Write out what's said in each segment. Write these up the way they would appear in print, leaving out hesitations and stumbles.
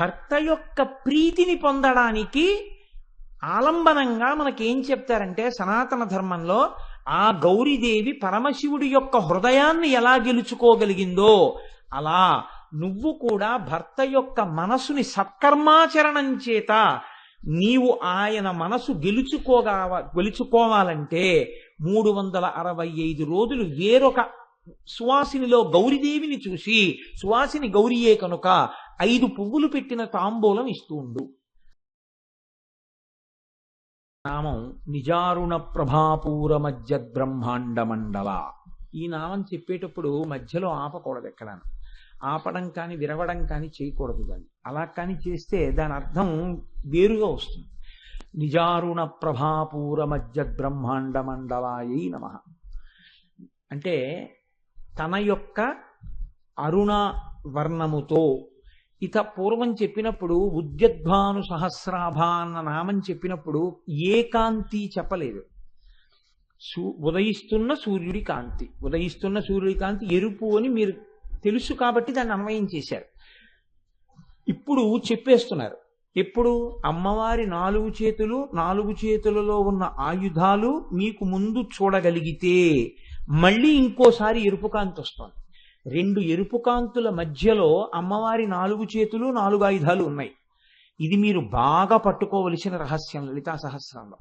భర్త యొక్క ప్రీతిని పొందడానికి ఆలంబనంగా మనకేం చెప్తారంటే సనాతన ధర్మంలో ఆ గౌరీదేవి పరమశివుడి యొక్క హృదయాన్ని ఎలా గెలుచుకోగలిగిందో అలా నువ్వు కూడా భర్త యొక్క మనసుని సత్కర్మాచరణం చేత నీవు ఆయన మనసు గెలుచుకోవాలంటే 365 రోజులు వేరొక సువాసినిలో గౌరీదేవిని చూసి సువాసిని గౌరీయే కనుక 5 పువ్వులు పెట్టిన తాంబూలం ఇస్తూ ఉండు. నామం నిజారుణ ప్రభాపూర మధ్య బ్రహ్మాండ మండల. ఈ నామం చెప్పేటప్పుడు మధ్యలో ఆపకూడదు, ఎక్కడ ఆపడం కానీ విరవడం కానీ చేయకూడదు. దాన్ని అలా కానీ చేస్తే దాని అర్థం వేరుగా వస్తుంది. నిజారుణ ప్రభాపూర మధ్య బ్రహ్మాండ మండలాయై నమః అంటే తన యొక్క అరుణ వర్ణముతో. ఇత పూర్వం చెప్పినప్పుడు ఉద్యద్భాను సహస్రాభ అన్న నామం చెప్పినప్పుడు ఏ కాంతి చెప్పలేదు. ఉదయిస్తున్న సూర్యుడి కాంతి, ఉదయిస్తున్న సూర్యుడి కాంతి ఎరుపు అని మీరు తెలుసు కాబట్టి దాన్ని అన్వయం చేశారు. ఇప్పుడు చెప్పేస్తున్నారు. ఎప్పుడు అమ్మవారి 4 చేతులు, 4 చేతులలో ఉన్న ఆయుధాలు మీకు ముందు చూడగలిగితే మళ్ళీ ఇంకోసారి ఎరుపు కాంతి వస్తుంది. 2 ఎరుపు కాంతుల మధ్యలో అమ్మవారి 4 చేతులు, 4 ఆయుధాలు ఉన్నాయి. ఇది మీరు బాగా పట్టుకోవలసిన రహస్యం లలితా సహస్రంలో.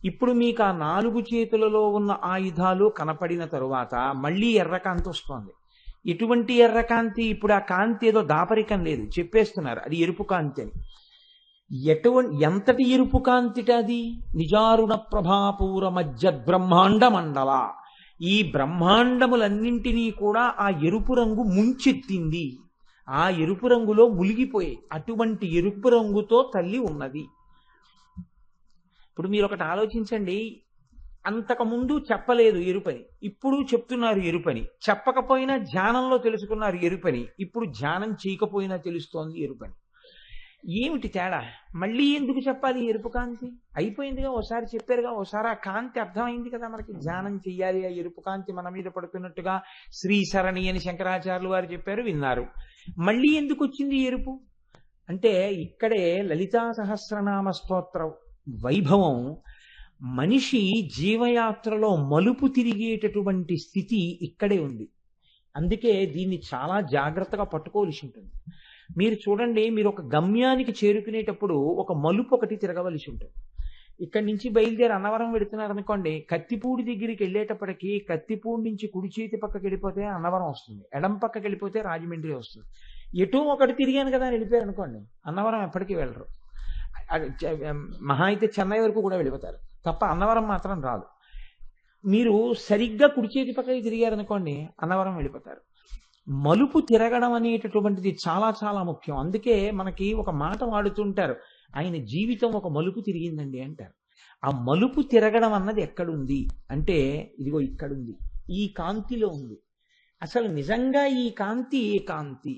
ఇప్పుడు మీకు ఆ 4 చేతులలో ఉన్న ఆయుధాలు కనపడిన తరువాత మళ్ళీ ఎర్రకాంతి వస్తోంది. ఎటువంటి ఎర్రకాంతి? ఇప్పుడు ఆ కాంతి ఏదో దాపరికం లేదు, చెప్పేస్తున్నారు అది ఎరుపు కాంతి అని. ఎంతటి ఎరుపు కాంతిట అది? నిజారుణ ప్రభాపూర మధ్య బ్రహ్మాండ మండల. ఈ బ్రహ్మాండములన్నింటినీ కూడా ఆ ఎరుపు రంగు ముంచెత్తింది. ఆ ఎరుపు రంగులో మునిగిపోయాయి. అటువంటి ఎరుపు రంగుతో తల్లి ఉన్నది. ఇప్పుడు మీరు ఒకటి ఆలోచించండి, అంతకుముందు చెప్పలేదు ఎరుపని, ఇప్పుడు చెప్తున్నారు ఎరుపని. చెప్పకపోయినా ధ్యానంలో తెలుసుకున్నారు ఎరుపని, ఇప్పుడు ధ్యానం చేయకపోయినా తెలుస్తోంది ఎరుపని. ఏమిటి తేడా? మళ్ళీ ఎందుకు చెప్పాలి ఎరుపు కాంతి? అయిపోయిందిగా, ఓసారి చెప్పారుగా, ఓసారి ఆ కాంతి అర్థమైంది కదా మనకి. ధ్యానం చెయ్యాలి, ఆ ఎరుపు కాంతి మన మీద పడుతున్నట్టుగా శ్రీసరణి అని శంకరాచార్యులు వారు చెప్పారు, విన్నారు. మళ్ళీ ఎందుకు వచ్చింది ఎరుపు అంటే ఇక్కడే లలితా సహస్రనామ స్తోత్ర వైభవం. మనిషి జీవయాత్రలో మలుపు తిరిగేటటువంటి స్థితి ఇక్కడే ఉంది. అందుకే దీన్ని చాలా జాగ్రత్తగా పట్టుకోవలసి ఉంటుంది. మీరు చూడండి, మీరు ఒక గమ్యానికి చేరుకునేటప్పుడు ఒక మలుపు ఒకటి తిరగవలసి ఉంటుంది. ఇక్కడి నుంచి బయలుదేరి అన్నవరం వెళుతున్నారు అనుకోండి, కత్తిపూడి దగ్గరికి వెళ్ళేటప్పటికి కత్తిపూడి నుంచి కుడి చేతి పక్కకి వెళ్ళిపోతే అన్నవరం వస్తుంది, ఎడం పక్కకి వెళ్ళిపోతే రాజమండ్రి వస్తుంది. ఎటూ ఒకటి తిరిగాను కదా అని వెళ్ళిపోయారు అనుకోండి, అన్నవరం ఎప్పటికీ వెళ్ళరు. మహా అయితే చెన్నై వరకు కూడా వెళ్ళిపోతారు తప్ప అన్నవరం మాత్రం రాదు. మీరు సరిగ్గా కుడి చేతి పక్కకి తిరిగారనుకోండి, అన్నవరం వెళ్ళిపోతారు. మలుపు తిరగడం అనేటటువంటిది చాలా చాలా ముఖ్యం. అందుకే మనకి ఒక మాట వాడుతుంటారు, ఆయన జీవితం ఒక మలుపు తిరిగిందండి అంటారు. ఆ మలుపు తిరగడం అన్నది ఎక్కడుంది అంటే ఇదిగో ఇక్కడుంది, ఈ కాంతిలో ఉంది. అసలు నిజంగా ఈ కాంతి ఏ కాంతి?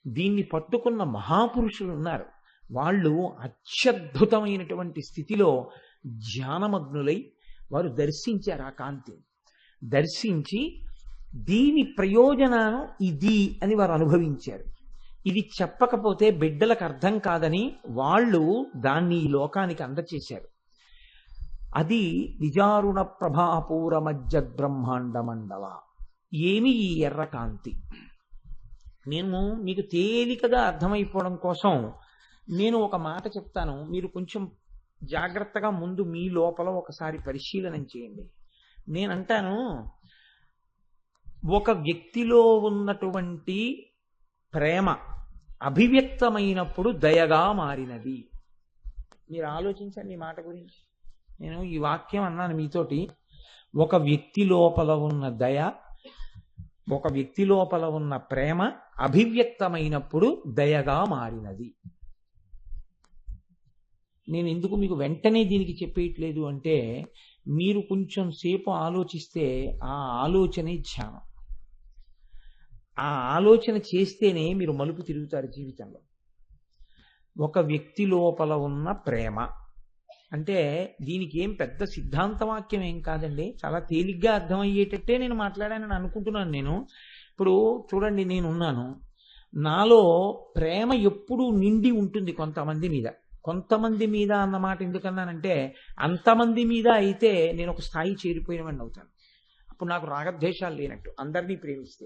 దీన్ని పట్టుకున్న మహాపురుషులు ఉన్నారు. వాళ్ళు అత్యద్భుతమైనటువంటి స్థితిలో ధ్యానమగ్నులై వారు దర్శించారు. ఆ కాంతిని దర్శించి దీని ప్రయోజనం ఇది అని వారు అనుభవించారు. ఇది చెప్పకపోతే బిడ్డలకు అర్థం కాదని వాళ్ళు దాన్ని ఈ లోకానికి అందచేశారు. అది నిజారుణ ప్రభాపూర మధ్య బ్రహ్మాండ మండల. ఏమి ఈ ఎర్రకాంతి? నేను మీకు తేలికగా అర్థమైపోవడం కోసం నేను ఒక మాట చెప్తాను, మీరు కొంచెం జాగ్రత్తగా ముందు మీ లోపల ఒకసారి పరిశీలనం చేయండి. నేనంటాను, ఒక వ్యక్తిలో ఉన్నటువంటి ప్రేమ అభివ్యక్తమైనప్పుడు దయగా మారినది. మీరు ఆలోచించండి ఈ మాట గురించి. నేను ఈ వాక్యం అన్నాను మీతోటి. ఒక వ్యక్తి లోపల ఉన్న దయ, ఒక వ్యక్తి లోపల ఉన్న ప్రేమ అభివ్యక్తమైనప్పుడు దయగా మారినది. నేను ఎందుకు మీకు వెంటనే దీనికి చెప్పేయట్లేదు అంటే, మీరు కొంచెం సేపు ఆలోచిస్తే ఆ ఆలోచనే ధ్యానం. ఆ ఆలోచన చేస్తేనే మీరు మలుపు తిరుగుతారు జీవితంలో. ఒక వ్యక్తి లోపల ఉన్న ప్రేమ అంటే దీనికి ఏం పెద్ద సిద్ధాంత వాక్యం ఏం కాదండి, చాలా తేలిగ్గా అర్థమయ్యేటట్టే నేను మాట్లాడానని అనుకుంటున్నాను. నేను ఇప్పుడు చూడండి, నేనున్నాను, నాలో ప్రేమ ఎప్పుడూ నిండి ఉంటుంది కొంతమంది మీద. కొంతమంది మీద అన్నమాట ఎందుకన్నానంటే, అంతమంది మీద అయితే నేను ఒక స్థాయి చేరిపోయినవాడిని అవుతాను. అప్పుడు నాకు రాగద్వేషాలు లేనట్టు, అందరినీ ప్రేమిస్తే.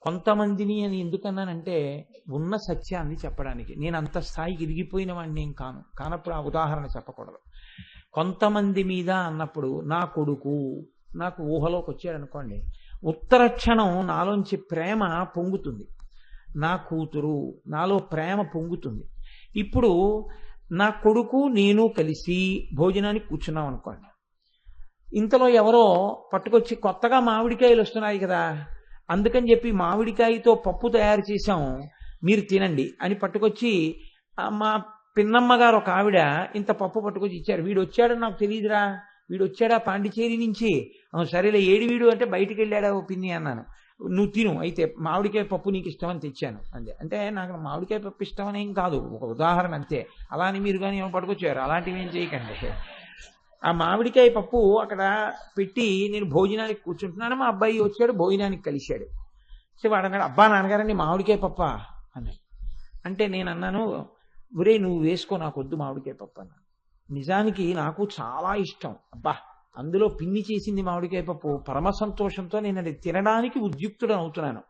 కొంతమందిని అని ఎందుకన్నానంటే, ఉన్న సత్యాన్ని చెప్పడానికి. నేను అంత స్థాయికి ఎదిగిపోయిన వాడిని నేను కానప్పుడు ఆ ఉదాహరణ చెప్పకూడదు. కొంతమంది మీద అన్నప్పుడు నా కొడుకు నాకు ఊహలోకి వచ్చాడు అనుకోండి, ఉత్తర క్షణం నాలోంచి ప్రేమ పొంగుతుంది. నా కూతురు నాలో ప్రేమ పొంగుతుంది. ఇప్పుడు నా కొడుకు నేను కలిసి భోజనానికి కూర్చున్నాం అనుకోండి, ఇంతలో ఎవరో పట్టుకొచ్చి కొత్తగా మామిడికాయలు వస్తున్నాయి కదా, అందుకని చెప్పి మామిడికాయతో పప్పు తయారు చేశాం, మీరు తినండి అని పట్టుకొచ్చి మా పిన్నమ్మ గారు ఒక ఆవిడ ఇంత పప్పు పట్టుకొచ్చి ఇచ్చారు. వీడు వచ్చాడని నాకు తెలియదురా, వీడు వచ్చాడా పాండిచేరి నుంచి, సరేలే ఏడి వీడు అంటే బయటికి వెళ్ళాడా ఓ పిన్ని అన్నాను. నువ్వు తిను అయితే, మామిడికాయ పప్పు నీకు ఇష్టమని తెచ్చాను అంతే. అంటే నాకు మామిడికాయ పప్పు ఇష్టమని ఏం కాదు, ఒక ఉదాహరణ అంతే. అలా అని మీరు కానీ ఏమో పట్టుకొచ్చారు, అలాంటివి ఏం చేయకండి. ఆ మామిడికాయ పప్పు అక్కడ పెట్టి నేను భోజనానికి కూర్చుంటున్నాను, మా అబ్బాయి వచ్చాడు, భోజనానికి కలిశాడు. సో వాడు అన్నాడు, అబ్బా నాన్నగారండి మామిడికాయ పప్ప అన్నాడు. అంటే నేను అన్నాను, ఒరే నువ్వు వేసుకో, నాకు వద్దు మామిడికాయ పప్పు అన్నాను. నిజానికి నాకు చాలా ఇష్టం, అబ్బా అందులో పిన్ని చేసింది మామిడికాయ పప్పు, పరమ సంతోషంతో నేను అది తినడానికి ఉద్యుక్తుడు అవుతున్నాను.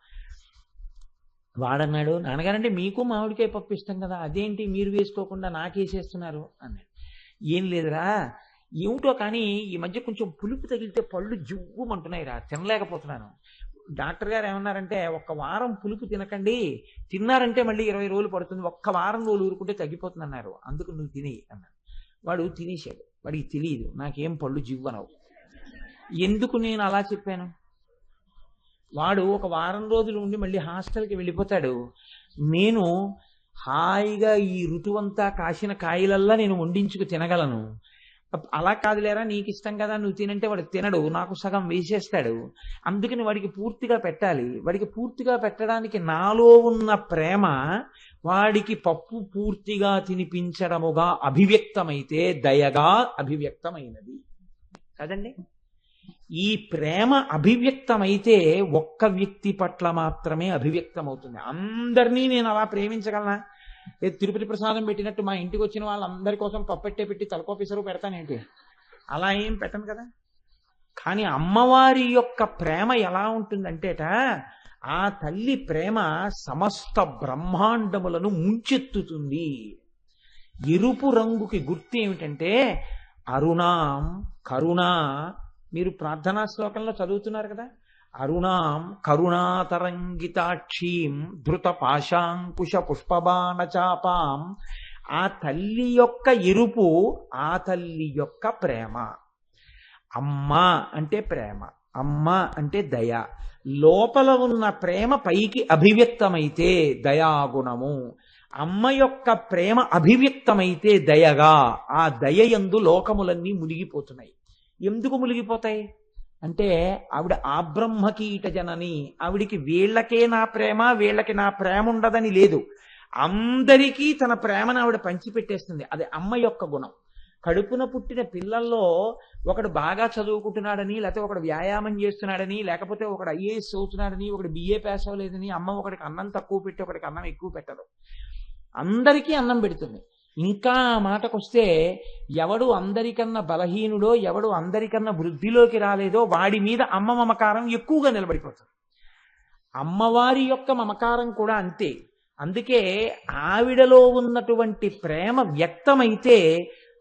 వాడన్నాడు, నాన్నగారంటే మీకు మామిడికాయ పప్పు ఇష్టం కదా, అదేంటి మీరు వేసుకోకుండా నాకేసేస్తున్నారు అన్నాడు. ఏం లేదురా, ఏమిటో కానీ ఈ మధ్య కొంచెం పులుపు తగిలితే పళ్ళు జువ్వమంటున్నాయి రా, తినలేకపోతున్నాను. డాక్టర్ గారు ఏమన్నారంటే, ఒక్క వారం పులుపు తినకండి, తిన్నారంటే మళ్ళీ 20 రోజులు పడుతుంది, ఒక్క వారం రోజులు ఊరుకుంటే తగ్గిపోతుంది అన్నారు, అందుకు నువ్వు తినేయి అన్నాడు. వాడు తినేశాడు, వాడికి తెలియదు నాకేం పళ్ళు జివ్వనవు. ఎందుకు నేను అలా చెప్పాను? వాడు ఒక వారం రోజులు ఉండి మళ్ళీ హాస్టల్కి వెళ్ళిపోతాడు. నేను హాయిగా ఈ ఋతువంతా కాసిన కాయలల్లా నేను వండించుకు తినగలను. అలా కాదులేరా నీకు ఇష్టం కదా నువ్వు తినంటే వాడు తినడు, నాకు సగం వేసేస్తాడు. అందుకని వాడికి పూర్తిగా పెట్టాలి. వాడికి పూర్తిగా పెట్టడానికి నాలో ఉన్న ప్రేమ వాడికి పప్పు పూర్తిగా తినిపించడముగా అభివ్యక్తమైతే దయగా అభివ్యక్తమైనది కదండి. ఈ ప్రేమ అభివ్యక్తమైతే ఒక్క వ్యక్తి పట్ల మాత్రమే అభివ్యక్తమవుతుంది. అందరినీ నేను అలా ప్రేమించగలనా? తిరుపతి ప్రసాదం పెట్టినట్టు మా ఇంటికి వచ్చిన వాళ్ళందరి కోసం పప్పెట్టే పెట్టి తలకోపిసరు పెడతానేంటి? అలా ఏం పెట్టను కదా. కానీ అమ్మవారి యొక్క ప్రేమ ఎలా ఉంటుందంటేట, ఆ తల్లి ప్రేమ సమస్త బ్రహ్మాండములను ముంచెత్తుతుంది. ఎరుపు రంగుకి గుర్తు ఏమిటంటే అరుణాం కరుణ. మీరు ప్రార్థనా శ్లోకంలో చదువుతున్నారు కదా, అరుణాం కరుణాతరంగితాక్షీం ధృత పాశాంకుశ పుష్పబాణ చాపాం. ఆ తల్లి యొక్క ఎరుపు ఆ తల్లి యొక్క ప్రేమ. అమ్మ అంటే ప్రేమ, అమ్మ అంటే దయ. లోపల ఉన్న ప్రేమ పైకి అభివ్యక్తమైతే దయాగుణము. అమ్మ యొక్క ప్రేమ అభివ్యక్తమైతే దయగా. ఆ దయయందు లోకములన్నీ మునిగిపోతున్నాయి. ఎందుకు మునిగిపోతాయి అంటే, ఆవిడ ఆబ్రహ్మకీట జనని. ఆవిడికి వీళ్ళకే నా ప్రేమ వీళ్ళకి నా ప్రేమ ఉండదని లేదు, అందరికీ తన ప్రేమను ఆవిడ పంచిపెట్టేస్తుంది. అది అమ్మ యొక్క గుణం. కడుపున పుట్టిన పిల్లల్లో ఒకడు బాగా చదువుకుంటున్నాడని, లేకపోతే ఒకడు వ్యాయామం చేస్తున్నాడని, లేకపోతే ఒకడు ఐఏఎస్ అవుతున్నాడని, ఒకడు బిఏ పాస్ అవ్వలేదని అమ్మ ఒకడికి అన్నం తక్కువ పెట్టి ఒకడికి అన్నం ఎక్కువ పెట్టదు, అందరికీ అన్నం పెడుతుంది. ఇంకా ఆ మాటకొస్తే, ఎవడు అందరికన్నా బలహీనుడో, ఎవడు అందరికన్నా వృద్ధిలోకి రాలేదో వాడి మీద అమ్మ మమకారం ఎక్కువగా నిలబడిపోతుంది. అమ్మవారి యొక్క మమకారం కూడా అంతే. అందుకే ఆవిడలో ఉన్నటువంటి ప్రేమ వ్యక్తమైతే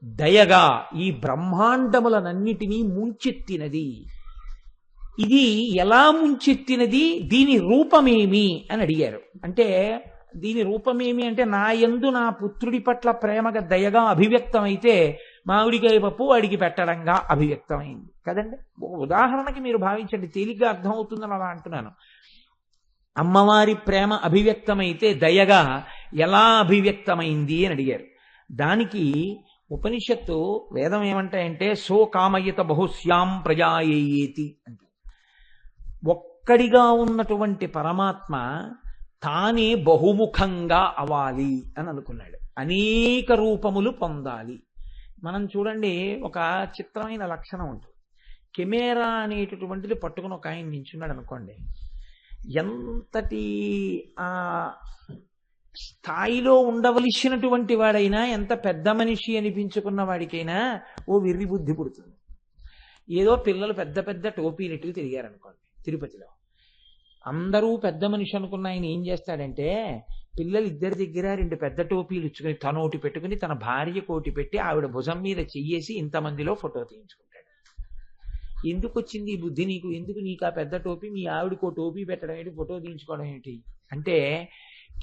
దయగా ఈ బ్రహ్మాండములనన్నిటినీ ముంచెత్తినది. ఇది ఎలా ముంచెత్తినది, దీని రూపమేమి అని అడిగారు. అంటే దీని రూపమేమి అంటే, నా యందు నా పుత్రుడి పట్ల ప్రేమగా దయగా అభివ్యక్తమైతే మామిడికాయ పప్పు వాడికి పెట్టడంగా అభివ్యక్తమైంది కదండి. ఒక ఉదాహరణకి మీరు భావించండి, తేలిగ్గా అర్థమవుతుందని అలా అంటున్నాను. అమ్మవారి ప్రేమ అభివ్యక్తమైతే దయగా ఎలా అభివ్యక్తమైంది అని అడిగారు. దానికి ఉపనిషత్తు వేదం ఏమంటాయంటే, సో కామయత బహుశ్యాం ప్రజాయేతి అంటే, ఒక్కడిగా ఉన్నటువంటి పరమాత్మ తానే బహుముఖంగా అవ్వాలి అని అనుకున్నాడు, అనేక రూపములు పొందాలి. మనం చూడండి, ఒక చిత్రమైన లక్షణం ఉంటుంది. కెమెరా అనేటటువంటిది పట్టుకుని ఒక ఆయన నించున్నాడు అనుకోండి, ఎంతటి ఆ స్థాయిలో ఉండవలసినటువంటి వాడైనా, ఎంత పెద్ద మనిషి అనిపించుకున్న వాడికైనా ఓ వెర్రి బుద్ధి పుడుతుంది. ఏదో పిల్లలు పెద్ద పెద్ద టోపీలెట్టుకు తిరిగారనుకోండి తిరుపతిలో, అందరూ పెద్ద మనిషి అనుకున్న ఆయన ఏం చేస్తాడంటే, పిల్లలు ఇద్దరి దగ్గర 2 పెద్ద టోపీలు ఇచ్చుకుని తనోటి పెట్టుకుని తన భార్య కోటి పెట్టి ఆవిడ భుజం మీద చెయ్యేసి ఇంతమందిలో ఫోటో తీయించుకుంటాడు. ఎందుకు వచ్చింది ఈ బుద్ధి నీకు? ఎందుకు నీకు ఆ పెద్ద టోపీ, మీ ఆవిడకో టోపీ పెట్టడం ఏంటి, ఫోటో తీయించుకోవడం ఏంటి అంటే,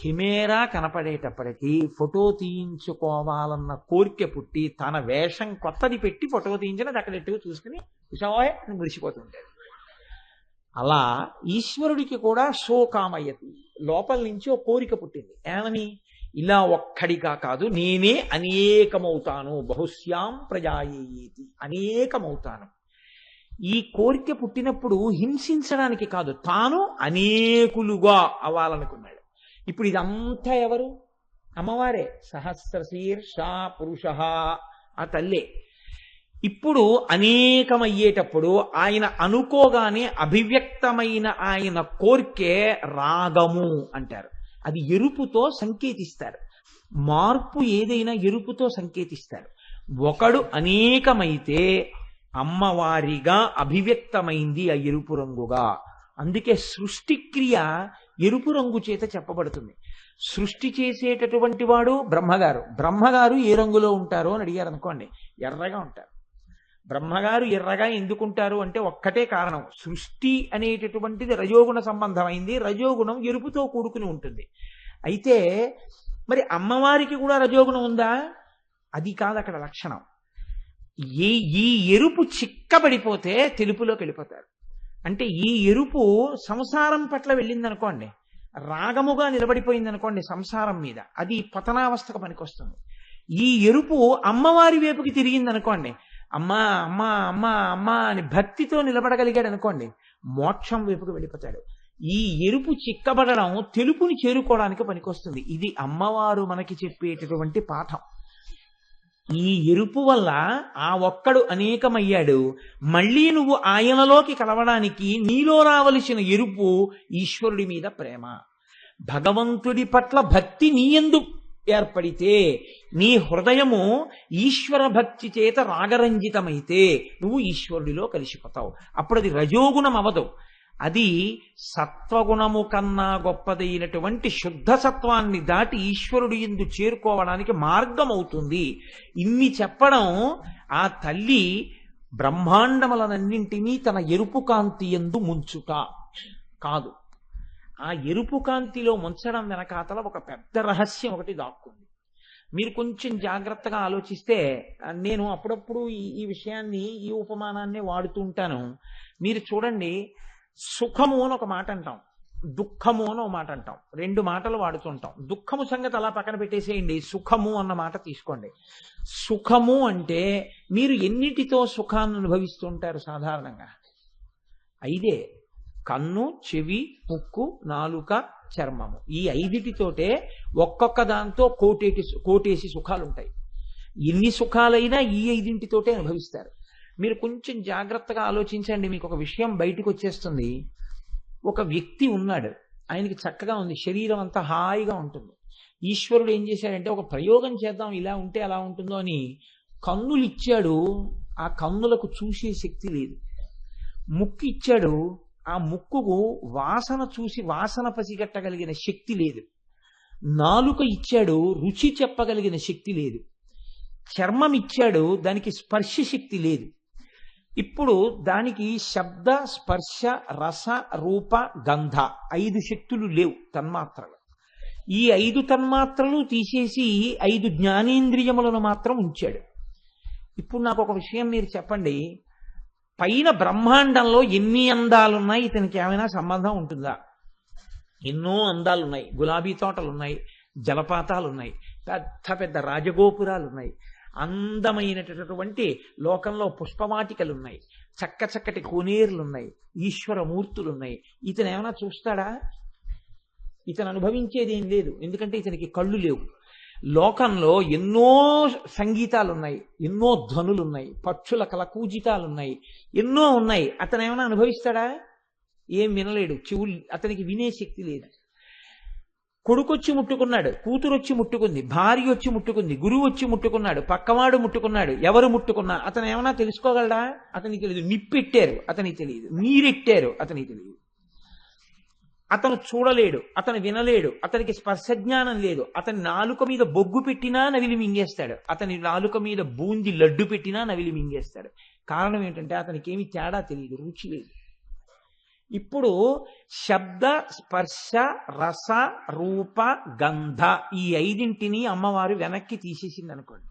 కెమెరా కనపడేటప్పటికీ ఫోటో తీయించుకోవాలన్న కోరిక పుట్టి తన వేషం కొత్తది పెట్టి ఫోటో తీయించినది అక్కడ ఎట్టుకు చూసుకుని విషాయ్ అని మురిసిపోతుంటాడు. అలా ఈశ్వరుడికి కూడా శోకామయ్యతి, లోపల నుంచి ఒక కోరిక పుట్టింది. ఏమని? ఇలా ఒక్కడిగా కాదు, నేనే అనేకమవుతాను, బహుశ్యాం ప్రజాయేతి, అనేకమవుతాను. ఈ కోరిక పుట్టినప్పుడు హింసించడానికి కాదు, తాను అనేకులుగా అవ్వాలనుకున్నాడు. ఇప్పుడు ఇదంతా ఎవరు? అమ్మవారే. సహస్రశీర్ష పురుష, ఆ తల్లే. ఇప్పుడు అనేకమయ్యేటప్పుడు ఆయన అనుకోగానే అభివ్యక్తమైన ఆయన కోర్కే రాగము అంటారు. అది ఎరుపుతో సంకేతిస్తారు. మార్పు ఏదైనా ఎరుపుతో సంకేతిస్తారు. ఒకడు అనేకమైతే అమ్మవారిగా అభివ్యక్తమైంది ఆ ఎరుపు రంగుగా. అందుకే సృష్టిక్రియ ఎరుపు రంగు చేత చెప్పబడుతుంది. సృష్టి చేసేటటువంటి వాడు బ్రహ్మగారు. బ్రహ్మగారు ఏ రంగులో ఉంటారో అని అడిగారు అనుకోండి, ఎర్రగా ఉంటారు. బ్రహ్మగారు ఎర్రగా ఎందుకుంటారు అంటే ఒక్కటే కారణం, సృష్టి అనేటటువంటిది రజోగుణ సంబంధమైంది, రజోగుణం ఎరుపుతో కూడుకుని ఉంటుంది. అయితే మరి అమ్మవారికి కూడా రజోగుణం ఉందా? అది కాదు అక్కడ లక్షణం. ఈ ఎరుపు చిక్కబడిపోతే తెలుపులోకి వెళ్ళిపోతారు. అంటే ఈ ఎరుపు సంసారం పట్ల వెళ్ళిందనుకోండి, రాగముగా నిలబడిపోయింది అనుకోండి సంసారం మీద, అది పతనావస్థకు పనికొస్తుంది. ఈ ఎరుపు అమ్మవారి వైపుకి తిరిగింది అనుకోండి, అమ్మా అమ్మా అమ్మా అమ్మా అని భక్తితో నిలబడగలిగాడు అనుకోండి, మోక్షం వైపుకి వెళ్ళిపోతాడు. ఈ ఎరుపు చిక్కబడడం తెలుపుని చేరుకోవడానికి పనికొస్తుంది. ఇది అమ్మవారు మనకి చెప్పేటటువంటి పాఠం. ఈ ఎరుపు వల్ల ఆ ఒక్కడు అనేకమయ్యాడు. మళ్ళీ నువ్వు ఆయనలోకి కలవడానికి నీలో రావలసిన ఎరుపు ఈశ్వరుడి మీద ప్రేమ. భగవంతుడి పట్ల భక్తి నీ యందు ఏర్పడితే, నీ హృదయము ఈశ్వర భక్తి చేత రాగరంజితమైతే నువ్వు ఈశ్వరుడిలో కలిసిపోతావు. అప్పుడు అది రజోగుణం అవదు, అది సత్వగుణము కన్నా గొప్పదైనటువంటి శుద్ధ సత్వాన్ని దాటి ఈశ్వరుడు యందు చేరుకోవడానికి మార్గం అవుతుంది. ఇన్ని చెప్పడం ఆ తల్లి బ్రహ్మాండములనన్నింటినీ తన ఎరుపు కాంతి యందు ముంచుట కాదు. ఆ ఎరుపు కాంతిలో ముంచడం వెనకాతల ఒక పెద్ద రహస్యం ఒకటి దాక్కుంది. మీరు కొంచెం జాగ్రత్తగా ఆలోచిస్తే, నేను అప్పుడప్పుడు ఈ విషయాన్ని, ఈ ఉపమానాన్ని వాడుతూ ఉంటాను. మీరు చూడండి, సుఖము అని ఒక మాట అంటాం, దుఃఖము అని ఒక మాట అంటాం. 2 మాటలు వాడుతుంటాం. దుఃఖము సంగతి అలా పక్కన పెట్టేసేయండి, సుఖము అన్న మాట తీసుకోండి. సుఖము అంటే మీరు ఎన్నిటితో సుఖాన్ని అనుభవిస్తుంటారు సాధారణంగా? 5: కన్ను, చెవి, ముక్కు, నాలుక, చర్మము. ఈ 5తోటే ఒక్కొక్క దాంతో కోటేసి సుఖాలు ఉంటాయి. ఎన్ని సుఖాలైనా ఈ 5తోటే అనుభవిస్తారు. మీరు కొంచెం జాగ్రత్తగా ఆలోచించండి, మీకు ఒక విషయం బయటకు వచ్చేస్తుంది. ఒక వ్యక్తి ఉన్నాడు, ఆయనకి చక్కగా ఉంది, శరీరం అంతా హాయిగా ఉంటుంది. ఈశ్వరుడు ఏం చేశాడంటే, ఒక ప్రయోగం చేద్దాం, ఇలా ఉంటే అలా ఉంటుందో అని కన్నులు ఇచ్చాడు. ఆ కన్నులకు చూసే శక్తి లేదు. ముక్కు ఇచ్చాడు, ఆ ముక్కుకు వాసన చూసి వాసన పసిగట్టగలిగిన శక్తి లేదు. నాలుక ఇచ్చాడు, రుచి చెప్పగలిగిన శక్తి లేదు. చర్మం ఇచ్చాడు, దానికి స్పర్శ శక్తి లేదు. ఇప్పుడు దానికి శబ్ద, స్పర్శ, రస, రూప, గంధ 5 శక్తులు లేవు, తన్మాత్రలు. ఈ 5 తన్మాత్రలు తీసేసి 5 జ్ఞానేంద్రియములను మాత్రం ఉంచాడు. ఇప్పుడు నాకు ఒక విషయం మీరు చెప్పండి, పైన బ్రహ్మాండంలో ఎన్ని అందాలున్నాయి, ఇతనికి ఏమైనా సంబంధం ఉంటుందా? ఎన్నో అందాలున్నాయి. గులాబీ తోటలున్నాయి, జలపాతాలున్నాయి, పెద్ద పెద్ద రాజగోపురాలు ఉన్నాయి, అందమైనటువంటి లోకంలో పుష్పవాటికలున్నాయి, చక్కటి కోనేరులున్నాయి, ఈశ్వరమూర్తులున్నాయి. ఇతను ఏమైనా చూస్తాడా? ఇతను అనుభవించేది ఏం లేదు, ఎందుకంటే ఇతనికి కళ్ళు లేవు. లోకంలో ఎన్నో సంగీతాలున్నాయి, ఎన్నో ధ్వనులున్నాయి, పక్షుల కలకూజితాలున్నాయి, ఎన్నో ఉన్నాయి. అతను ఏమైనా అనుభవిస్తాడా? ఏం వినలేడు, చెవులు అతనికి వినే శక్తి లేదు. కొడుకొచ్చి ముట్టుకున్నాడు, కూతురు వచ్చి ముట్టుకుంది, భార్య వచ్చి ముట్టుకుంది, గురువు వచ్చి ముట్టుకున్నాడు, పక్కవాడు ముట్టుకున్నాడు, ఎవరు ముట్టుకున్నా అతను ఏమన్నా తెలుసుకోగలడా? అతనికి తెలియదు. నిప్పెట్టారు, అతనికి తెలియదు. నీరెట్టారు, అతనికి తెలియదు. అతను చూడలేడు, అతను వినలేడు, అతనికి స్పర్శజ్ఞానం లేదు. అతని నాలుక మీద బొగ్గు పెట్టినా నవిలి మింగేస్తాడు, అతని నాలుక మీద బూంది లడ్డు పెట్టినా నవిలి మింగేస్తాడు. కారణం ఏంటంటే అతనికి ఏమి తేడా తెలియదు, రుచి లేదు. ఇప్పుడు శబ్ద, స్పర్శ, రస, రూప, గంధ ఈ ఐదింటిని అమ్మవారు వెనక్కి తీసేసింది అనుకోండి.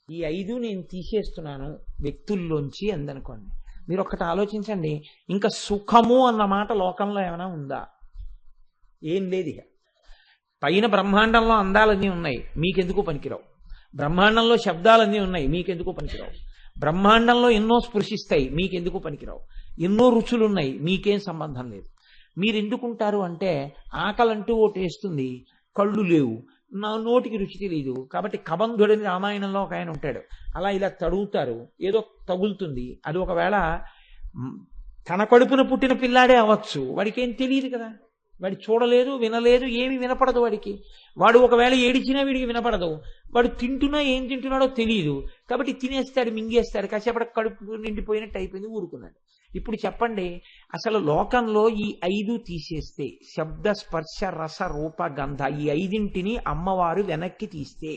ఈ ఐదు నేను తీసేస్తున్నాను వ్యక్తుల్లోంచి అందనుకోండి. మీరు ఒక్కటి ఆలోచించండి, ఇంకా సుఖము అన్న మాట లోకంలో ఏమైనా ఉందా? ఏం లేదు. ఇక పైన బ్రహ్మాండంలో అందాలన్నీ ఉన్నాయి, మీకెందుకు పనికిరావు. బ్రహ్మాండంలో శబ్దాలన్నీ ఉన్నాయి, మీకెందుకు పనికిరావు. బ్రహ్మాండంలో ఎన్నో స్పృశిస్తాయి, మీకెందుకు పనికిరావు. ఎన్నో రుచులున్నాయి, మీకేం సంబంధం లేదు. మీరు ఎందుకుంటారు అంటే ఆకలంటూ ఓటు వేస్తుంది, కళ్ళు లేవు, నా నోటికి రుచి తెలియదు. కాబట్టి కబంధుడని రామాయణంలో ఒక ఆయన ఉంటాడు, అలా ఇలా తడుగుతారు, ఏదో తగులుతుంది. అది ఒకవేళ తన కడుపున పుట్టిన పిల్లాడే అవ్వచ్చు, వాడికి ఏం తెలియదు కదా. వాడు చూడలేదు, వినలేదు, ఏమి వినపడదు వాడికి. వాడు ఒకవేళ ఏడిచినా వీడికి వినపడదు. వాడు తింటున్నా ఏం తింటున్నాడో తెలియదు. కాబట్టి తినేస్తాడు, మింగేస్తాడు, కాసేపటి కడుపు నిండిపోయినట్టు అయిపోయింది, ఊరుకున్నాడు. ఇప్పుడు చెప్పండి, అసలు లోకంలో ఈ ఐదు తీసేస్తే, శబ్ద, స్పర్శ, రస, రూప, గంధ ఈ ఐదింటిని అమ్మవారు వెనక్కి తీస్తే,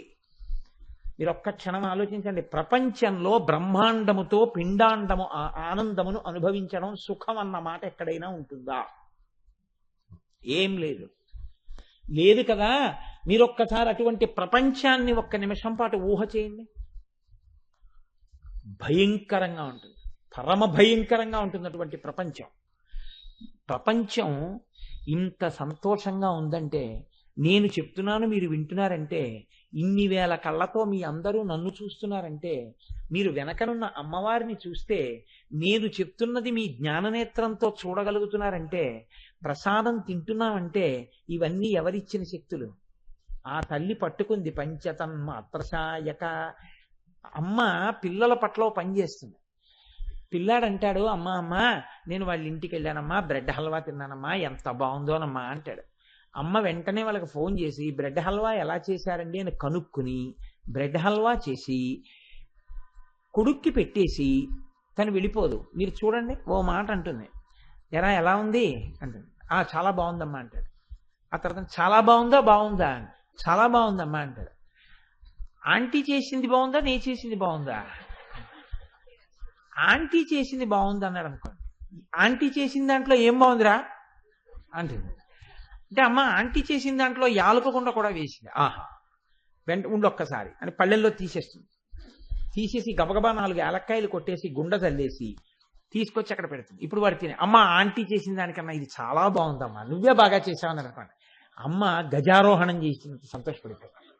మీరు ఒక్క క్షణం ఆలోచించండి, ప్రపంచంలో బ్రహ్మాండముతో పిండాండము ఆనందమును అనుభవించడం సుఖం అన్న మాట ఎక్కడైనా ఉంటుందా? ఏం లేదు, లేదు కదా. మీరు ఒక్కసారి అటువంటి ప్రపంచాన్ని ఒక్క నిమిషం పాటు ఊహ చేయండి. భయంకరంగా ఉంటుంది, పరమ భయంకరంగా ఉంటుంది అటువంటి ప్రపంచం. ప్రపంచం ఇంత సంతోషంగా ఉందంటే, నేను చెప్తున్నాను మీరు వింటున్నారంటే, ఇన్ని వేల కళ్ళతో మీ అందరూ నన్ను చూస్తున్నారంటే, మీరు వెనకనున్న అమ్మవారిని చూస్తే నేను చెప్తున్నది మీ జ్ఞాననేత్రంతో చూడగలుగుతున్నారంటే, ప్రసాదం తింటున్నామంటే ఇవన్నీ ఎవరిచ్చిన శక్తులు? ఆ తల్లి పట్టుకుంది పంచతన్మాత్రసాయక. అమ్మ పిల్లల పట్ల పనిచేస్తుంది. పిల్లాడంటాడు, అమ్మా అమ్మా నేను వాళ్ళ ఇంటికి వెళ్ళానమ్మా, బ్రెడ్ హల్వా తిన్నానమ్మా, ఎంత బాగుందోనమ్మా అంటాడు. అమ్మ వెంటనే వాళ్ళకి ఫోన్ చేసి బ్రెడ్ హల్వా ఎలా చేశారండి అని కనుక్కుని బ్రెడ్ హల్వా చేసి కొడుక్కి పెట్టేసి తను వెళ్ళిపోదు. మీరు చూడండి, ఓ మాట అంటుంది, ఎరా ఎలా ఉంది అంటుంది. చాలా బాగుందమ్మా అంటాడు. ఆ తర్వాత చాలా బాగుందా బాగుందా, చాలా బాగుందమ్మా అంటాడు. ఆంటీ చేసింది బాగుందా, నే చేసింది బాగుందా? ఆంటీ చేసింది బాగుంది అన్నాడు అనుకోండి. ఆంటీ చేసిన దాంట్లో ఏం బాగుందిరా అంటుంది. అంటే అమ్మ ఆంటీ చేసిన దాంట్లో యాలకకుండా కూడా వేసింది. వెంట ఉండొక్కసారి అని పళ్ళెల్లో తీసేస్తుంది. తీసేసి గబగబా 4 యాలక్కాయలు కొట్టేసి గుండె చల్లేసి తీసుకొచ్చి అక్కడ పెడుతుంది. ఇప్పుడు వాడు తినే, అమ్మ ఆంటీ చేసిన దానికన్నా ఇది చాలా బాగుందమ్మా, నువ్వే బాగా చేసావని అనుకోండి. అమ్మ గజారోహణం చేసినంత సంతోషపడిపోతుంది.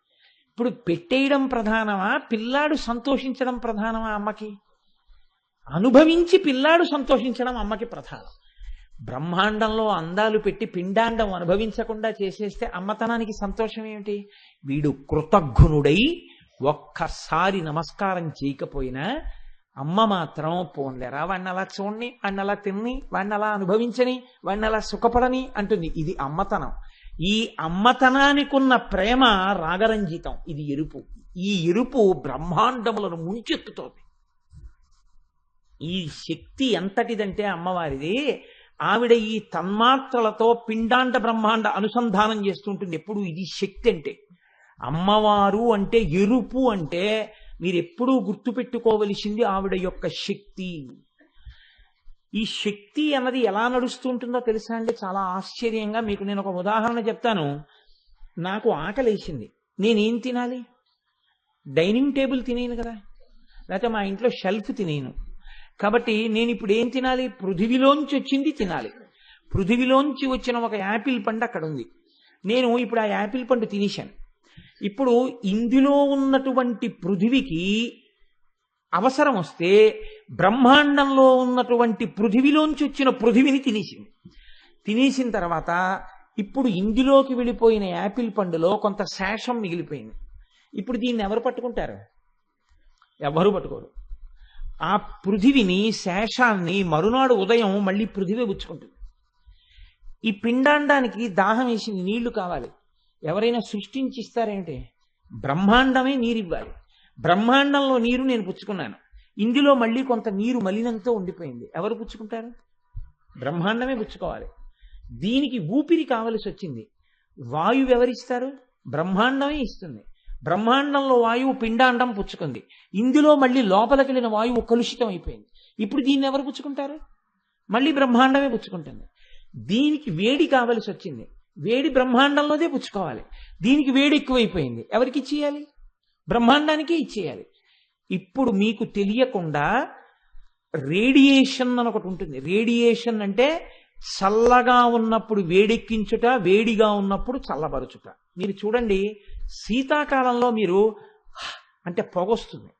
ఇప్పుడు పెట్టేయడం ప్రధానమా, పిల్లాడు సంతోషించడం ప్రధానమా? అమ్మకి అనుభవించి పిల్లాడు సంతోషించడం అమ్మకి ప్రధానం. బ్రహ్మాండంలో అందాలు పెట్టి పిండాండం అనుభవించకుండా చేసేస్తే అమ్మతనానికి సంతోషం ఏమిటి? వీడు కృతజ్ఞుడై ఒక్కసారి నమస్కారం చేయకపోయినా అమ్మ మాత్రం పోన్లేరా, వాడిని అలా చూడని, వాడిని అలా తిని, వాడిని అలా అనుభవించని, వాడిని అలా సుఖపడని అంటుంది. ఇది అమ్మతనం. ఈ అమ్మతనానికి ఉన్న ప్రేమ రాగరంజితం. ఇది ఎరుపు. ఈ ఎరుపు బ్రహ్మాండములను ముంచెత్తుతోంది. ఈ శక్తి ఎంతటిదంటే అమ్మవారిది, ఆవిడ ఈ తన్మాత్రలతో పిండాండ బ్రహ్మాండ అనుసంధానం చేస్తుంటుంది ఎప్పుడు. ఇది శక్తి అంటే. అమ్మవారు అంటే ఎరుపు అంటే మీరు ఎప్పుడూ గుర్తుపెట్టుకోవలసింది ఆవిడ యొక్క శక్తి. ఈ శక్తి అన్నది ఎలా నడుస్తూ ఉంటుందో తెలుసా అండి? చాలా ఆశ్చర్యంగా. మీకు నేను ఒక ఉదాహరణ చెప్తాను. నాకు ఆకలేసింది, నేనేం తినాలి? డైనింగ్ టేబుల్ తినేను కదా, లేకపోతే మా ఇంట్లో షెల్ఫ్ తినేను. కాబట్టి నేను ఇప్పుడు ఏం తినాలి? పృథివిలోంచి వచ్చింది తినాలి. పృథివిలోంచి వచ్చిన ఒక యాపిల్ పండు అక్కడ ఉంది. నేను ఇప్పుడు ఆ యాపిల్ పండు తినేశాను. ఇప్పుడు ఇందులో ఉన్నటువంటి పృథివికి అవసరం వస్తే బ్రహ్మాండంలో ఉన్నటువంటి పృథివిలోంచి వచ్చిన పృథివిని తినేసింది. తినేసిన తర్వాత ఇప్పుడు ఇందులోకి వెళ్ళిపోయిన యాపిల్ పండులో కొంత శేషం మిగిలిపోయింది. ఇప్పుడు దీన్ని ఎవరు పట్టుకుంటారు? ఎవరు పట్టుకోరు. ఆ పృథివిని, శేషాన్ని మరునాడు ఉదయం మళ్ళీ పృథివీ పుచ్చుకుంటుంది. ఈ పిండాండానికి దాహం వేసి నీళ్లు కావాలి. ఎవరైనా సృష్టించి ఇస్తారేంటి? బ్రహ్మాండమే నీరు ఇవ్వాలి. బ్రహ్మాండంలో నీరు నేను పుచ్చుకున్నాను, ఇందులో మళ్ళీ కొంత నీరు మలినంతో ఉండిపోయింది, ఎవరు పుచ్చుకుంటారు? బ్రహ్మాండమే పుచ్చుకోవాలి. దీనికి ఊపిరి కావలసి వచ్చింది, వాయువు ఎవరిస్తారు? బ్రహ్మాండమే ఇస్తుంది. బ్రహ్మాండంలో వాయువు పిండాండం పుచ్చుకుంది, ఇందులో మళ్ళీ లోపలికి వెళ్ళిన వాయువు కలుషితం అయిపోయింది. ఇప్పుడు దీన్ని ఎవరు పుచ్చుకుంటారు? మళ్ళీ బ్రహ్మాండమే పుచ్చుకుంటుంది. దీనికి వేడి కావలసి వచ్చింది, వేడి బ్రహ్మాండంలోదే పుచ్చుకోవాలి. దీనికి వేడి ఎక్కువైపోయింది, ఎవరికి ఇచ్చేయాలి? బ్రహ్మాండానికే ఇచ్చేయాలి. ఇప్పుడు మీకు తెలియకుండా రేడియేషన్ అని ఒకటి ఉంటుంది. రేడియేషన్ అంటే చల్లగా ఉన్నప్పుడు వేడెక్కించుట, వేడిగా ఉన్నప్పుడు చల్లబరుచుట. మీరు చూడండి, శీతాకాలంలో మీరు అంటే పొగొస్తుంది,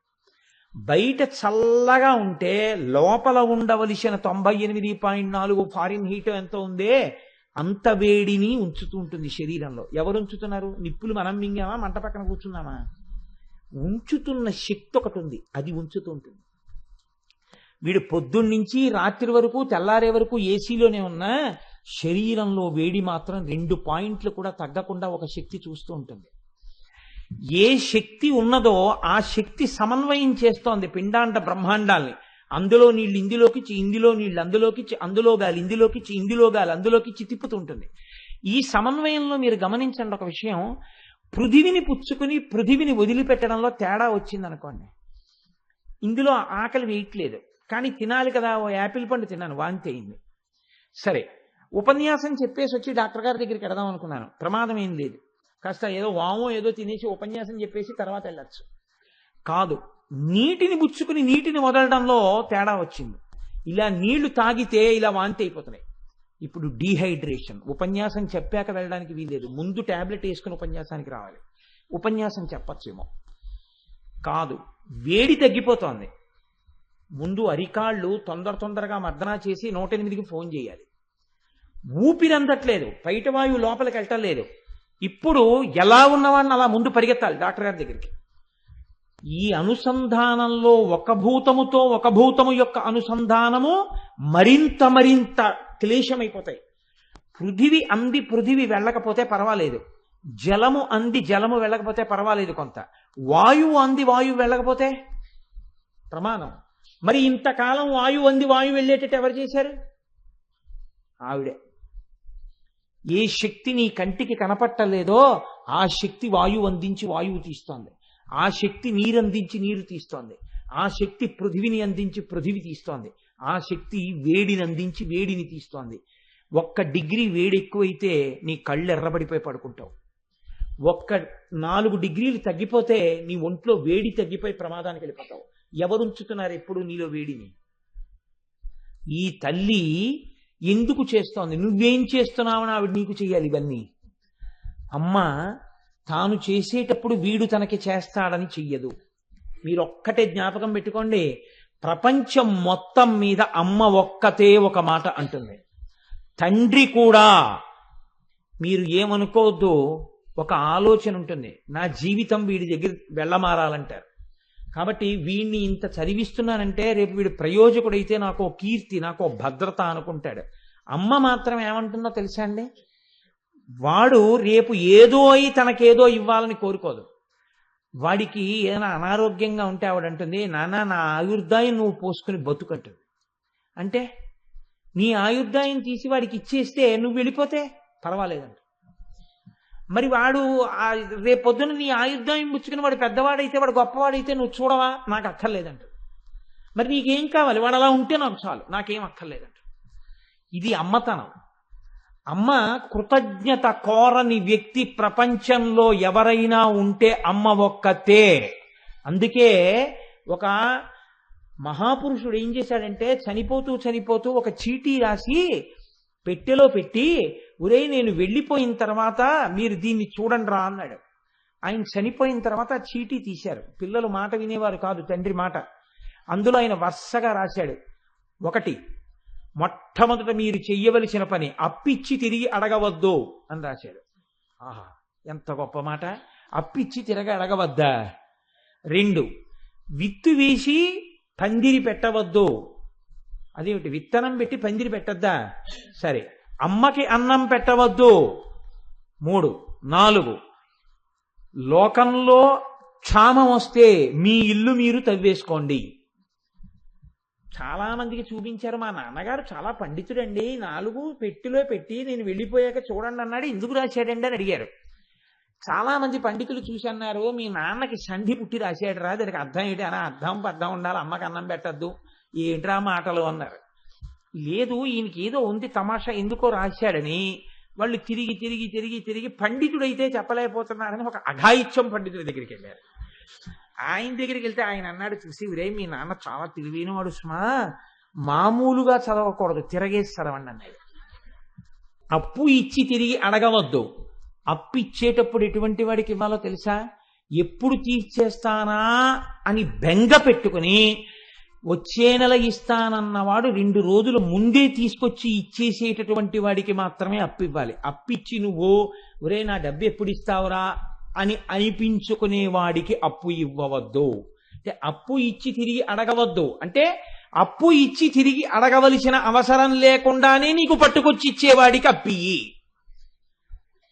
బయట చల్లగా ఉంటే లోపల ఉండవలసిన 98.4 ఫారిన్ హీట్ ఎంత ఉందే అంత వేడిని ఉంచుతూ ఉంటుంది శరీరంలో. ఎవరు ఉంచుతున్నారు? నిప్పులు మనం మింగామా, మంట పక్కన కూర్చున్నామా? ఉంచుతున్న శక్తి ఒకటి ఉంది, అది ఉంచుతూ ఉంటుంది. వీడు పొద్దున్నుంచి రాత్రి వరకు తెల్లారే వరకు ఏసీలోనే ఉన్నా శరీరంలో వేడి మాత్రం 2 పాయింట్లు కూడా తగ్గకుండా ఒక శక్తి చూస్తూ ఉంటుంది. ఏ శక్తి ఉన్నదో ఆ శక్తి సమన్వయం చేస్తోంది పిండాండ బ్రహ్మాండాల్ని. అందులో నీళ్ళు ఇందులోకి, ఇందులో నీళ్ళు అందులోకి, అందులో గాలి ఇందులోకి, ఇందులో గాలి అందులోకి తిప్పుతుంటుంది. ఈ సమన్వయంలో మీరు గమనించండి ఒక విషయం, పృథివిని పుచ్చుకుని పృథివిని వదిలిపెట్టడంలో తేడా వచ్చిందనుకోండి, ఇందులో ఆకలి వేయట్లేదు కానీ తినాలి కదా, ఓ యాపిల్ పండు తిన్నాను, వాంతి అయింది. సరే, ఉపన్యాసం చెప్పేసి వచ్చి డాక్టర్ గారి దగ్గరికి వెడదాం అనుకున్నాను, ప్రమాదం ఏం లేదు, కాస్త ఏదో వామో ఏదో తినేసి ఉపన్యాసం చెప్పేసి తర్వాత వెళ్ళచ్చు. కాదు, నీటిని పుచ్చుకుని నీటిని వదలడంలో తేడా వచ్చింది. ఇలా నీళ్లు తాగితే ఇలా వాంతి అయిపోతున్నాయి. ఇప్పుడు డీహైడ్రేషన్. ఉపన్యాసం చెప్పాక వెళ్ళడానికి వీల్లేదు, ముందు టాబ్లెట్ వేసుకుని ఉపన్యాసానికి రావాలి. ఉపన్యాసం చెప్పచ్చేమో, కాదు, వేడి తగ్గిపోతోంది, ముందు అరికాళ్ళు తొందరగా మర్దనా చేసి 108కి ఫోన్ చేయాలి. ఊపిరి అందట్లేదు, బయట వాయువు లోపలికి వెళ్ళలేదు. ఇప్పుడు ఎలా ఉన్నవాడిని అలా ముందు పరిగెత్తాలి డాక్టర్ గారి దగ్గరికి. ఈ అనుసంధానంలో ఒక భూతముతో ఒక భూతము యొక్క అనుసంధానము మరింత క్లేశమైపోతాయి. పృథివి అంది పృథివి వెళ్ళకపోతే పర్వాలేదు, జలము అంది జలము వెళ్ళకపోతే పర్వాలేదు, కొంత వాయువు అంది వాయువు వెళ్ళకపోతే ప్రమాణం. మరి ఇంతకాలం వాయువు అంది వాయువు వెళ్ళేటట్టు ఎవరు చేశారు? ఆవిడే. ఏ శక్తి నీ కంటికి కనపట్టలేదో ఆ శక్తి వాయువు అందించి వాయువు తీస్తోంది, ఆ శక్తి నీరు అందించి నీరు తీస్తోంది, ఆ శక్తి పృథివిని అందించి పృథివి తీస్తోంది, ఆ శక్తి వేడిని అందించి వేడిని తీస్తోంది. 1 డిగ్రీ వేడి ఎక్కువైతే నీ కళ్ళు ఎర్రబడిపోయి పడుకుంటావు. 4 డిగ్రీలు తగ్గిపోతే నీ ఒంట్లో వేడి తగ్గిపోయి ప్రమాదానికి వెళ్ళిపోతావు. ఎవరుంచుతున్నారు ఎప్పుడు నీలో వేడిని? ఈ తల్లి ఎందుకు చేస్తోంది? నువ్వేం చేస్తున్నావని ఆవిడ నీకు చెయ్యాలి ఇవన్నీ. అమ్మ తాను చేసేటప్పుడు వీడు తనకి చేస్తాడని చెయ్యదు. మీరు ఒక్కటే జ్ఞాపకం పెట్టుకోండి, ప్రపంచం మొత్తం మీద అమ్మ ఒక్కతే ఒక మాట అంటుంది. తండ్రి కూడా, మీరు ఏమనుకోవద్దు, ఒక ఆలోచన ఉంటుంది, నా జీవితం వీడి దగ్గర వెళ్ళమారాలంటారు. కాబట్టి వీడిని ఇంత చదివిస్తున్నానంటే రేపు వీడు ప్రయోజకుడైతే నాకు కీర్తి, నాకు భద్రత అనుకుంటాడు. అమ్మ మాత్రం ఏమంటుందో తెలుసా అండి? వాడు రేపు ఏదో అయి తనకేదో ఇవ్వాలని కోరుకోదు. వాడికి ఏదైనా అనారోగ్యంగా ఉంటే ఆవిడంటుంది, నాన్న నా ఆయుర్దాయం నువ్వు పోసుకుని బతుకంటుంది. అంటే నీ ఆయుర్దాయం తీసి వాడికి ఇచ్చేస్తే నువ్వు వెళ్ళిపోతే పర్వాలేదంట. మరి వాడు రేపొద్దున నీ ఆయుర్దాయం పుచ్చుకుని వాడు పెద్దవాడైతే, వాడు గొప్పవాడైతే నువ్వు చూడవా? నాకు అక్కర్లేదంట. మరి నీకేం కావాలి? వాడు అలా ఉంటే నాకు చాలు, నాకేం అక్కర్లేదంట. ఇది అమ్మతనం. అమ్మ కృతజ్ఞత కోరని వ్యక్తి ప్రపంచంలో ఎవరైనా ఉంటే అమ్మ ఒక్కతే. అందుకే ఒక మహాపురుషుడు ఏం చేశాడంటే, చనిపోతూ ఒక చీటీ రాసి పెట్టెలో పెట్టి, ఒరేయ్ నేను వెళ్ళిపోయిన తర్వాత మీరు దీన్ని చూడండి రా అన్నాడు. ఆయన చనిపోయిన తర్వాత చీటీ తీశారు. పిల్లలు మాట వినేవారు కాదు, తండ్రి మాట. అందులో ఆయన వరుసగా రాశాడు. 1, మొట్టమొదట మీరు చెయ్యవలసిన పని అప్పిచ్చి తిరిగి అడగవద్దు అని రాశాడు. ఆహా, ఎంత గొప్ప మాట! అప్పిచ్చి తిరిగి అడగవద్దా? 2, విత్తు వేసి పందిరి పెట్టవద్దు. అదేమిటి, విత్తనం పెట్టి పందిరి పెట్టద్దా? సరే, అమ్మకి అన్నం పెట్టవద్దు. 3. 4. లోకంలో క్షామం వస్తే మీ ఇల్లు మీరు తవ్వేసుకోండి. చాలా మందికి చూపించారు. మా నాన్నగారు చాలా పండితుడండి, 4 పెట్టిలో పెట్టి నేను వెళ్ళిపోయాక చూడండి అన్నాడు, ఎందుకు రాశాడండి అని అడిగారు. చాలా మంది పండితులు చూసి అన్నారు, మీ నాన్నకి సంధి పుట్టి రాశాడు రా, దానికి అర్థం ఏంటి అని. అర్థం ఉండాలి, అమ్మకి అన్నం పెట్టద్దు, ఏంట్రా మాటలు అన్నారు. లేదు, ఈయనకి ఏదో ఉంది తమాషా, ఎందుకో రాశాడని వాళ్ళు తిరిగి తిరిగి తిరిగి తిరిగి పండితుడైతే చెప్పలేకపోతున్నారని ఒక అఘాయిత్యం పండితుడి దగ్గరికి వెళ్ళారు. ఆయన దగ్గరికి వెళ్తే ఆయన అన్నాడు చూసి, విరే మీ నాన్న చాలా తెలివైన వాడు సుమా, మామూలుగా చదవకూడదు, తిరగేసి చదవండి అన్నాడు. అప్పు ఇచ్చి తిరిగి అడగవద్దు. అప్పు ఇచ్చేటప్పుడు ఎటువంటి వాడికి ఇవ్వాలో తెలుసా? ఎప్పుడు తీర్చేస్తానా అని బెంగ పెట్టుకుని వచ్చే నెల ఇస్తానన్నవాడు 2 రోజుల ముందే తీసుకొచ్చి ఇచ్చేసేటటువంటి వాడికి మాత్రమే అప్పు ఇవ్వాలి. అప్పిచ్చి నువ్వు ఒరే నా డబ్బు ఎప్పుడు ఇస్తావురా అని అనిపించుకునే వాడికి అప్పు ఇవ్వవద్దు. అంటే అప్పు ఇచ్చి తిరిగి అడగవద్దు అంటే అప్పు ఇచ్చి తిరిగి అడగవలసిన అవసరం లేకుండానే నీకు పట్టుకొచ్చి ఇచ్చేవాడికి అప్పియ్యి.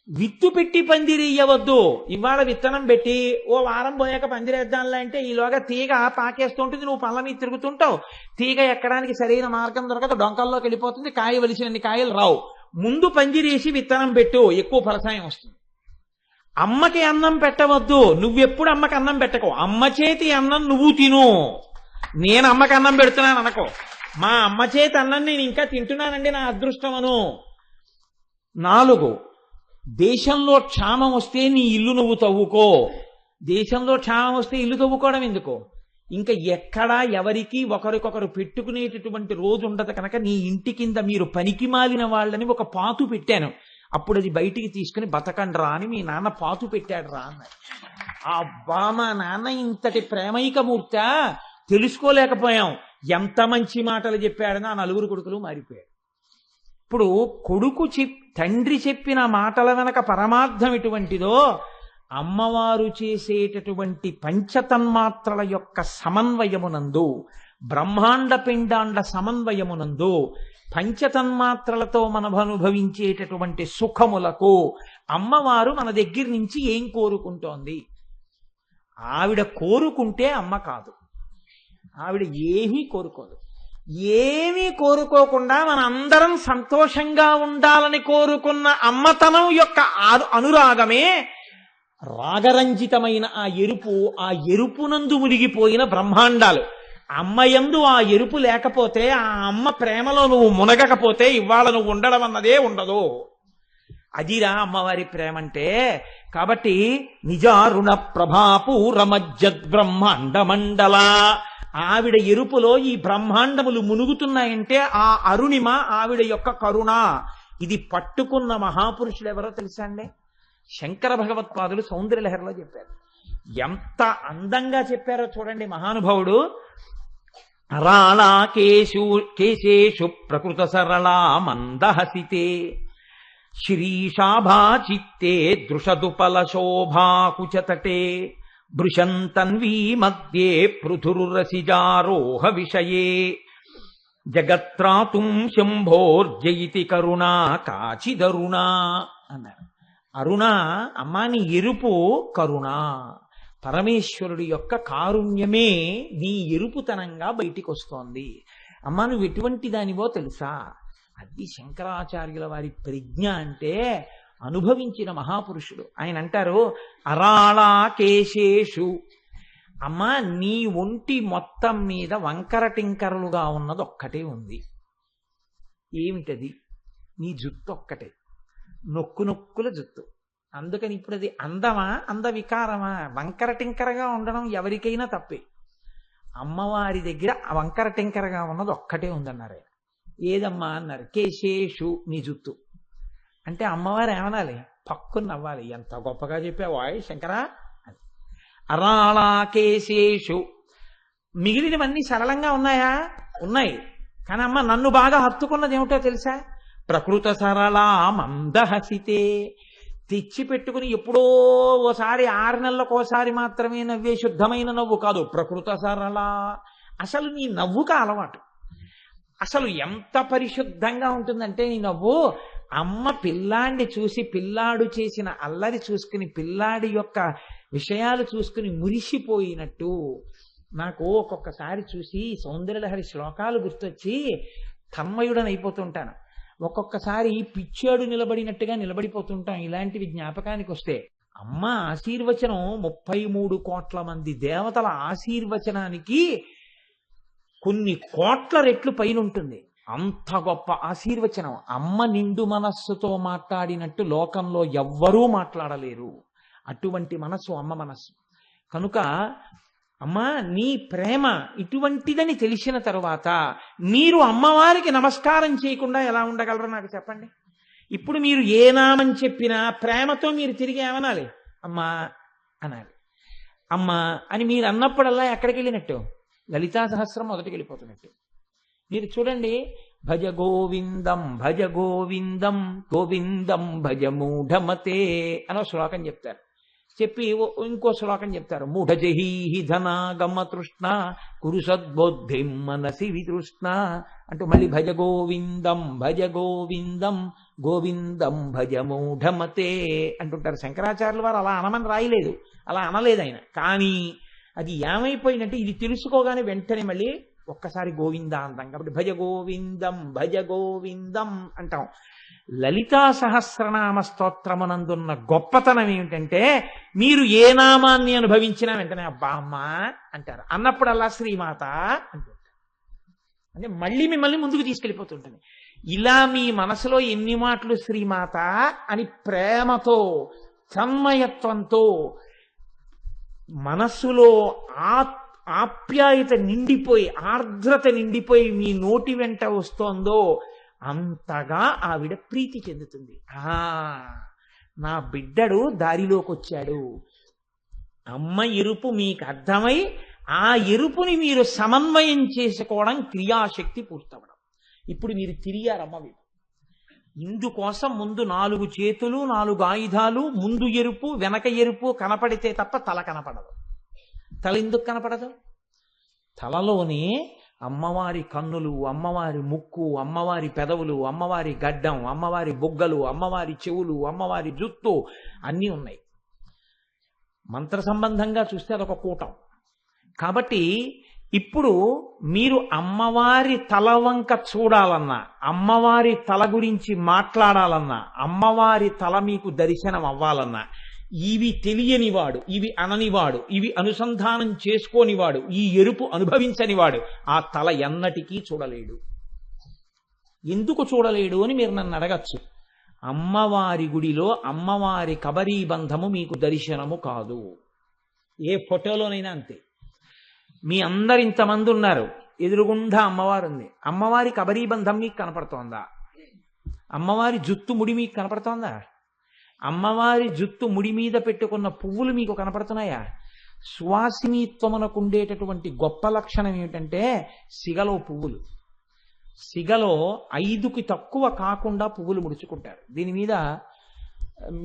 విత్తు పెట్టి పందిరేయవద్దు. ఇవాళ విత్తనం పెట్టి ఓ వారం పోయాక పందిరేద్దాంలా అంటే ఈలోగా తీగ పాకేస్తుంటుంది, నువ్వు పళ్ళ మీద తిరుగుతుంటావు, తీగ ఎక్కడానికి సరైన మార్గం దొరకదు, డొంకల్లోకి వెళ్ళిపోతుంది, కాయ వలిసినన్ని కాయలు రావు. ముందు పందిరేసి విత్తనం పెట్టు, ఎక్కువ ఫలసాయం వస్తుంది. అమ్మకి అన్నం పెట్టవద్దు. నువ్వెప్పుడు అమ్మకి అన్నం పెట్టకో, అమ్మ చేతి అన్నం నువ్వు తిను. నేను అమ్మకి అన్నం పెడుతున్నాను అనుకో, మా అమ్మ చేతి అన్నం నేను ఇంకా తింటున్నానండి, నా అదృష్టం అను. 4. దేశంలో క్షామం వస్తే నీ ఇల్లు నువ్వు తవ్వుకో. దేశంలో క్షామం వస్తే ఇల్లు తవ్వుకోవడం ఎందుకో? ఇంకా ఎక్కడా ఎవరికి ఒకరికొకరు పెట్టుకునేటటువంటి రోజు ఉండదు కనుక నీ ఇంటి కింద మీరు పనికి మాలిన వాళ్ళని ఒక పాతు పెట్టాను, అప్పుడు అది బయటికి తీసుకుని బతకండి రా అని మీ నాన్న పాతు పెట్టాడు రా అన్నాడు. అబ్బా, మా నాన్న ఇంతటి ప్రేమైకమూర్త తెలుసుకోలేకపోయాం. ఎంత మంచి మాటలు చెప్పాడని ఆ 4 కొడుకులు మారిపోయాడు. ఇప్పుడు తండ్రి చెప్పిన మాటల వెనక పరమార్థం ఎటువంటిదో, అమ్మవారు చేసేటటువంటి పంచతన్మాత్రల యొక్క సమన్వయమునందు, బ్రహ్మాండ పిండాండ సమన్వయమునందు, పంచతన్మాత్రలతో మనం అనుభవించేటటువంటి సుఖములకు అమ్మవారు మన దగ్గర నుంచి ఏం కోరుకుంటోంది? ఆవిడ కోరుకుంటే అమ్మ కాదు. ఆవిడ ఏమీ కోరుకోదు. ఏమీ కోరుకోకుండా మన అందరం సంతోషంగా ఉండాలని కోరుకున్న అమ్మతనం యొక్క అనురాగమే రాగరంజితమైన ఆ ఎరుపునందు మునిగిపోయిన బ్రహ్మాండాలు. అమ్మయందు ఆ ఎరుపు లేకపోతే, ఆ అమ్మ ప్రేమలో నువ్వు మునగకపోతే ఇవాళ నువ్వు ఉండడం అన్నదే ఉండదు. అదిరా అమ్మవారి ప్రేమ అంటే. కాబట్టి నిజారుణ ప్రభాపూరమజ్జద్బ్రహ్మాండ మండల, ఆవిడ ఎరుపులో ఈ బ్రహ్మాండములు మునుగుతున్నాయంటే ఆ అరుణిమ ఆవిడ యొక్క కరుణ. ఇది పట్టుకున్న మహాపురుషులు ఎవరో తెలుసా అండి? శంకర భగవత్పాదులు సౌందర్యలహరిలో చెప్పారు. ఎంత అందంగా చెప్పారో చూడండి మహానుభావుడు. రాళా కేశేషు ప్రకృత సరళా మందహసితే శ్రీశాభా చిత్తే దృషదుపల శోభాకుచతటే భృశంతన్వీ మధ్యే పృథురురసిజారోహ విషయే జగత్రాతుం శంభోర్జయితి కరుణా కాచిదరుణా అన్నారు. అరుణ, అమ్మా నీ ఎరుపు కరుణ, పరమేశ్వరుడి యొక్క కారుణ్యమే నీ ఎరుపుతనంగా బయటికి వస్తోంది. అమ్మా నువ్వు ఎటువంటి దానివో తెలుసా? అది శంకరాచార్యుల వారి ప్రజ్ఞ అంటే అనుభవించిన మహాపురుషుడు. ఆయన అంటారు, అరాళా కేశేషు, అమ్మా నీ ఒంటి మొత్తం మీద వంకర టింకరలుగా ఉన్నది ఒక్కటే ఉంది. ఏమిటది? నీ జుత్తు ఒక్కటే, నొక్కుల జుత్తు. అందుకని ఇప్పుడు అది అందమా అందవికారమా? వంకర టింకరగా ఉండడం ఎవరికైనా తప్పే. అమ్మవారి దగ్గర వంకర టింకరగా ఉన్నది ఒక్కటే ఉందన్నారు ఆయన. ఏదమ్మా అన్నారు. కేశేషు, నీ జుత్తు అంటే అమ్మవారు ఏమనాలి? పక్కుని నవ్వాలి. ఎంత గొప్పగా చెప్పావాయ్ శంకరా అని. అరాళా కేశేషు, మిగిలినవన్నీ సరళంగా ఉన్నాయా? ఉన్నాయి. కానీ అమ్మ నన్ను బాగా హత్తుకున్నది ఏమిటో తెలుసా? ప్రకృత సరళా మందహసితే, తెచ్చి పెట్టుకుని ఎప్పుడో ఓసారి 6 నెలలకోసారి మాత్రమే నవ్వే శుద్ధమైన నవ్వు కాదు. ప్రకృత సరళ, అసలు నీ నవ్వుక అలవాటు. అసలు ఎంత పరిశుద్ధంగా ఉంటుందంటే నీ నవ్వు, అమ్మ పిల్లాడిని చూసి పిల్లాడు చేసిన అల్లరి చూసుకుని పిల్లాడి యొక్క విషయాలు చూసుకుని మురిసిపోయినట్టు నాకు ఒక్కొక్కసారి చూసి సౌందర్యలహరి శ్లోకాలు గుర్తొచ్చి తన్మయుడనైపోతుంటాను. ఒక్కొక్కసారి పిచ్చాడు నిలబడినట్టుగా నిలబడిపోతుంటాం ఇలాంటివి జ్ఞాపకానికి వస్తే. అమ్మ ఆశీర్వచనం 33 కోట్ల మంది దేవతల ఆశీర్వచనానికి కొన్ని కోట్ల రెట్లు పైన ఉంటుంది. అంత గొప్ప ఆశీర్వచనం. అమ్మ నిండు మనస్సుతో మాట్లాడినట్టు లోకంలో ఎవ్వరూ మాట్లాడలేరు. అటువంటి మనస్సు అమ్మ మనస్సు. కనుక అమ్మా నీ ప్రేమ ఇటువంటిదని తెలిసిన తరువాత మీరు అమ్మవారికి నమస్కారం చేయకుండా ఎలా ఉండగలరో నాకు చెప్పండి. ఇప్పుడు మీరు ఏ నామం చెప్పినా ప్రేమతో మీరు తిరిగి ఏమనాలి? అమ్మా అనాలి. అమ్మా అని మీరు అన్నప్పుడల్లా ఎక్కడికి వెళ్ళినట్టు? లలితా సహస్రం మొదటికి వెళ్ళిపోతున్నట్టు. మీరు చూడండి, భజ గోవిందం భజ గోవిందం గోవిందం భజ మూఢమతే అనో శ్లోకం చెప్తారు. చెప్పి ఇంకో శ్లోకం చెప్తారు, మూఢజహీహి ధనాగమ తృష్ణ కురు సద్బుద్ధిం మనసి వితృష్ణ అంటూ మళ్ళీ భజ గోవిందం గోవిందం భజ మూఢమతే అంటుంటారు. శంకరాచార్యుల వారు అలా అనమని రాయలేదు, అలా అనలేదు ఆయన. కానీ అది ఏమైపోయిందంటే ఇది తెలుసుకోగానే వెంటనే మళ్ళీ ఒక్కసారి గోవింద అంటాం. కాబట్టి భజ గోవిందం అంటాం. లలితా సహస్రనామ స్తోత్రమునందున్న గొప్పతనం ఏమిటంటే మీరు ఏ నామాన్ని అనుభవించినా వెంటనే అబ్బా అమ్మా అంటారు. అన్నప్పుడల్లా శ్రీమాత అంటుంటారు. అంటే మళ్ళీ మిమ్మల్ని ముందుకు తీసుకెళ్ళిపోతుంటుంది. ఇలా మీ మనసులో ఎన్ని మాటలు శ్రీమాత అని ప్రేమతో తన్మయత్వంతో మనస్సులో ఆప్యాయత నిండిపోయి ఆర్ద్రత నిండిపోయి మీ నోటి వెంట వస్తోందో అంతగా ఆవిడ ప్రీతి చెందుతుంది. నా బిడ్డడు దారిలోకి వచ్చాడు. అమ్మ ఎరుపు మీకు అర్థమై ఆ ఎరుపుని మీరు సమన్వయం చేసుకోవడం క్రియాశక్తి పూర్తవడం. ఇప్పుడు మీరు తిరిగారమ్మవి. ఇందుకోసం ముందు 4 చేతులు 4 ఆయుధాలు, ముందు ఎరుపు వెనక ఎరుపు కనపడితే తప్ప తల కనపడదు. తల ఎందుకు కనపడదు? తలలోనే అమ్మవారి కన్నులు, అమ్మవారి ముక్కు, అమ్మవారి పెదవులు, అమ్మవారి గడ్డం, అమ్మవారి బుగ్గలు, అమ్మవారి చెవులు, అమ్మవారి జుత్తు అన్నీ ఉన్నాయి. మంత్ర సంబంధంగా చూస్తే అదొక కూటం. కాబట్టి ఇప్పుడు మీరు అమ్మవారి తల వంక చూడాలన్నా, అమ్మవారి తల గురించి మాట్లాడాలన్నా, అమ్మవారి తల మీకు దర్శనం అవ్వాలన్నా, ఇవి తెలియనివాడు, ఇవి అననివాడు, ఇవి అనుసంధానం చేసుకోనివాడు, ఈ ఎరుపు అనుభవించనివాడు ఆ తల ఎన్నటికీ చూడలేడు. ఎందుకు చూడలేడు అని మీరు నన్ను అడగచ్చు. అమ్మవారి గుడిలో అమ్మవారి కబరీ బంధము మీకు దర్శనము కాదు. ఏ ఫోటోలోనైనా అంతే. మీ అందరు ఇంతమంది ఉన్నారు, ఎదురుగుండా అమ్మవారు ఉంది. అమ్మవారి కబరీ బంధం మీకు కనపడుతోందా? అమ్మవారి జుత్తు ముడి మీకు కనపడుతోందా? అమ్మవారి జుత్తు ముడి మీద పెట్టుకున్న పువ్వులు మీకు కనపడుతున్నాయా? సువాసినీత్వమునకు ఉండేటటువంటి గొప్ప లక్షణం ఏమిటంటే సిగలో పువ్వులు. సిగలో 5కి తక్కువ కాకుండా పువ్వులు ముడుచుకుంటారు. దీని మీద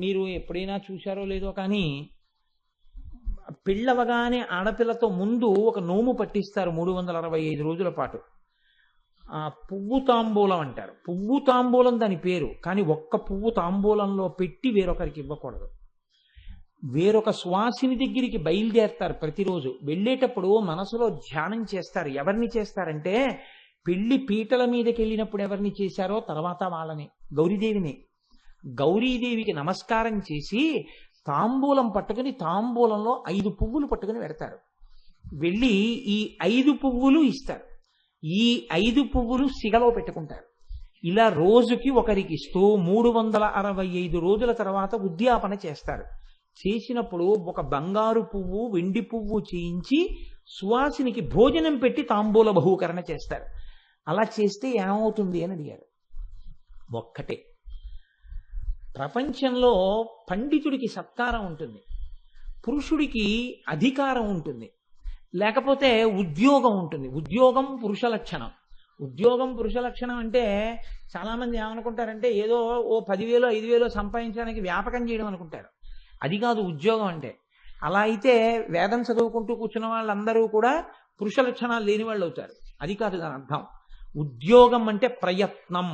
మీరు ఎప్పుడైనా చూశారో లేదో కానీ పెళ్ళవగానే ఆడపిల్లతో ముందు ఒక నోము పట్టిస్తారు 365 రోజుల పాటు. పువ్వు తాంబూలం అంటారు. పువ్వు తాంబూలం దాని పేరు, కానీ ఒక్క పువ్వు తాంబూలంలో పెట్టి వేరొకరికి ఇవ్వకూడదు. వేరొక సువాసిని దగ్గరికి బయలుదేరతారు. ప్రతిరోజు వెళ్ళేటప్పుడు మనసులో ధ్యానం చేస్తారు. ఎవరిని చేస్తారంటే పెళ్లి పీటల మీదకి వెళ్ళినప్పుడు ఎవరిని చేశారో తర్వాత వాళ్ళని, గౌరీదేవిని. గౌరీదేవికి నమస్కారం చేసి తాంబూలం పట్టుకుని తాంబూలంలో 5 పువ్వులు పట్టుకుని పెడతారు. వెళ్ళి ఈ 5 పువ్వులు ఇస్తారు. ఈ 5 పువ్వులు సిగలో పెట్టుకుంటారు. ఇలా రోజుకి ఒకరికి ఇస్తూ 365 రోజుల తర్వాత ఉద్యాపన చేస్తారు. చేసినప్పుడు ఒక బంగారు పువ్వు వెండి పువ్వు చేయించి సువాసినికి భోజనం పెట్టి తాంబూల బహూకరణ చేస్తారు. అలా చేస్తే ఏమవుతుంది అని అడిగారు. ఒక్కటే, ప్రపంచంలో పండితుడికి సత్కారం ఉంటుంది, పురుషుడికి అధికారం ఉంటుంది, లేకపోతే ఉద్యోగం ఉంటుంది. ఉద్యోగం పురుష లక్షణం. ఉద్యోగం పురుష లక్షణం అంటే చాలామంది ఏమనుకుంటారంటే ఏదో ఓ 10,000 5,000 సంపాదించడానికి వ్యాపకం చేయడం అనుకుంటారు. అది కాదు ఉద్యోగం అంటే. అలా అయితే వేదం చదువుకుంటూ కూర్చున్న వాళ్ళందరూ కూడా పురుష లక్షణాలు లేని వాళ్ళు అవుతారు. అది కాదు దాని అర్థం. ఉద్యోగం అంటే ప్రయత్నం.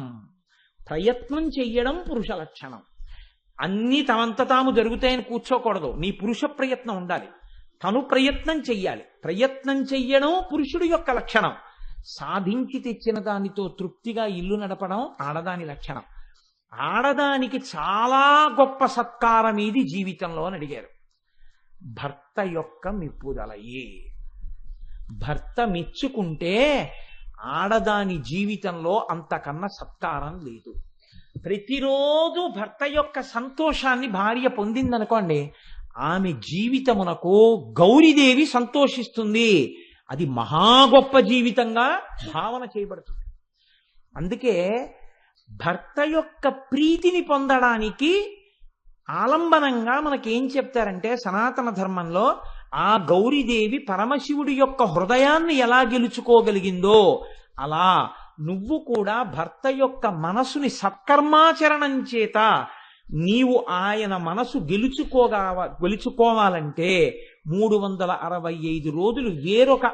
ప్రయత్నం చెయ్యడం పురుష లక్షణం. అన్నీ తమంత తాము జరుగుతాయని కూర్చోకూడదు. నీ పురుష ప్రయత్నం ఉండాలి. తను ప్రయత్నం చెయ్యాలి. ప్రయత్నం చెయ్యడం పురుషుడి యొక్క లక్షణం. సాధించి తెచ్చిన దానితో తృప్తిగా ఇల్లు నడపడం ఆడదాని లక్షణం. ఆడదానికి చాలా గొప్ప సత్కారం ఇది జీవితంలో అని అడిగారు. భర్త యొక్క మెప్పుదలయే. భర్త మెచ్చుకుంటే ఆడదాని జీవితంలో అంతకన్నా సత్కారం లేదు. ప్రతిరోజు భర్త యొక్క సంతోషాన్ని భార్య పొందిందనుకోండి, ఆమె జీవితమునకు గౌరీదేవి సంతోషిస్తుంది. అది మహా గొప్ప జీవితంగా భావన చేయబడుతుంది. అందుకే భర్త యొక్క ప్రీతిని పొందడానికి ఆలంబనంగా మనకేం చెప్తారంటే, సనాతన ధర్మంలో ఆ గౌరీదేవి పరమశివుడి యొక్క హృదయాన్ని ఎలా గెలుచుకోగలిగిందో అలా నువ్వు కూడా భర్త యొక్క మనసుని సత్కర్మాచరణం చేత నీవు ఆయన మనసు గెలుచుకోవాలంటే 365 రోజులు వేరొక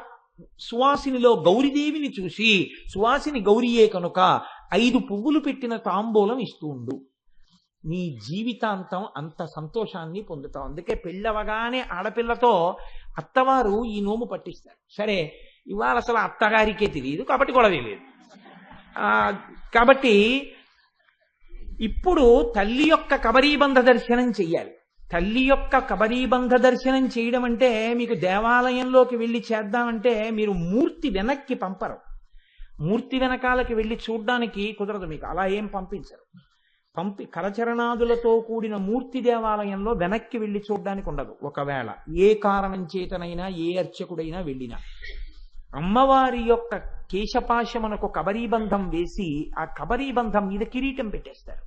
సువాసినిలో గౌరీదేవిని చూసి, సువాసిని గౌరీయే కనుక 5 పువ్వులు పెట్టిన తాంబూలం ఇస్తూ ఉండు. నీ జీవితాంతం అంత సంతోషాన్ని పొందుతావు. అందుకే పెళ్ళవగానే ఆడపిల్లతో అత్తవారు ఈ నోము పట్టిస్తారు. సరే, ఇవాళ అసలు అత్తగారికే తెలియదు కాబట్టి గొడవే లేదు. కాబట్టి ఇప్పుడు తల్లి యొక్క కబరీబంధ దర్శనం చెయ్యాలి. తల్లి యొక్క కబరీబంధ దర్శనం చేయడం అంటే మీకు దేవాలయంలోకి వెళ్ళి చేద్దామంటే మీరు మూర్తి వెనక్కి పంపరు. మూర్తి వెనకాలకి వెళ్ళి చూడ్డానికి కుదరదు. మీకు అలా ఏం పంపించరు. కరచరణాదులతో కూడిన మూర్తి దేవాలయంలో వెనక్కి వెళ్ళి చూడ్డానికి ఉండదు. ఒకవేళ ఏ కారణం చేతనైనా ఏ అర్చకుడైనా వెళ్ళినా అమ్మవారి యొక్క కేశపాశమునకు కబరీబంధం వేసి ఆ కబరీబంధం మీద కిరీటం పెట్టేస్తారు.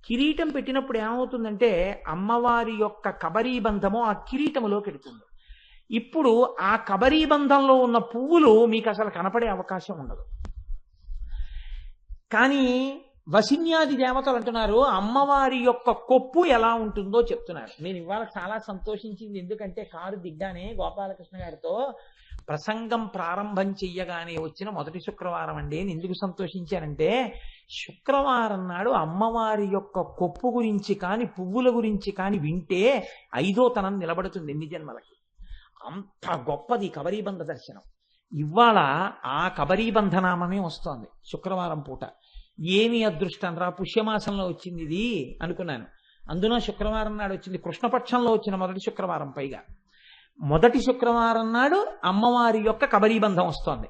కిరీటం పెట్టినప్పుడు ఏమవుతుందంటే అమ్మవారి యొక్క కబరీబంధము ఆ కిరీటములోకి వెళుతుంది. ఇప్పుడు ఆ కబరీబంధంలో ఉన్న పువ్వులు మీకు అసలు కనపడే అవకాశం ఉండదు. కానీ వసిన్యాది దేవతలు అంటున్నారు అమ్మవారి యొక్క కొప్పు ఎలా ఉంటుందో చెప్తున్నారు. నేను ఇవాళ చాలా సంతోషించింది. ఎందుకంటే కారు దిగ్గానే గోపాలకృష్ణ గారితో ప్రసంగం ప్రారంభం చెయ్యగానే వచ్చిన మొదటి శుక్రవారం అండి. నేను ఎందుకు సంతోషించానంటే శుక్రవారం నాడు అమ్మవారి యొక్క కొప్పు గురించి కాని పువ్వుల గురించి కాని వింటే 5వ తనం నిలబడుతుంది ఎన్ని జన్మలకి. అంత గొప్పది కబరీబంధ దర్శనం. ఇవాళ ఆ కబరీబంధనామమే వస్తోంది శుక్రవారం పూట. ఏమి అదృష్టం రా, పుష్యమాసంలో వచ్చింది ఇది అనుకున్నాను. అందున శుక్రవారం నాడు వచ్చింది. కృష్ణపక్షంలో వచ్చిన మొదటి శుక్రవారం. పైగా మొదటి శుక్రవారం నాడు అమ్మవారి యొక్క కబరీబంధం వస్తోంది.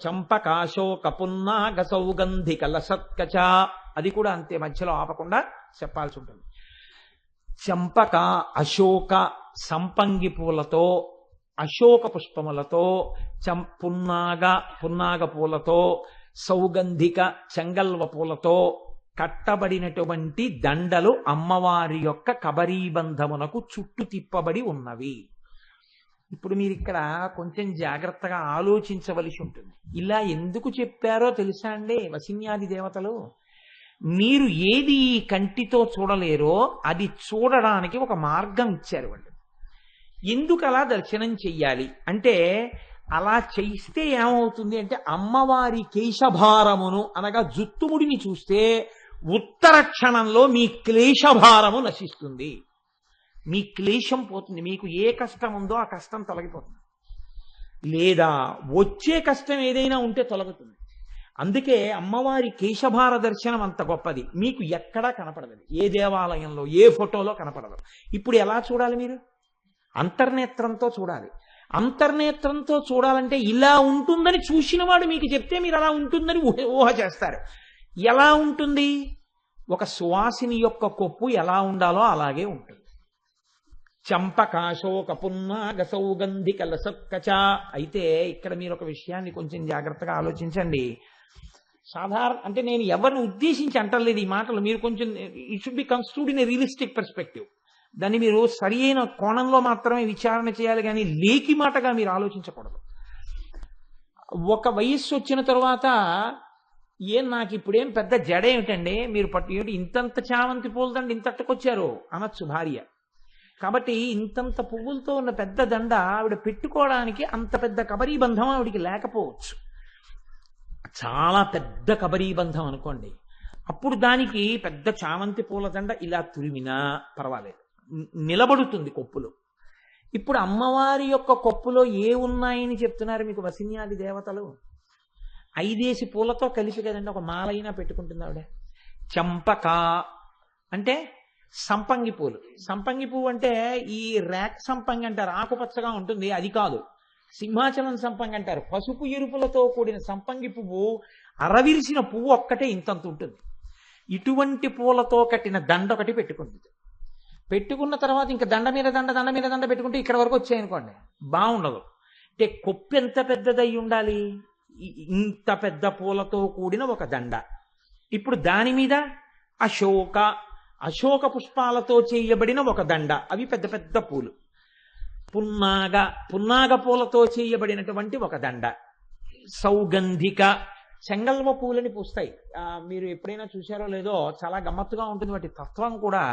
చంపకాశోక పున్నాగ సౌగంధి కలసత్కచ. అది కూడా అంతే, మధ్యలో ఆపకుండా చెప్పాల్సి ఉంటుంది. చంపక అశోక సంపంగి పూలతో, అశోక పుష్పములతో, పున్నాగ పూలతో, సౌగంధిక చెంగల్వ పూలతో కట్టబడినటువంటి దండలు అమ్మవారి యొక్క కబరీబంధమునకు చుట్టు తిప్పబడి ఉన్నవి. ఇప్పుడు మీరు ఇక్కడ కొంచెం జాగ్రత్తగా ఆలోచించవలసి ఉంటుంది. ఇలా ఎందుకు చెప్పారో తెలుసా అండి వసిన్యాది దేవతలు? మీరు ఏది ఈ కంటితో చూడలేరో అది చూడడానికి ఒక మార్గం ఇచ్చారు వాళ్ళు. ఎందుకు అలా దర్శనం చెయ్యాలి అంటే, అలా చేస్తే ఏమవుతుంది అంటే అమ్మవారి కేశభారమును అనగా జుత్తుముడిని చూస్తే ఉత్తర క్షణంలో మీ క్లేశభారము నశిస్తుంది. మీ క్లేశం పోతుంది. మీకు ఏ కష్టం ఉందో ఆ కష్టం తొలగిపోతుంది. లేదా వచ్చే కష్టం ఏదైనా ఉంటే తొలగుతుంది. అందుకే అమ్మవారి కేశభార దర్శనం అంత గొప్పది. మీకు ఎక్కడా కనపడదు. ఏ దేవాలయంలో ఏ ఫోటోలో కనపడదు. ఇప్పుడు ఎలా చూడాలి? మీరు అంతర్నేత్రంతో చూడాలి. అంతర్నేత్రంతో చూడాలంటే ఇలా ఉంటుందని చూసినవాడు మీకు చెప్తే మీరు అలా ఉంటుందని ఊహ చేస్తారు. ఎలా ఉంటుంది? ఒక సువాసిని యొక్క కొప్పు ఎలా ఉండాలో అలాగే ఉంటుంది. చంపకాశోక పున్నాగ సౌగంధి కలసత్కచ. అయితే ఇక్కడ మీరు ఒక విషయాన్ని కొంచెం జాగ్రత్తగా ఆలోచించండి. అంటే నేను ఎవరిని ఉద్దేశించి అంటలేదు ఈ మాటలు. మీరు కొంచెం it should be construed in a realistic perspective. దాన్ని మీరు సరి అయిన కోణంలో మాత్రమే విచారణ చేయాలి, కానీ లేకి మాటగా మీరు ఆలోచించకూడదు. ఒక వయస్సు వచ్చిన తర్వాత నాకు ఇప్పుడేం పెద్ద జడ ఏమిటండి, మీరు ఏమిటి ఇంతంత చామంతి పూలదండ ఇంతట్టుకొచ్చారు అనొచ్చు భార్య. కాబట్టి ఇంతంత పువ్వులతో ఉన్న పెద్ద దండ ఆవిడ పెట్టుకోవడానికి అంత పెద్ద కబరీబంధం ఆవిడికి లేకపోవచ్చు. చాలా పెద్ద కబరీబంధం అనుకోండి, అప్పుడు దానికి పెద్ద చామంతి పూలదండ ఇలా తురిమినా పర్వాలేదు, నిలబడుతుంది కొప్పులో. ఇప్పుడు అమ్మవారి యొక్క కొప్పులో ఏ ఉన్నాయని చెప్తున్నారు మీకు వసిన్యాది దేవతలు? 5 పూలతో కలిపి కదండి ఒక మాలైనా పెట్టుకుంటుంది ఆవిడ. చంపక అంటే సంపంగి పూలు. సంపంగి పువ్వు అంటే ఈ రేక్ సంపంగి అంటారు, ఆకుపచ్చగా ఉంటుంది, అది కాదు. సింహాచలం సంపంగి అంటారు, పసుపు ఎరుపులతో కూడిన సంపంగి పువ్వు, అరవిరిసిన పువ్వు ఒక్కటే ఇంతంత ఉంటుంది. ఇటువంటి పూలతో కట్టిన దండ ఒకటి పెట్టుకుంటుంది. పెట్టుకున్న తర్వాత ఇంకా దండ మీద దండ, దండ మీద దండ పెట్టుకుంటే ఇక్కడ వరకు వచ్చాయనుకోండి, బాగుండదు. అంటే కొప్పు ఎంత పెద్దదై ఉండాలి? ఇంత పెద్ద పూలతో కూడిన ఒక దండ. ఇప్పుడు దాని మీద అశోక పుష్పాలతో చేయబడిన ఒక దండ, అవి పెద్ద పెద్ద పూలు. పున్నాగ పూలతో చేయబడినటువంటి ఒక దండ. సౌగంధిక చెంగల్వ పూలని పూస్తాయి. మీరు ఎప్పుడైనా చూశారో లేదో, చాలా గమ్మత్తుగా ఉంటుంది వాటి తత్వం కూడా.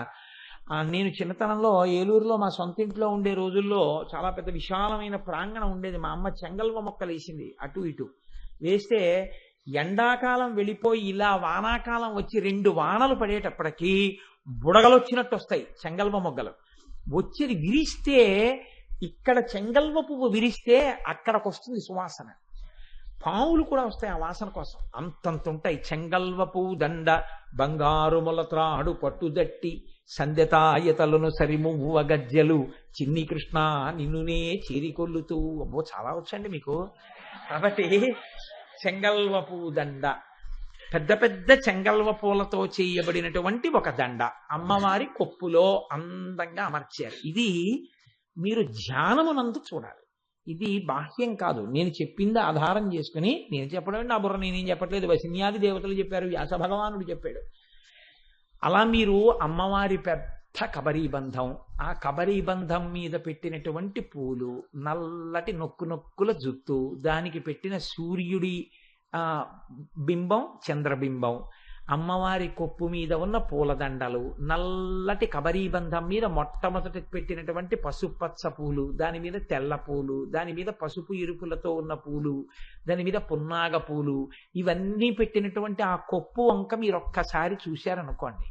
నేను చిన్నతనంలో ఏలూరులో మా సొంత ఇంట్లో ఉండే రోజుల్లో చాలా పెద్ద విశాలమైన ప్రాంగణం ఉండేది. మా అమ్మ చెంగల్వ మొక్కలు వేసింది, అటు ఇటు వేస్తే ఎండాకాలం వెళ్ళిపోయి ఇలా వానాకాలం వచ్చి 2 వానలు పడేటప్పటికీ బుడగలు వచ్చినట్టు వస్తాయి చెంగల్వ మొగ్గలు. వచ్చేది విరిస్తే, ఇక్కడ చెంగల్వ పువ్వు విరిస్తే అక్కడికి వస్తుంది సువాసన. పావులు కూడా వస్తాయి ఆ వాసన కోసం, అంతంత ఉంటాయి. చెంగల్వ పువ్వు దండ బంగారు మొలత్రాడు పట్టుదట్టి సంధ్యతాయతలను సరిమువ్వ గజ్జలు చిన్ని కృష్ణ నిన్నునే చేరికొల్లుతూ. అబ్బో చాలా వచ్చండి మీకు. కాబట్టి చెంగల్వ పువ్వు దండ, పెద్ద పెద్ద చెంగల్వ పూలతో చేయబడినటువంటి ఒక దండ అమ్మవారి కొప్పులో అందంగా అమర్చారు. ఇది మీరు ధ్యానమునందు చూడాలి. ఇది బాహ్యం కాదు, నేను చెప్పింది ఆధారం చేసుకుని. నేను చెప్పడం నా బుర్ర నేనేం చెప్పట్లేదు, వసిన్యాది దేవతలు చెప్పారు, వ్యాస భగవానుడు చెప్పాడు. అలా మీరు అమ్మవారి పెద్ద కబరీబంధం, ఆ కబరీబంధం మీద పెట్టినటువంటి పూలు, నల్లటి నొక్కుల జుత్తు, దానికి పెట్టిన సూర్యుడి బింబం, చంద్రబింబం, అమ్మవారి కొప్పు మీద ఉన్న పూలదండలు, నల్లటి కబరీబంధం మీద మొట్టమొదటి పెట్టినటువంటి పసుపచ్చ పూలు, దాని మీద తెల్ల పూలు, దాని మీద పసుపు ఎరుపులతో ఉన్న పూలు, దాని మీద పున్నాగ పూలు, ఇవన్నీ పెట్టినటువంటి ఆ కొప్పు వంక మీరు ఒక్కసారి చూశారనుకోండి,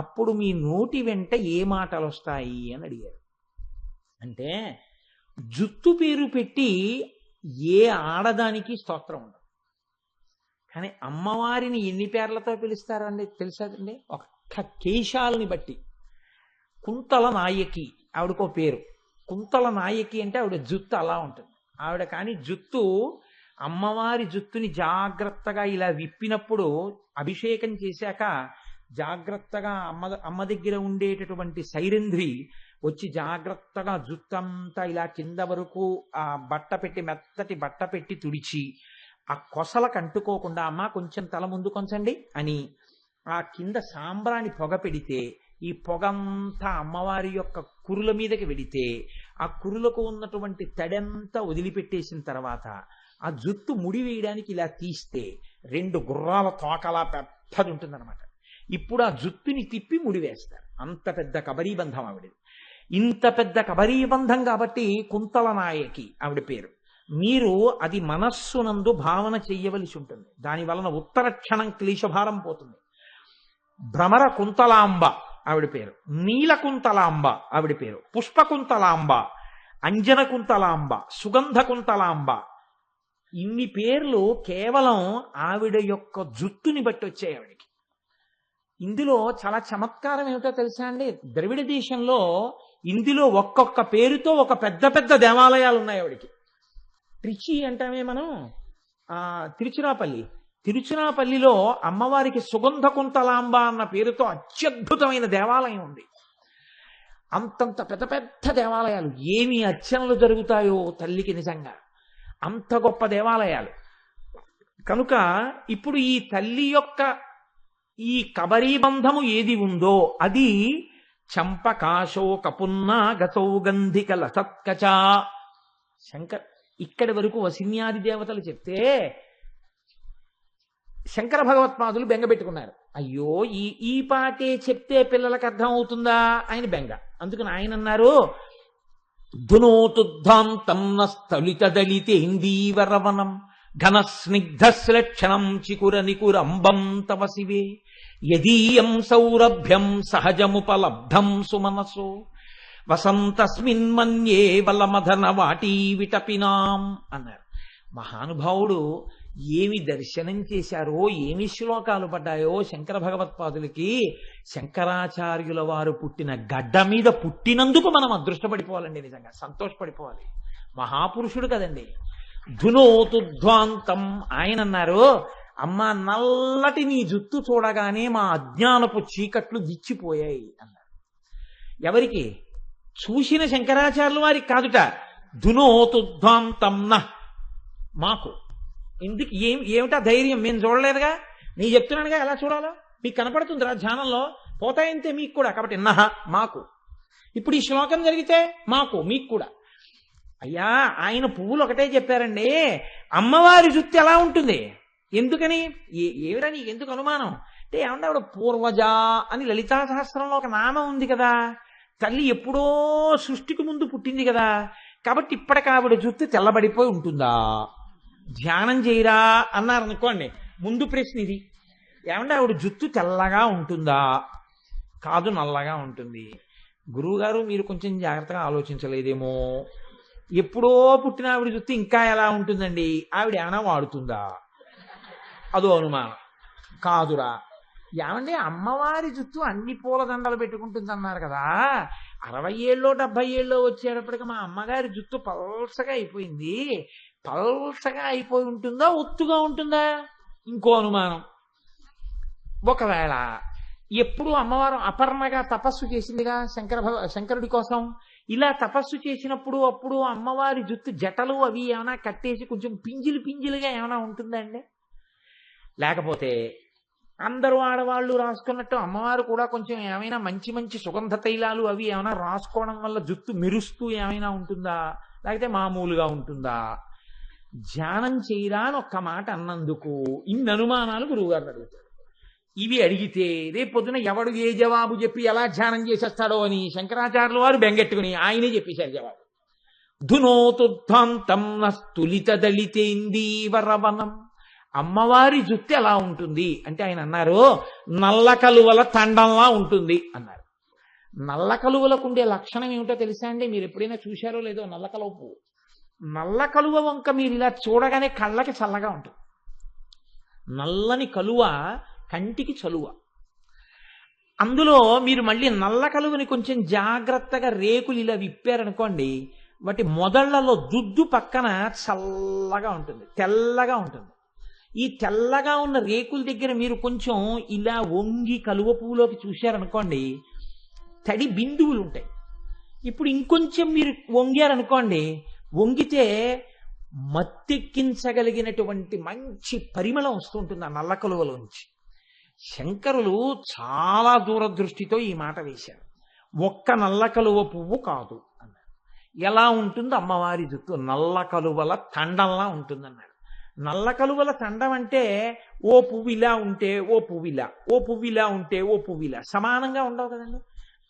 అప్పుడు మీ నోటి వెంట ఏ మాటలు వస్తాయి అని అడిగారు. అంటే జుత్తు పేరు పెట్టి ఏ ఆడదానికి స్తోత్రం ఉండదు. కానీ అమ్మవారిని ఎన్ని పేర్లతో పిలుస్తారండి తెలుసండి? ఒక్క కేశాలని బట్టి. కుంతల నాయకి ఆవిడకో పేరు. కుంతల నాయకి అంటే ఆవిడ జుత్తు అలా ఉంటుంది ఆవిడ. కానీ జుత్తు, అమ్మవారి జుత్తుని జాగ్రత్తగా ఇలా విప్పినప్పుడు, అభిషేకం చేశాక జాగ్రత్తగా అమ్మ దగ్గర ఉండేటటువంటి సైరంధ్రి వచ్చి జాగ్రత్తగా జుత్తంతా ఇలా కింద వరకు ఆ బట్ట పెట్టి, మెత్తటి బట్ట పెట్టి తుడిచి, ఆ కొసలకు అంటుకోకుండా అమ్మ కొంచెం తల ముందు కొంచండి అని ఆ కింద సాంబ్రాణి పొగ పెడితే, ఈ పొగంతా అమ్మవారి యొక్క కురుల మీదకి వెడితే, ఆ కురులకు ఉన్నటువంటి తడంతా వదిలిపెట్టేసిన తర్వాత ఆ జుత్తు ముడి వేయడానికి ఇలా తీస్తే 2 గుర్రాల తోకలా పెద్దది ఉంటుందన్నమాట. ఇప్పుడు ఆ జుత్తుని తిప్పి ముడివేస్తారు. అంత పెద్ద కబరీబంధం ఆవిడది. ఇంత పెద్ద కబరీబంధం కాబట్టి కుంతల నాయకి ఆవిడ పేరు. మీరు అది మనస్సునందు భావన చెయ్యవలసి ఉంటుంది. దాని వలన ఉత్తర క్షణం క్లేశభారం పోతుంది. భ్రమర కుంతలాంబ ఆవిడ పేరు, నీల కుంతలాంబ ఆవిడ పేరు, పుష్పకుంతలాంబ, అంజన కుంతలాంబ, సుగంధ కుంతలాంబ. ఇన్ని పేర్లు కేవలం ఆవిడ యొక్క జుట్టుని బట్టి వచ్చాయి ఆవిడకి. ఇందులో చాలా చమత్కారం ఏమిటో తెలుసా అండి? ద్రవిడ దేశంలో ఇందులో ఒక్కొక్క పేరుతో ఒక పెద్ద పెద్ద దేవాలయాలు ఉన్నాయి ఆవిడకి. ట్రిచి అంటామే మనం, తిరుచిరాపల్లిలో అమ్మవారికి సుగంధ కుంతలాంబ అన్న పేరుతో అత్యద్భుతమైన దేవాలయం ఉంది. అంతంత పెద్ద పెద్ద దేవాలయాలు, ఏమి అర్చనలు జరుగుతాయో తల్లికి నిజంగా, అంత గొప్ప దేవాలయాలు. కనుక ఇప్పుడు ఈ తల్లి యొక్క ఈ కబరీబంధము ఏది ఉందో అది చంపకాశోక పున్నాగ సౌగంధిక లసత్కచ. ఇక్కడి వరకు వసిన్యాది దేవతలు చెప్తే శంకర భగవత్పాదులు బెంగపెట్టుకున్నారు. అయ్యో ఈ పాటే చెప్తే పిల్లలకు అర్థం అవుతుందా ఆయన బెంగ. అందుకని ఆయన అన్నారు, ధునోతుద్ధాంతం స్థలిత దళితేందీవరవనం ఘన స్నిగ్ధ శ్లక్షణం చికుర నికురంబం తవ శివే యదీయం సౌరభ్యం సహజముపలబ్ధం సుమనసో వసంతస్మిన్ మన్యే వలమధన వాటీ విటపినాం అన్నారు. మహానుభావుడు ఏమి దర్శనం చేశారో, ఏమి శ్లోకాలు పడ్డాయో శంకర భగవత్పాదులకి. శంకరాచార్యుల వారు పుట్టిన గడ్డ మీద పుట్టినందుకు మనం అదృష్టపడిపోవాలండి, నిజంగా సంతోషపడిపోవాలి. మహాపురుషుడు కదండి. ధునోతుధ్వాంతం ఆయన అన్నారు, అమ్మ నల్లటి నీ జుత్తు చూడగానే మా అజ్ఞానపు చీకట్లు విచ్చిపోయాయి అన్నారు. ఎవరికి? చూసిన శంకరాచార్యుల వారికి కాదుట. ధునోతుధ్వాంతం మాకు ఎందుకు ఏమిటా ధైర్యం? మేము చూడలేదుగా, నీ చెప్తున్నానుగా ఎలా చూడాలో మీకు కనపడుతుందిరా ధ్యానంలో, పోతాయంతే మీకు కూడా. కాబట్టి మాకు ఇప్పుడు ఈ శ్లోకం జరిగితే మాకు మీకు కూడా. అయ్యా ఆయన పువ్వులు ఒకటే చెప్పారండి, అమ్మవారి జుత్తు ఎలా ఉంటుంది ఎందుకని? ఏమిరా నీకు ఎందుకు అనుమానం అంటే, ఏమంటే ఆవిడ పూర్వజ అని లలితా సహస్రంలో ఒక నామం ఉంది కదా, తల్లి ఎప్పుడో సృష్టికి ముందు పుట్టింది కదా, కాబట్టి ఇప్పటికి ఆవిడ జుత్తు తెల్లబడిపోయి ఉంటుందా? ధ్యానం చేయరా అన్నారు అనుకోండి, ముందు ప్రశ్న ఇది. ఏమంటే ఆవిడ జుత్తు తెల్లగా ఉంటుందా? కాదు, నల్లగా ఉంటుంది. గురువుగారు మీరు కొంచెం జాగ్రత్తగా ఆలోచించలేదేమో, ఎప్పుడో పుట్టిన ఆవిడ జుత్తు ఇంకా ఎలా ఉంటుందండి? ఆవిడ ఏమైనా వాడుతుందా? అదో అనుమానం. కాదురా, ఏమంటే అమ్మవారి జుత్తు అన్ని పూల దండలు పెట్టుకుంటుంది అన్నారు కదా, 60 ఏళ్ళో 70 ఏళ్ళో వచ్చేటప్పటికి మా అమ్మగారి జుత్తు పల్సగా అయిపోయింది, పల్సగా అయిపోయి ఉంటుందా, ఒత్తుగా ఉంటుందా? ఇంకో అనుమానం. ఒకవేళ ఎప్పుడు అమ్మవారు అపర్ణగా తపస్సు చేసిందిగా శంకరుడి కోసం, ఇలా తపస్సు చేసినప్పుడు అప్పుడు అమ్మవారి జుత్తు జటలు అవి ఏమైనా కట్టేసి కొంచెం పింజిలుగా ఏమైనా ఉంటుందా అండి? లేకపోతే అందరూ ఆడవాళ్ళు రాసుకున్నట్టు అమ్మవారు కూడా కొంచెం ఏమైనా మంచి మంచి సుగంధ తైలాలు అవి ఏమైనా రాసుకోవడం వల్ల జుత్తు మెరుస్తూ ఏమైనా ఉంటుందా? లేకపోతే మామూలుగా ఉంటుందా? ధ్యానం చేయరా అని ఒక్క మాట అన్నందుకు ఇన్ని అనుమానాలు గురువుగారు అడుగుతారు. ఇవి అడిగితే రేపు పొద్దున ఎవడు ఏ జవాబు చెప్పి ఎలా ధ్యానం చేసేస్తాడో అని శంకరాచార్యుల వారు బెంగెట్టుకుని ఆయనే చెప్పేశారు జవాబు. ధునోతుద్ధాంతం స్తులిత దళితేందీవరవనం. అమ్మవారి జుత్తు ఎలా ఉంటుంది అంటే ఆయన అన్నారు, నల్ల కలువల తండంలా ఉంటుంది అన్నారు. నల్ల కలువలకు ఉండే లక్షణం ఏమిటో తెలుసా అండి? మీరు ఎప్పుడైనా చూశారో లేదో నల్ల కలువ పువ్వు. నల్ల కలువ వంక మీరు ఇలా చూడగానే కళ్ళకి చల్లగా ఉంటుంది. నల్లని కలువ కంటికి చలువ. అందులో మీరు మళ్ళీ నల్ల కలువని కొంచెం జాగ్రత్తగా రేకులు ఇలా విప్పారనుకోండి, వాటి మొదళ్లలో దుద్దు పక్కన చల్లగా ఉంటుంది, తెల్లగా ఉంటుంది. ఈ తెల్లగా ఉన్న రేకుల దగ్గర మీరు కొంచెం ఇలా వంగి కలువ పువ్వులోకి చూశారనుకోండి, తడి బిందువులు ఉంటాయి. ఇప్పుడు ఇంకొంచెం మీరు వంగారనుకోండి, వంగితే మత్తెక్కించగలిగినటువంటి మంచి పరిమళం వస్తుంటుంది ఆ నల్ల కలువలోంచి. శంకరులు చాలా దూరదృష్టితో ఈ మాట వేశారు. ఒక్క నల్ల కలువ పువ్వు కాదు అన్నారు. ఎలా ఉంటుంది అమ్మవారి జుత్తు? నల్ల కలువల తండంలా ఉంటుందన్నారు. నల్ల కలువల తండం అంటే ఓ పువ్వు ఇలా ఉంటే ఓ పువ్వు ఇలా, ఓ పువ్వు ఇలా ఉంటే ఓ పువ్వు ఇలా, సమానంగా ఉండవు కదండి.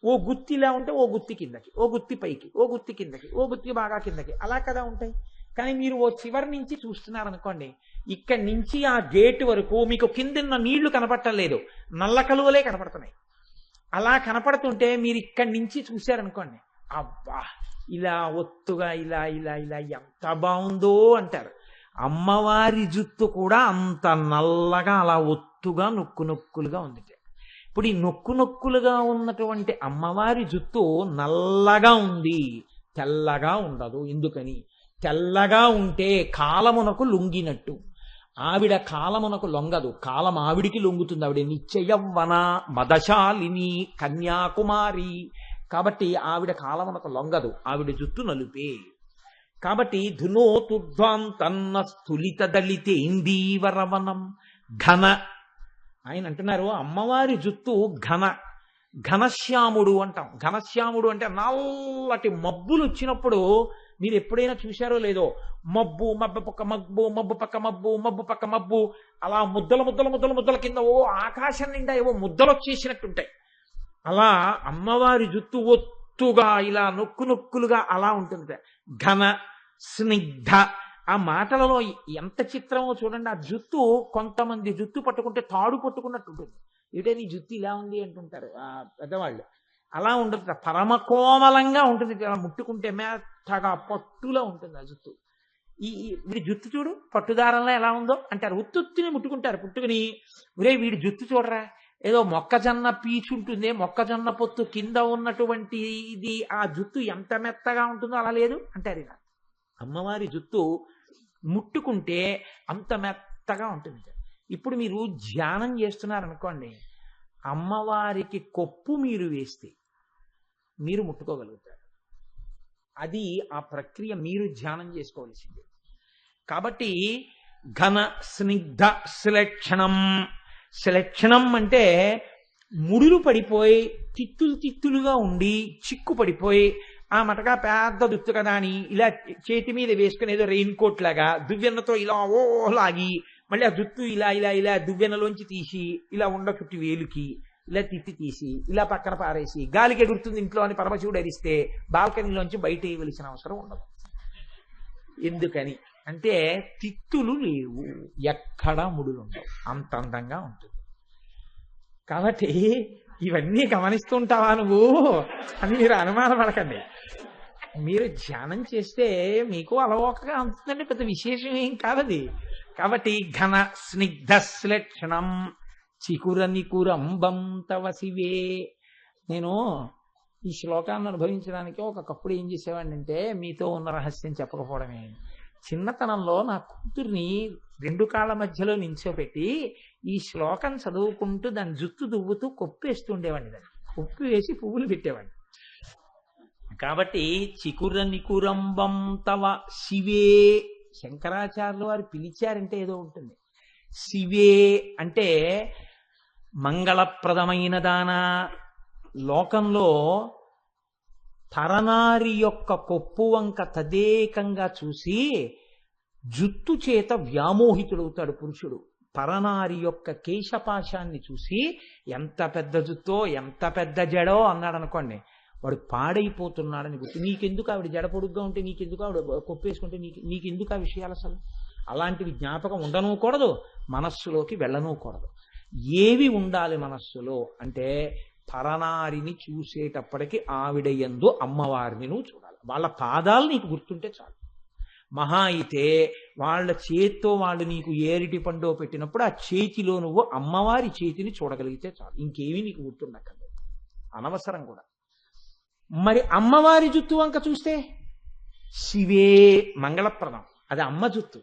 ఓ గుత్తి ఇలా ఉంటే ఓ గుత్తి కిందకి, ఓ గుత్తి పైకి, ఓ గుత్తి కిందకి, ఓ గుత్తి బాగా కిందకి, అలా కదా ఉంటాయి. కానీ మీరు ఓ చివరి నుంచి చూస్తున్నారనుకోండి, ఇక్కడి నుంచి ఆ గేటు వరకు మీకు కిందన్న నీళ్లు కనపడలేదు, నల్ల కలువలే కనపడుతున్నాయి. అలా కనపడుతుంటే మీరు ఇక్కడి నుంచి చూశారనుకోండి, అబ్బా ఇలా ఒత్తుగా ఇలా ఇలా ఇలా ఎంత బాగుందో అంటారు. అమ్మవారి జుత్తు కూడా అంత నల్లగా అలా ఒత్తుగా నొక్కు నొక్కులుగా ఉంది. ఇప్పుడు ఈ నొక్కు నొక్కులుగా ఉన్నటువంటి అమ్మవారి జుత్తు నల్లగా ఉంది, తెల్లగా ఉండదు. ఎందుకని? తెల్లగా ఉంటే కాలమునకు లొంగినట్టు, ఆవిడ కాలమునకు లొంగదు, కాలం ఆవిడికి లొంగుతుంది. ఆవిడ నిత్యయవ్వన మదశాలిని కన్యాకుమారి, కాబట్టి ఆవిడ కాలమునకు లొంగదు, ఆవిడ జుత్తు నలుపే. కాబట్టి ధునోతుధ్వాంతన్న స్థులిత దళితేందీవరవనం ఘన. ఆయన అంటున్నారు అమ్మవారి జుత్తు ఘనశ్యాముడు అంటాం. ఘనశ్యాముడు అంటే నల్లటి మబ్బులు వచ్చినప్పుడు మీరు ఎప్పుడైనా చూశారో లేదో, మబ్బు పక్క మబ్బు, మబ్బు పక్క మబ్బు, మబ్బు పక్క మబ్బు, అలా ముద్దల కింద ఓ ఆకాశం నిండా ఏవో ముద్దలు వచ్చేసినట్టుంటాయి. అలా అమ్మవారి జుత్తు ఒత్తుగా ఇలా నొక్కు నొక్కులుగా అలా ఉంటుంది. ఘన స్నిగ్ధ ఆ మాటలలో ఎంత చిత్రమో చూడండి. ఆ జుత్తు, కొంతమంది జుత్తు పట్టుకుంటే తాడు పట్టుకున్నట్టు ఉంటుంది. ఏమిటే నీ జుత్తు ఇలా ఉంది అంటుంటారు ఆ పెద్దవాళ్ళు. అలా ఉండదు, పరమ కోమలంగా ఉంటుంది. ఇలా ముట్టుకుంటే మెత్తగా పట్టులా ఉంటుంది ఆ జుత్తు. వీడి జుత్తు చూడు పట్టుదారంలో ఎలా ఉందో అంటారు. ఉత్తుత్తిని ముట్టుకుంటారు. పుట్టుకుని ఒరే వీడి జుత్తు చూడరా, ఏదో మొక్కజొన్న పీచు ఉంటుంది, మొక్కజొన్న పొత్తు కింద ఉన్నటువంటి ఇది, ఆ జుత్తు ఎంత మెత్తగా ఉంటుందో అలా లేదు అంటారు. ఇలా అమ్మవారి జుత్తు ముట్టుకుంటే అంత మెత్తగా ఉంటుంది. ఇప్పుడు మీరు ధ్యానం చేస్తున్నారనుకోండి, అమ్మవారికి కొప్పు మీరు వేస్తే మీరు ముట్టుకోగలుగుతారు. అది ఆ ప్రక్రియ మీరు ధ్యానం చేసుకోవలసింది. కాబట్టి ఘన స్నిగ్ధ శ్లేక్షణం. శ్లేక్షణం అంటే ముడులు పడిపోయి తిత్తులుగా ఉండి చిక్కు పడిపోయి ఆ మటగా పెద్ద దుత్తు కదా అని ఇలా చేతి మీద వేసుకుని ఏదో రెయిన్ కోట్ లాగా దువ్వెన్నతో ఇలా ఓ లాగి మళ్ళీ ఆ జుత్తు ఇలా ఇలా ఇలా దువ్వెన్నలోంచి తీసి ఇలా ఉండ చుట్టి వేలుకి ఇలా తిత్తి తీసి ఇలా పక్కన పారేసి గాలికి ఎగురుతుంది ఇంట్లో అని పరమశివుడు అరిస్తే బాల్కనీలోంచి బయట వేయవలసిన అవసరం ఉండదు. ఎందుకని అంటే తిత్తులు లేవు, ఎక్కడా ముడులు ఉండవు, అంత అందంగా ఉంటుంది. కాబట్టి ఇవన్నీ గమనిస్తుంటావా నువ్వు అని మీరు అనుమానపడకండి. మీరు ధ్యానం చేస్తే మీకు అలవోకగా ఉంటుందండి, పెద్ద విశేషం ఏం కాదది. కాబట్టి ఘన స్నిగ్ధ శ్లేక్షణం చికుర నికురంబం తవ శివే. నేను ఈ శ్లోకాన్ని అనుభవించడానికి ఒకప్పుడు ఏం చేసేవాడిని అంటే, మీతో ఉన్న రహస్యం చెప్పకపోవడమే. చిన్నతనంలో నా కూతుర్ని 2 కాళ్ళ మధ్యలో నించోపెట్టి ఈ శ్లోకం చదువుకుంటూ దాని జుత్తు దువ్వుతూ కొప్పేస్తుండేవాడిని. దాన్ని కొప్పి వేసి పువ్వులు పెట్టేవాడిని. కాబట్టి చికుర నికురంబం తవ శివే. శంకరాచార్యులు వారు పిలిచారంటే ఏదో ఉంటుంది. శివే అంటే మంగళప్రదమైన దానా. లోకంలో తరనారి యొక్క కొప్పు వంక తదేకంగా చూసి జుత్తు చేత వ్యామోహితుడవుతాడు పురుషుడు. పరనారి యొక్క కేశపాశాన్ని చూసి ఎంత పెద్ద జుత్తో ఎంత పెద్ద జడో అన్నాడు అనుకోండి, వాడు పాడైపోతున్నాడని గుర్తు. నీకెందుకు ఆవిడ జడ పొడుగ్గా ఉంటే, నీకెందుకు ఆవిడ కొప్పేసుకుంటే, నీకెందుకు ఆ విషయాలు అసలు అలాంటివి జ్ఞాపకం ఉండనూకూడదు, మనస్సులోకి వెళ్ళనూకూడదు. ఏవి ఉండాలి మనస్సులో అంటే, పరనారిని చూసేటప్పటికి ఆవిడ యందు అమ్మవారిని నువ్వు చూడాలి. వాళ్ళ పాదాలు నీకు గుర్తుంటే చాలు. మహా అయితే వాళ్ళ చేత్తో వాళ్ళు నీకు ఏరిటి పండో పెట్టినప్పుడు ఆ చేతిలో నువ్వు అమ్మవారి చేతిని చూడగలిగితే చాలు. ఇంకేమీ నీకు గుర్తుండక్కర్లేదు, అనవసరం కూడా. మరి అమ్మవారి జుత్తు వంక చూస్తే శివే మంగళప్రదం, అది అమ్మ జుత్తు.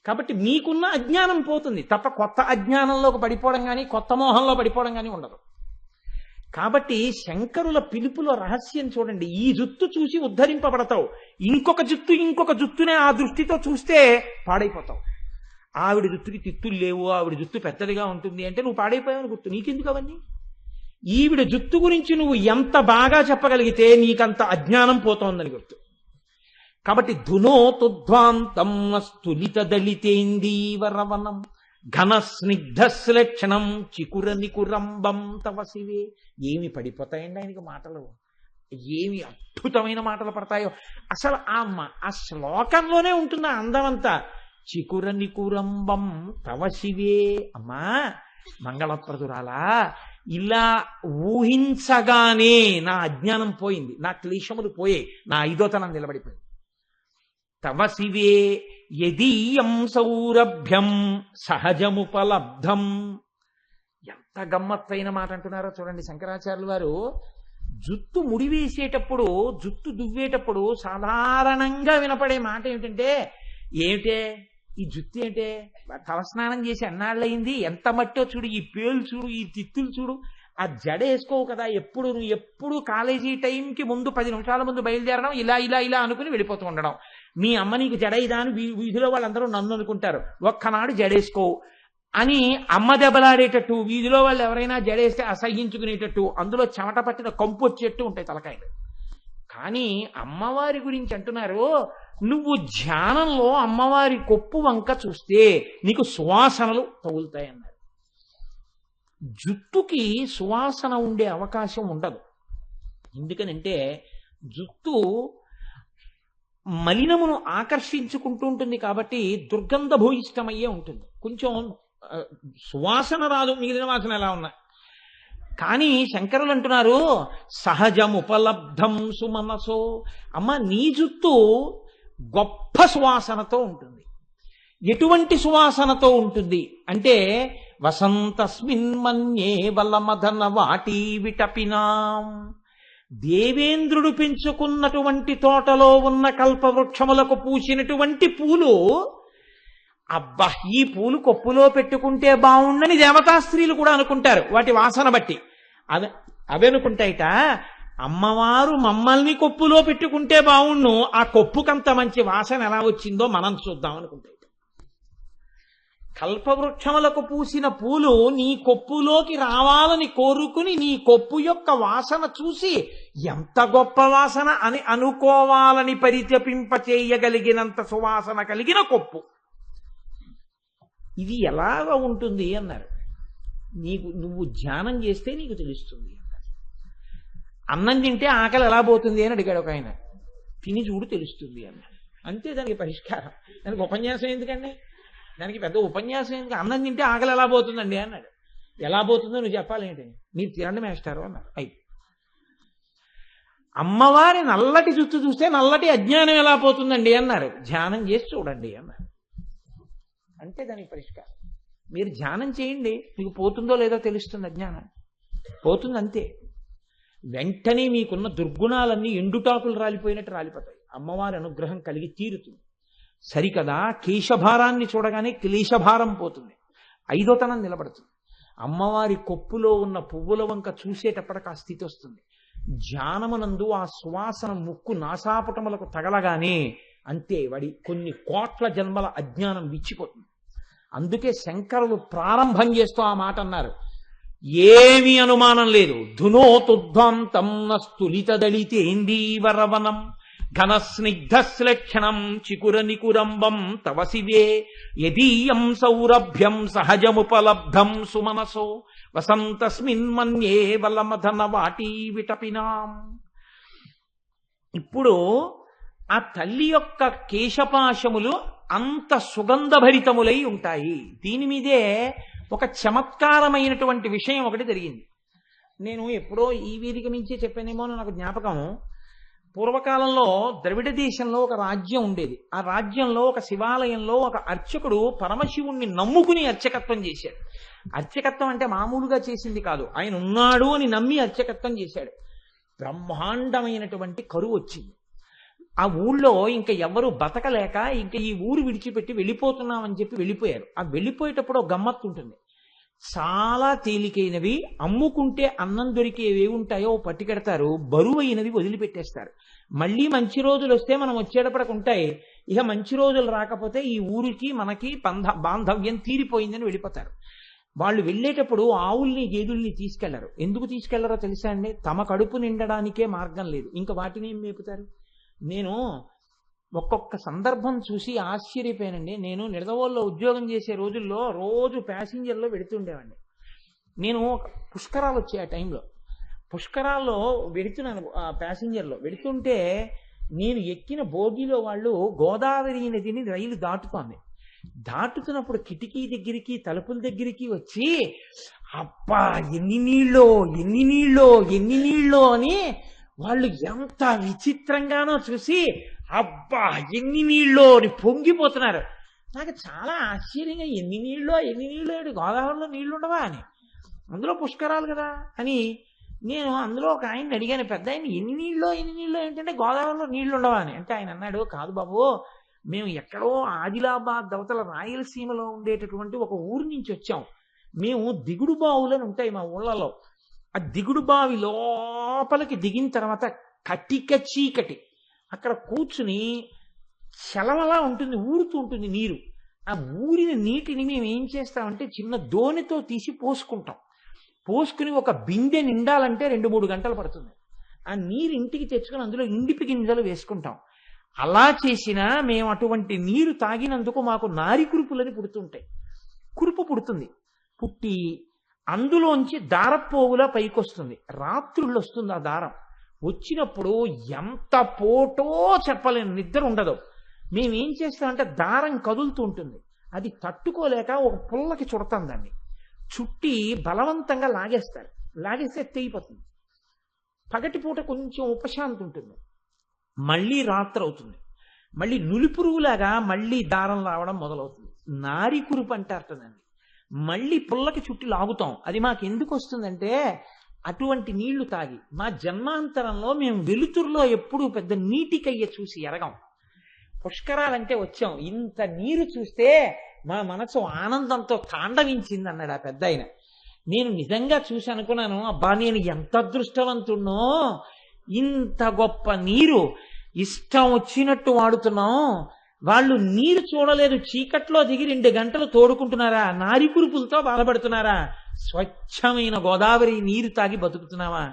కాబట్టి మీకున్న అజ్ఞానం పోతుంది తప్ప కొత్త అజ్ఞానంలోకి పడిపోవడం కానీ కొత్త మోహంలో పడిపోవడం కానీ ఉండదు. కాబట్టి శంకరుల పిలుపులో రహస్యం చూడండి. ఈ జుత్తు చూసి ఉద్ధరింపబడతావు. ఇంకొక జుత్తునే ఆ దృష్టితో చూస్తే పాడైపోతావు. ఆవిడ జుత్తుకి తిత్తులు లేవు, ఆవిడ జుత్తు పెద్దదిగా ఉంటుంది అంటే నువ్వు పాడైపోయావని గుర్తు. నీకెందుకు అవన్నీ? ఈవిడ జుత్తు గురించి నువ్వు ఎంత బాగా చెప్పగలిగితే నీకంత అజ్ఞానం పోతోందని గుర్తు. కాబట్టి ధునోతుధ్వాంతం స్థులిత దళితేందీవరవనం ఘన స్నిగ్ధ శ్లేక్షణం చికుర నికురంబం తవ శివే. ఏమి పడిపోతాయండి ఆయనకి మాటలు, ఏమి అద్భుతమైన మాటలు పడతాయో. అసలు ఆ శ్లోకంలోనే ఉంటుంది ఆ అందమంతా. చికుర నికురంబం తవ శివే. అమ్మా మంగళప్రదురాలా, ఇలా ఊహించగానే నా అజ్ఞానం పోయింది, నా క్లేశములు పోయాయి, నా ఐదోతనం నిలబడిపోయింది. తవ శివే యదీయం సౌరభ్యం సహజముపలబ్ధం. ఎంత గమ్మత్తైన మాట అంటున్నారో చూడండి శంకరాచార్యులు వారు. జుత్తు ముడివేసేటప్పుడు, జుత్తు దువ్వేటప్పుడు సాధారణంగా వినపడే మాట ఏమిటంటే, ఏమిటే ఈ జుత్తు ఏంటే, తలస్నానం చేసి ఎన్నాళ్ళయింది, ఎంత మట్టో చూడు, ఈ పేలు చూడు, ఈ తిత్తులు చూడు, ఆ జడ వేసుకోవు కదా, ఎప్పుడు కాలేజీ టైంకి ముందు 10 నిమిషాల ముందు బయలుదేరడం, ఇలా ఇలా ఇలా అనుకుని వెళ్ళిపోతూ ఉండడం. మీ అమ్మ నీకు జడ ఇదా అని వీధిలో వాళ్ళందరూ నన్ను అనుకుంటారు, ఒక్కనాడు జడేసుకోవు అని అమ్మ దెబ్బలాడేటట్టు, వీధిలో వాళ్ళు ఎవరైనా జడేస్తే అసహ్యించుకునేటట్టు, అందులో చెమట పట్టిన కంపు వచ్చేట్టు ఉంటాయి తలకాయలు. కానీ అమ్మవారి గురించి అంటున్నారు, నువ్వు ధ్యానంలో అమ్మవారి కొప్పు వంక చూస్తే నీకు సువాసనలు తగులుతాయన్నారు. జుట్టుకి సువాసన ఉండే అవకాశం ఉండదు. ఎందుకనంటే జుట్టు మలినమును ఆకర్షించుకుంటూ ఉంటుంది కాబట్టి దుర్గంధ భూయిష్టమయ్యే ఉంటుంది. కొంచెం సువాసన రాదు, మిగిలిన వాసన ఎలా ఉన్నా. కానీ శంకరులు అంటున్నారు సహజముపలబ్ధం సుమనసో. అమ్మ నీ జుత్తు గొప్ప సువాసనతో ఉంటుంది. ఎటువంటి సువాసనతో ఉంటుంది అంటే వసంతస్మిన్ మన్యే వలమదన వాటి విటపినాం. దేవేంద్రుడు పెంచుకున్నటువంటి తోటలో ఉన్న కల్పవృక్షములకు పూసినటువంటి పూలు, అబ్బా ఈ పూలు కొప్పులో పెట్టుకుంటే బాగుండని దేవతా స్త్రీలు కూడా అనుకుంటారు వాటి వాసన బట్టి. అవి అనుకుంటాయిట అమ్మవారు మమ్మల్ని కొప్పులో పెట్టుకుంటే బాగుండు, ఆ కొప్పుకంత మంచి వాసన ఎలా వచ్చిందో మనం చూద్దాం అనుకుంటాయి. కల్పవృక్షములకు పూసిన పూలు నీ కొప్పులోకి రావాలని కోరుకుని నీ కొప్పు యొక్క వాసన చూసి ఎంత గొప్ప వాసన అని అనుకోవాలని పరితపింపచేయగలిగినంత సువాసన కలిగిన కొప్పు. ఇది ఎలాగ ఉంటుంది అన్నారు. నువ్వు ధ్యానం చేస్తే నీకు తెలుస్తుంది అన్నారు. అన్నం తింటే ఆకలి ఎలా పోతుంది అని అడిగాడు ఒక ఆయన. తిని చూడు తెలుస్తుంది అన్నారు. అంతే దానికి పరిష్కారం. దానికి ఉపన్యాసం ఎందుకండి, దానికి పెద్ద ఉపన్యాసం ఎందుకు? అన్నం తింటే ఆకలి ఎలా పోతుందండి అన్నాడు. ఎలా పోతుందో నువ్వు చెప్పాలేంటి, మీరు తినండి మేస్టారు అన్నారు. అయితే అమ్మవారి నల్లటి జుత్తు చూస్తే నల్లటి అజ్ఞానం ఎలా పోతుందండి అన్నారు. ధ్యానం చేసి చూడండి అన్నారు. అంటే దానికి పరిష్కారం. మీరు ధ్యానం చేయండి, మీకు పోతుందో లేదో తెలుస్తుంది. అజ్ఞానం పోతుంది అంతే. వెంటనే మీకున్న దుర్గుణాలన్నీ ఎండుటాకులు రాలిపోయినట్టు రాలిపోతాయి. అమ్మవారి అనుగ్రహం కలిగి తీరుతుంది. సరికదా కేశభారాన్ని చూడగానే క్లేశభారం పోతుంది, ఐదోతనం నిలబడుతుంది. అమ్మవారి కొప్పులో ఉన్న పువ్వుల వంక చూసేటప్పటికి ఆ స్థితి వస్తుంది. ధ్యానమునందు ఆ సువాసన ముక్కు నాసాపుటములకు తగలగానే అంతే వాడి కొన్ని కోట్ల జన్మల అజ్ఞానం విచ్చిపోతుంది. అందుకే శంకరులు ప్రారంభం చేస్తూ ఆ మాట అన్నారు, ఏమీ అనుమానం లేదు. ధునోతుధ్వాంతం నస్తులిత దళితేందీవరవనం ఘనస్నిగ్ధశ్లేక్షణం చికుర నికురంబం తవ శివే యదీయం సౌరభ్యం సహజముపలబ్ధం సుమనసో వసంతస్మిన్ మన్యే వలమధన వాటి విటపినాం. ఇప్పుడు ఆ తల్లి యొక్క కేశపాశములు అంత సుగంధభరితములై ఉంటాయి. దీని మీదే ఒక చమత్కారమైనటువంటి విషయం ఒకటి జరిగింది. నేను ఎప్పుడో ఈ వేదిక నుంచే చెప్పానేమో నాకు జ్ఞాపకం. పూర్వకాలంలో ద్రవిడ దేశంలో ఒక రాజ్యం ఉండేది. ఆ రాజ్యంలో ఒక శివాలయంలో ఒక అర్చకుడు పరమశివుణ్ణి నమ్ముకుని అర్చకత్వం చేశాడు. అర్చకత్వం అంటే మామూలుగా చేసింది కాదు, ఆయన ఉన్నాడు అని నమ్మి అర్చకత్వం చేశాడు. బ్రహ్మాండమైనటువంటి కరువు వచ్చింది. ఆ ఊళ్ళో ఇంకా ఎవరు బతకలేక ఇంకా ఈ ఊరు విడిచిపెట్టి వెళ్ళిపోతున్నామని చెప్పి వెళ్ళిపోయారు. ఆ వెళ్ళిపోయేటప్పుడు ఒక గమ్మత్తు ఉంటుంది. చాలా తేలికైనవి అమ్ముకుంటే అన్నం దొరికేవి ఉంటాయో పట్టుకెడతారు, బరువైనవి వదిలిపెట్టేస్తారు. మళ్ళీ మంచి రోజులు వస్తే మనం వచ్చేటప్పటికి ఉంటాయి. ఇక మంచి రోజులు రాకపోతే ఈ ఊరికి మనకి బాంధవ్యం తీరిపోయిందని వెళ్ళిపోతారు. వాళ్ళు వెళ్ళేటప్పుడు ఆవుల్ని గేదుల్ని తీసుకెళ్లరు. ఎందుకు తీసుకెళ్లరో తెలుసా అండి? తమ కడుపు నిండడానికే మార్గం లేదు, ఇంకా వాటిని ఏం మేపుతారు. నేను ఒక్కొక్క సందర్భం చూసి ఆశ్చర్యపోయానండి. నేను నిడదవోల్లో ఉద్యోగం చేసే రోజుల్లో రోజు ప్యాసింజర్లో వెడుతుండేవాడిని. నేను పుష్కరాలు వచ్చాయి ఆ టైంలో. పుష్కరాల్లో వెడుతున్నాను, ప్యాసింజర్లో వెడుతుంటే నేను ఎక్కిన బోగిలో వాళ్ళు గోదావరి నదిని రైలు దాటుతోంది. దాటుతున్నప్పుడు కిటికీ దగ్గరికి తలుపుల దగ్గరికి వచ్చి అబ్బా ఎన్ని నీళ్ళో ఎన్ని నీళ్ళో ఎన్ని నీళ్ళో అని వాళ్ళు ఎంత విచిత్రంగానో చూసి అబ్బా ఎన్ని నీళ్ళో అని పొంగిపోతున్నారు. నాకు చాలా ఆశ్చర్యంగా ఎన్ని నీళ్ళో గోదావరిలో నీళ్లు ఉండవా అని, అందులో పుష్కరాలు కదా అని నేను అందులో ఒక ఆయన్ని అడిగాను, పెద్ద ఆయన ఎన్ని నీళ్ళో ఏంటంటే గోదావరిలో నీళ్లు ఉండవా అని. అంటే ఆయన అన్నాడు, కాదు బాబు, మేము ఎక్కడో ఆదిలాబాద్ అవతల రాయలసీమలో ఉండేటటువంటి ఒక ఊరు నుంచి వచ్చాం. మేము దిగుడు బావులని ఉంటాయి మా ఊళ్ళలో. ఆ దిగుడు బావి లోపలికి దిగిన తర్వాత కటిక చీకటి, అక్కడ కూర్చుని చలవలా ఉంటుంది, ఊరుతూ ఉంటుంది నీరు. ఆ ఊరిన నీటిని మేము ఏం చేస్తామంటే చిన్న దోణితో తీసి పోసుకుంటాం. పోసుకుని ఒక బిందె నిండాలంటే 2-3 గంటలు పడుతుంది. ఆ నీరు ఇంటికి తెచ్చుకొని అందులో ఇండిపి గింజలు వేసుకుంటాం. అలా చేసినా మేము అటువంటి నీరు తాగినందుకు మాకు నారి కురుపులని పుడుతుంటాయి. కురుపు పుడుతుంది, పుట్టి అందులోంచి దారపోగులా పైకొస్తుంది. రాత్రుళ్ళు వస్తుంది ఆ దారం. వచ్చినప్పుడు ఎంత పోటో చెప్పలేను, నిద్ర ఉండదు. మేమేం చేస్తామంటే దారం కదులుతూ ఉంటుంది, అది తట్టుకోలేక ఒక పుల్లకి చుడతాం, దాన్ని చుట్టి బలవంతంగా లాగేస్తారు, లాగేస్తే తెగిపోతుంది. పగటిపూట కొంచెం ఉపశాంతి ఉంటుంది, మళ్ళీ రాత్రి అవుతుంది, మళ్ళీ నులిపురుగులాగా మళ్ళీ దారం రావడం మొదలవుతుంది. నారి కురుపు అంటారు దాన్ని. మళ్ళీ పుల్లకి చుట్టి లాగుతాం. అది మాకు ఎందుకు వస్తుందంటే అటువంటి నీళ్లు తాగి మా జన్మాంతరంలో మేము వెలుతురులో ఎప్పుడూ పెద్ద నీటికయ్య చూసి ఎరగం. పుష్కరాలంటే వచ్చాం, ఇంత నీరు చూస్తే మా మనసు ఆనందంతో తాండవించింది అన్నాడు ఆ పెద్ద ఆయన. నేను నిజంగా చూసి అనుకున్నాను, అబ్బా నేను ఎంత అదృష్టవంతున్నో, ఇంత గొప్ప నీరు ఇష్టం వచ్చినట్టు వాడుతున్నాం. వాళ్ళు నీరు చూడలేదు, చీకట్లో దిగి 2 గంటలు తోడుకుంటున్నారా, నారి కురుపులతో బాధపడుతున్నారా, స్వచ్ఛమైన గోదావరి నీరు తాగి బతుకుతున్నావా,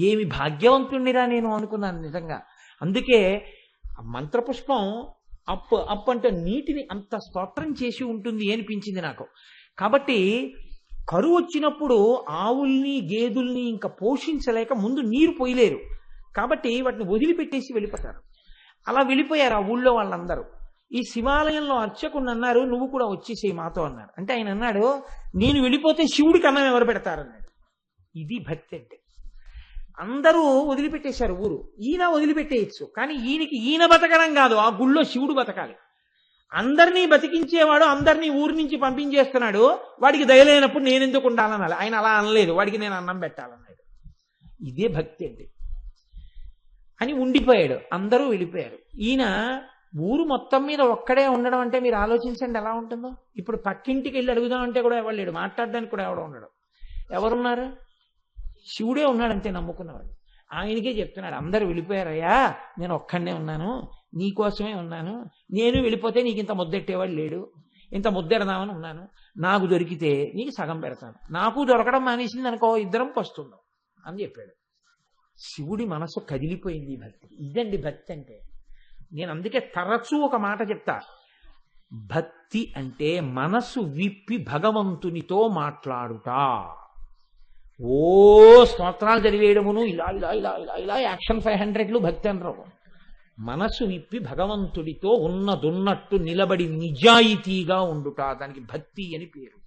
ఏమి భాగ్యవంతుణ్ణిరా నేను అనుకున్నాను నిజంగా. అందుకే మంత్రపుష్పం అప్పు అంటే నీటిని అంత స్తోత్రం చేసి ఉంటుంది అనిపించింది నాకు. కాబట్టి కరువు వచ్చినప్పుడు ఆవుల్ని గేదుల్ని ఇంకా పోషించలేక ముందు నీరు పోయలేరు, కాబట్టి వాటిని వదిలిపెట్టేసి వెళ్ళిపోతారు. అలా వెళ్ళిపోయారు ఆ ఊళ్ళో వాళ్ళందరూ. ఈ శివాలయంలో అర్చకుడు అన్నారు, నువ్వు కూడా వచ్చేసేయి మాతో అన్నారు. అంటే ఆయన అన్నాడు, నేను వెళ్ళిపోతే శివుడికి అన్నం ఎవరు పెడతారన్నాడు. ఇది భక్తి అంటే. అందరూ వదిలిపెట్టేశారు ఊరు, ఈయన వదిలిపెట్టేయచ్చు, కానీ ఈయన బతకడం కాదు, ఆ గుళ్ళో శివుడు బతకాలి. అందరినీ బతికించేవాడు అందరినీ ఊరి నుంచి పంపించేస్తున్నాడు, వాడికి దయలేనప్పుడు నేను ఎందుకు ఉండాలనాలి. ఆయన అలా అనలేదు, వాడికి నేను అన్నం పెట్టాలన్నాడు. ఇదే భక్తి అంటే అని ఉండిపోయాడు. అందరూ వెళ్ళిపోయారు. ఈయన ఊరు మొత్తం మీద ఒక్కడే ఉండడం అంటే మీరు ఆలోచించండి ఎలా ఉంటుందో. ఇప్పుడు పక్కింటికి వెళ్ళి అడుగుదామంటే కూడా ఎవరు లేడు, మాట్లాడడానికి కూడా ఎవడో ఉండడు. ఎవరున్నారు? శివుడే ఉన్నాడంతే నమ్ముకున్నవాడు. ఆయనకే చెప్తున్నాడు, అందరూ వెళ్ళిపోయారయ్యా, నేను ఒక్కడనే ఉన్నాను, నీకోసమే ఉన్నాను, నేను వెళ్ళిపోతే నీకు ఇంత ముద్దెట్టేవాడు లేడు, ఇంత ముద్దెడదామని ఉన్నాను, నాకు దొరికితే నీకు సగం పెడతాను, నాకు దొరకడం మానేసింది అనుకో, ఇద్దరం పస్తుందాం అని చెప్పాడు. శివుడి మనసు కదిలిపోయింది. భక్తి ఇదండి భక్తి అంటే. నేను అందుకే తరచూ ఒక మాట చెప్తా, భక్తి అంటే మనసు విప్పి భగవంతునితో మాట్లాడుట. ఓ స్తోత్రాలు చదివేయడమును ఇలా ఇలా ఇలా ఇలా ఇలా యాక్షన్ 500 భక్తి అనరు. మనసు విప్పి భగవంతుడితో ఉన్నదున్నట్టు నిలబడి నిజాయితీగా ఉండుట, దానికి భక్తి అని పేరు.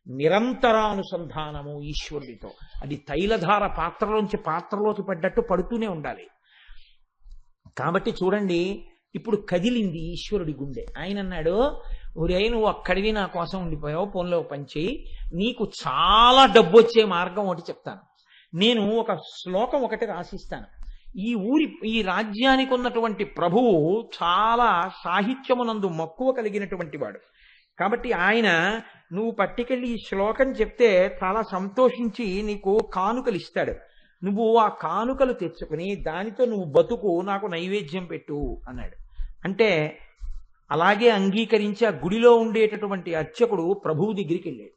నిరంతరానుసంధానము ఈశ్వరుడితో. అది తైలధార పాత్రలోంచి పాత్రలోకి పడ్డట్టు పడుతూనే ఉండాలి. కాబట్టి చూడండి, ఇప్పుడు కదిలింది ఈశ్వరుడి గుండె. ఆయన అన్నాడు, ఒరే నువ్వు అక్కడివి నా కోసం ఉండిపోయావు, ఫోన్లో పనిచేయి, నీకు చాలా డబ్బు వచ్చే మార్గం ఒకటి చెప్తాను. నేను ఒక శ్లోకం ఒకటి రాసిస్తాను. ఈ రాజ్యానికి ఉన్నటువంటి ప్రభువు చాలా సాహిత్యమునందు మక్కువ కలిగినటువంటి వాడు. కాబట్టి ఆయన నువ్వు పట్టుకెళ్ళి ఈ శ్లోకం చెప్తే చాలా సంతోషించి నీకు కానుకలు ఇస్తాడు. నువ్వు ఆ కానుకలు తెచ్చుకుని దానితో నువ్వు బతుకు, నాకు నైవేద్యం పెట్టు అన్నాడు. అంటే అలాగే అంగీకరించి ఆ గుడిలో ఉండేటటువంటి అర్చకుడు ప్రభువు దగ్గరికి వెళ్ళాడు.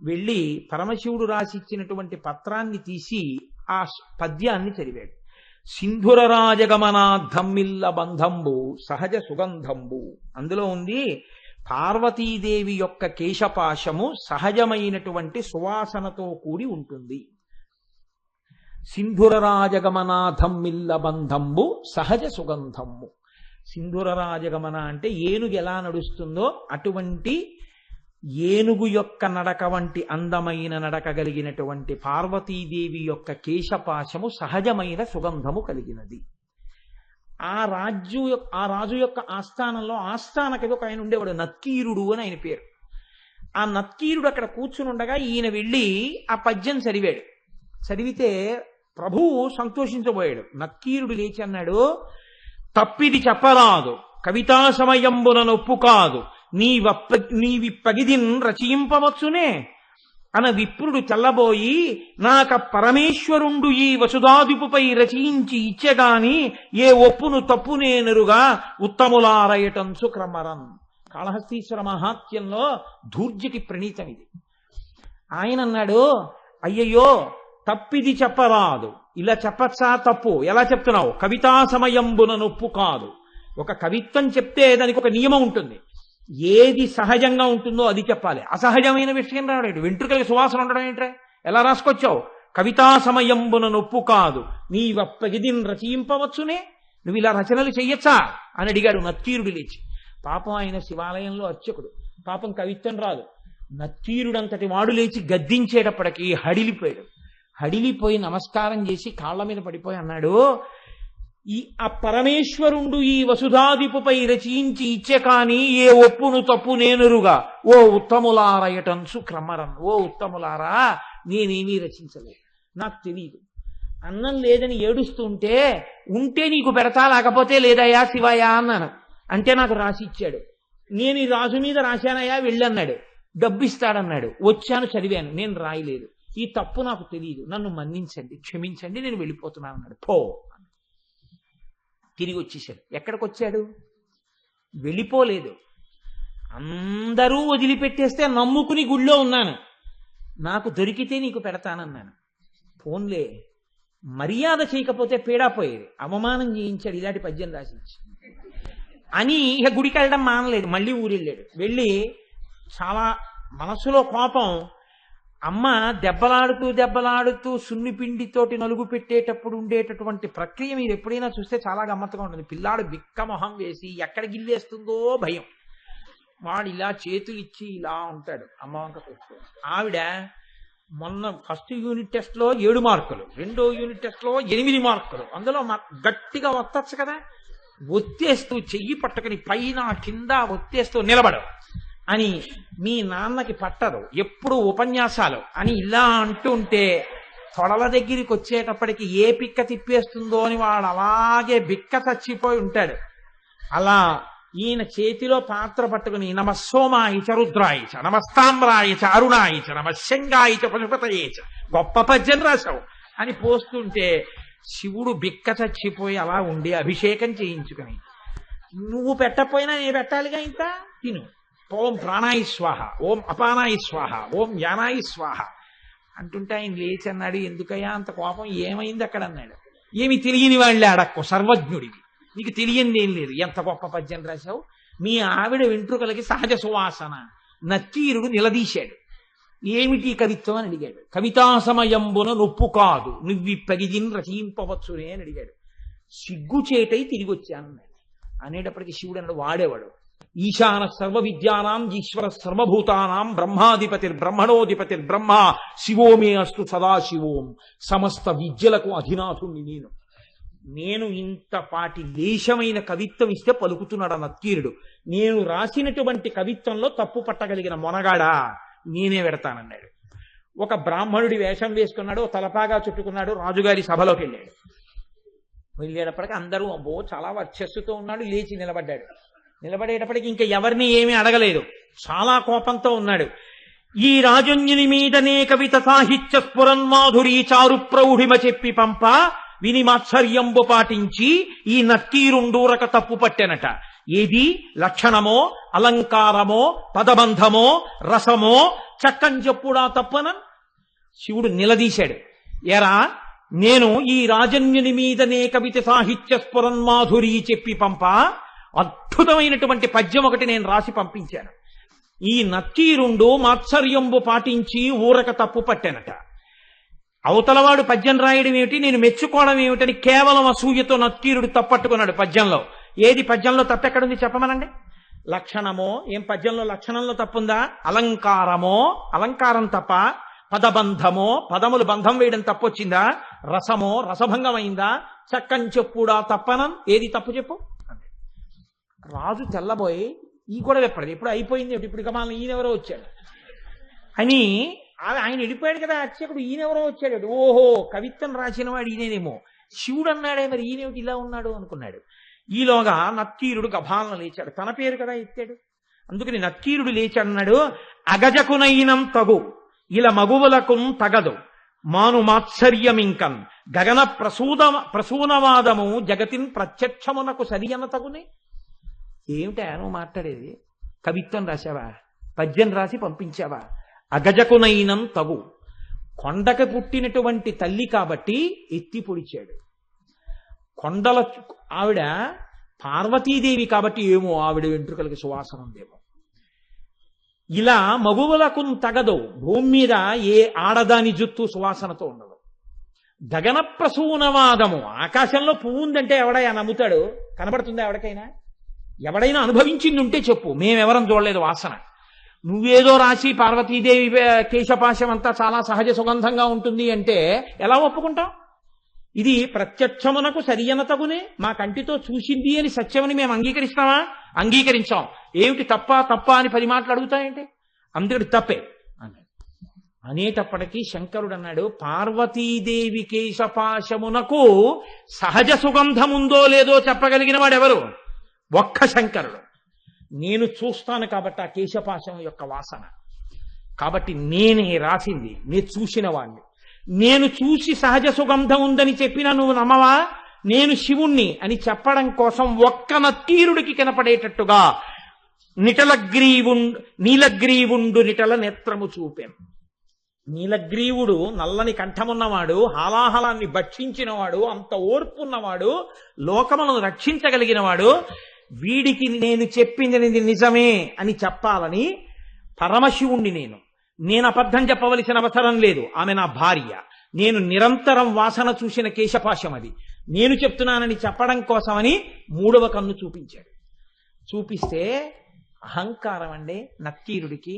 వెళ్ళి పరమశివుడు రాసిచ్చినటువంటి పత్రాన్ని తీసి ఆ పద్యాన్ని చదివాడు. సింధుర రాజగమనాద్ధమ్మిల్ల బంధంబు సహజ సుగంధంబు. అందులో ఉంది, పార్వతీదేవి యొక్క కేశపాశము సహజమైనటువంటి సువాసనతో కూడి ఉంటుంది. సింధుర రాజగమనాధమ్మిల్ల బంధంబు సహజ సుగంధంబు. సింధుర రాజగమన అంటే ఏనుగు ఎలా నడుస్తుందో అటువంటి ఏనుగు యొక్క నడక వంటి అందమైన నడక కలిగినటువంటి పార్వతీదేవి యొక్క కేశపాశము సహజమైన సుగంధము కలిగినది. ఆ రాజు యొక్క ఆస్థానంలో ఆస్థానకది ఒక ఆయన ఉండేవాడు, నత్కీరుడు అని ఆయన పేరు. ఆ నత్కీరుడు అక్కడ కూర్చుని ఉండగా ఈయన వెళ్ళి ఆ పద్యం చదివాడు. చదివితే ప్రభువు సంతోషించబోయాడు. నత్కీరుడు లేచి అన్నాడు, తప్పిది చెప్పరాదు, కవితా సమయంబున నొప్పు కాదు, నీవిప్పగిదిన్ రచయింపవచ్చునే అన విప్రుడు తెల్లబోయి, నాక పరమేశ్వరుండు ఈ వసుధాదిపుపై రచయించి ఇచ్చెగాని ఏ ఒప్పును తప్పునేనరుగా ఉత్తములారయటంచు క్రమరన్. కాళహస్తీశ్వర మహాత్యంలో ధూర్జటి ప్రణీతం ఇది. ఆయన అన్నాడు, అయ్యయ్యో తప్పిది చెప్పరాదు, ఇలా చెప్పచ్చా తప్పు, ఎలా చెప్తున్నావు, కవితా సమయంబున నొప్పు కాదు. ఒక కవిత్వం చెప్తే దానికి ఒక నియమం ఉంటుంది, ఏది సహజంగా ఉంటుందో అది చెప్పాలి. అసహజమైన విషయం రావడం, వెంట్రుకలకి సువాసన ఉండడం ఏంట్రా, ఎలా రాసుకొచ్చావు, కవితా సమయంబున నొప్పు కాదు నీవప్పగిదిన్ రచయింపవచ్చునే, నువ్వు ఇలా రచనలు చెయ్యొచ్చా అని అడిగాడు నత్తీరుడు లేచి. పాపం ఆయన శివాలయంలో అర్చకుడు, పాపం కవిత్వం రాదు. నత్తీరుడంతటి వాడు లేచి గద్దించేటప్పటికి హడిలిపోయాడు. హడిలిపోయి నమస్కారం చేసి కాళ్ల మీద పడిపోయి అన్నాడు, ఆ పరమేశ్వరుండు ఈ వసుధాదిపుపై రచించి ఇచ్చే కాని ఏ ఒప్పును తప్పు నేనురుగా ఓ ఉత్తములారయటన్సు క్రమరన్. ఓ ఉత్తములారా, నేనేమీ రచించలేదు, నాకు తెలియదు. అన్నం లేదని ఏడుస్తుంటే ఉంటే నీకు పెడతా లేకపోతే లేదయ్యా శివయ్యా అన్నాను. అంటే నాకు రాసి ఇచ్చాడు. నేను ఈ రాజు మీద రాశానయ్యా వెళ్ళన్నాడు. డబ్బు ఇస్తాడన్నాడు. వచ్చాను, చదివాను, నేను రాయలేదు. ఈ తప్పు నాకు తెలియదు, నన్ను మన్నించండి, క్షమించండి, నేను వెళ్ళిపోతున్నాను అన్నాడు. పో. తిరిగి వచ్చేసాడు. ఎక్కడికి వచ్చాడు? వెళ్ళిపోలేదు. అందరూ వదిలిపెట్టేస్తే నమ్ముకుని గుళ్ళో ఉన్నాను, నాకు దొరికితే నీకు పెడతానన్నాను. ఫోన్లే, మర్యాద చేయకపోతే పీడాపోయేది, అవమానం చేయించాడు, ఇలాంటి పద్యం రాసించి అని ఇక గుడికి వెళ్ళడం మానలేదు. మళ్ళీ ఊరెళ్ళాడు. వెళ్ళి చాలా మనసులో కోపం. అమ్మ దెబ్బలాడుతూ సున్నిపిండితోటి నలుగు పెట్టేటప్పుడు ఉండేటటువంటి ప్రక్రియ మీరు ఎప్పుడైనా చూస్తే చాలా గమ్మత్తుగా ఉంటుంది. పిల్లాడు బిక్క మొహం వేసి ఎక్కడ గిల్లేస్తుందో భయం. వాడు ఇలా చేతులు ఇచ్చి ఇలా ఉంటాడు. అమ్మ వంక చూస్తూ. ఆవిడ మొన్న ఫస్ట్ యూనిట్ టెస్ట్లో 7 మార్కులు, రెండో యూనిట్ టెస్ట్లో 8 మార్కులు. అందులో గట్టిగా ఒత్తచ్చు కదా, ఒత్తేస్తూ చెయ్యి పట్టుకుని పైన కింద ఒత్తేస్తూ నిలబడు అని, మీ నాన్నకి పట్టదు ఎప్పుడు ఉపన్యాసాలు అని ఇలా అంటూ ఉంటే తొడల దగ్గరికి వచ్చేటప్పటికి ఏ పిక్క తిప్పేస్తుందో అని వాడు అలాగే బిక్క చచ్చిపోయి ఉంటాడు. అలా ఈయన చేతిలో పాత్ర పట్టుకుని నమస్సోమాయిచ రుద్రాయిచ నమస్తామ్రాయిచ అరుణాయిచ నమశంగాయిచ పశుపతయేచ, గొప్ప పద్యం రాశావు అని పోస్తుంటే శివుడు బిక్క చచ్చిపోయి అలా ఉండి అభిషేకం చేయించుకుని, నువ్వు పెట్టకపోయినా నేను పెట్టాలిగా, ఇంత తిను, ఓం ప్రాణాయి స్వాహ, ఓం అపానాయి స్వాహ, ఓం యానాయి స్వాహ అంటుంటే ఆయన లేచి అన్నాడు, ఎందుకయ్యా అంత కోపం, ఏమైంది అక్కడ అన్నాడు. ఏమి తెలియని వాళ్ళే అడక్కు, సర్వజ్ఞుడివి, నీకు తెలియంది ఏం లేదు, ఎంత గొప్ప పద్యం రాశావు. మీ ఆవిడ వెంట్రుకలకి సహజ సువాసన. నత్తీరుడు నిలదీశాడు. ఏమిటి కవిత్వం అని అడిగాడు. కవితా సమయంబున నొప్పు కాదు నువ్విప్పగిదిన్ రచయింపవచ్చునే అని అడిగాడు. సిగ్గుచేటై తిరిగి వచ్చానన్నాడు. అనేటప్పటికీ శివుడు అన్నాడు, వాడేవాడు ఈశాన సర్వ విద్యానాం ఈశ్వర సర్వభూతానాం బ్రహ్మాధిపతిర్బ్రహ్మణోధిపతిర్బ్రహ్మ శివోమే అస్తు సదాశివోం. సమస్త విద్యలకు అధినాథుణ్ణి నేను ఇంతపాటి లేశమైన కవిత్వం ఇస్తే పలుకుతున్నాడు నత్తీరుడు. నేను రాసినటువంటి కవిత్వంలో తప్పు పట్టగలిగిన మొనగాడా నేనే పెడతానన్నాడు. ఒక బ్రాహ్మణుడి వేషం వేసుకున్నాడు, తలపాగా చుట్టుకున్నాడు, రాజుగారి సభలోకి వెళ్ళాడు. వెళ్ళేటప్పటికి అందరూ అబ్బో చాలా వర్చస్సుతో ఉన్నాడు, లేచి నిలబడ్డాడు. నిలబడేటప్పటికి ఇంకా ఎవరిని ఏమీ అడగలేదు, చాలా కోపంతో ఉన్నాడు. ఈ రాజన్యుని మీదనే కవిత సాహిత్య స్ఫురన్మాధురీ చారు ప్రౌఢిమ చెప్పి పంప విని మాత్సర్యంబు పాటించి ఈ నత్తీరుండూరక తప్పు పట్టెనట. ఏది లక్షణమో అలంకారమో పదబంధమో రసమో చక్కం చెప్పుడా తప్పన. శివుడు నిలదీశాడు, ఎరా నేను ఈ రాజన్యుని మీదనే కవిత సాహిత్య స్ఫురన్మాధురీ చెప్పి పంప అద్భుతమైనటువంటి పద్యం ఒకటి నేను రాసి పంపించాను. ఈ నత్తీరుండు మాత్సర్యంబు పాటించి ఊరక తప్పు పట్టెనట. అవతలవాడు పద్యం రాయడం ఏమిటి, నేను మెచ్చుకోవడం ఏమిటని కేవలం అసూయతో నత్తీరుడు తప్పట్టుకున్నాడు పద్యంలో. ఏది పద్యంలో తప్పెక్కడుంది చెప్పమనండి. లక్షణమో, ఏం పద్యంలో లక్షణంలో తప్పుందా? అలంకారమో, అలంకారం తప్ప. పదబంధమో, పదములు బంధం వేయడం తప్పొచ్చిందా? రసమో, రసభంగమైందా? చక్కం చెప్పుడా తప్పనం, ఏది తప్పు చెప్పు. రాజు తెల్లబోయి ఈ కూడా ఎప్పటిది ఎప్పుడు అయిపోయింది, ఇప్పుడు ఇక మన ఈయనెవరో వచ్చాడు అని ఆయన వెళ్ళిపోయాడు కదా అర్చకుడు, ఈయనెవరో వచ్చాడు. ఓహో కవిత్వం రాసిన వాడు ఈయనేమో, శివుడు అన్నాడే మరి ఈయనేమిటి ఇలా ఉన్నాడు అనుకున్నాడు. ఈలోగా నత్తీరుడు గభాలను లేచాడు, తన పేరు కదా ఎత్తాడు. అందుకని నత్తీరుడు లేచాడన్నాడు, అగజకునైనం తగు ఇలా మగువులకు తగదు మాను మాత్సర్యమింకన్ గగన ప్రసూనవాదము జగతిన్ ప్రత్యక్షమునకు సరియన తగునే. ఏమిటా నువ్వు మాట్లాడేది? కవిత్వం రాశావా? పద్యం రాసి పంపించావా? అగజకునైనం తగు, కొండకు పుట్టినటువంటి తల్లి కాబట్టి ఎత్తి పొడిచాడు. కొండల ఆవిడ పార్వతీదేవి కాబట్టి ఏమో ఆవిడ వెంట్రుకలకి సువాసన ఉందేమో. ఇలా మగువులకు తగదు, భూమి మీద ఏ ఆడదాని జుత్తు సువాసనతో ఉండదు. గగన ప్రసూనవాదము. ఆకాశంలో పువ్వు ఉందంటే ఎవడైనా నమ్ముతాడు? కనబడుతుందా ఎవరికైనా? ఎవడైనా అనుభవించింది ఉంటే చెప్పు. మేమెవరం చూడలేదు వాసన. నువ్వేదో రాసి పార్వతీదేవి కేశపాశం అంతా చాలా సహజ సుగంధంగా ఉంటుంది అంటే ఎలా ఒప్పుకుంటాం? ఇది ప్రత్యక్షమునకు సరియనతగునే, మా కంటితో చూసింది అని సత్యమని మేము అంగీకరిస్తామా? అంగీకరించాం. ఏమిటి తప్ప అని 10 మాటలు అడుగుతాయంటే అందుకని తప్పే అన్నాడు. అనేటప్పటికీ శంకరుడు అన్నాడు, పార్వతీదేవి కేశపాశమునకు సహజ సుగంధముందో లేదో చెప్పగలిగిన వాడెవరు? ఒక్క శంకరుడు. నేను చూస్తాను కాబట్టి ఆ కేశపాశం యొక్క వాసన. కాబట్టి నేనే రాసింది, నేను చూసిన వాణ్ణి. నేను చూసి సహజ సుగంధం ఉందని చెప్పినా నువ్వు నమ్మవా? నేను శివుణ్ణి అని చెప్పడం కోసం ఒక్క నత్తీరుడికి కనపడేటట్టుగా నీలగ్రీవుండు నిటల నేత్రము చూపాను. నీలగ్రీవుడు నల్లని కంఠమున్నవాడు, హాలాహలాన్ని భక్షించినవాడు, అంత ఓర్పున్నవాడు, లోకములను రక్షించగలిగినవాడు. వీడికి నేను చెప్పింది నిజమే అని చెప్పాలని పరమశివుణ్ణి నేను అబద్ధం చెప్పవలసిన అవసరం లేదు. ఆమె నా భార్య. నేను నిరంతరం వాసన చూసిన కేశపాశం అది. నేను చెప్తున్నానని చెప్పడం కోసమని 3వ కన్ను చూపించాడు. చూపిస్తే అహంకారం అండి నక్కీరుడికి.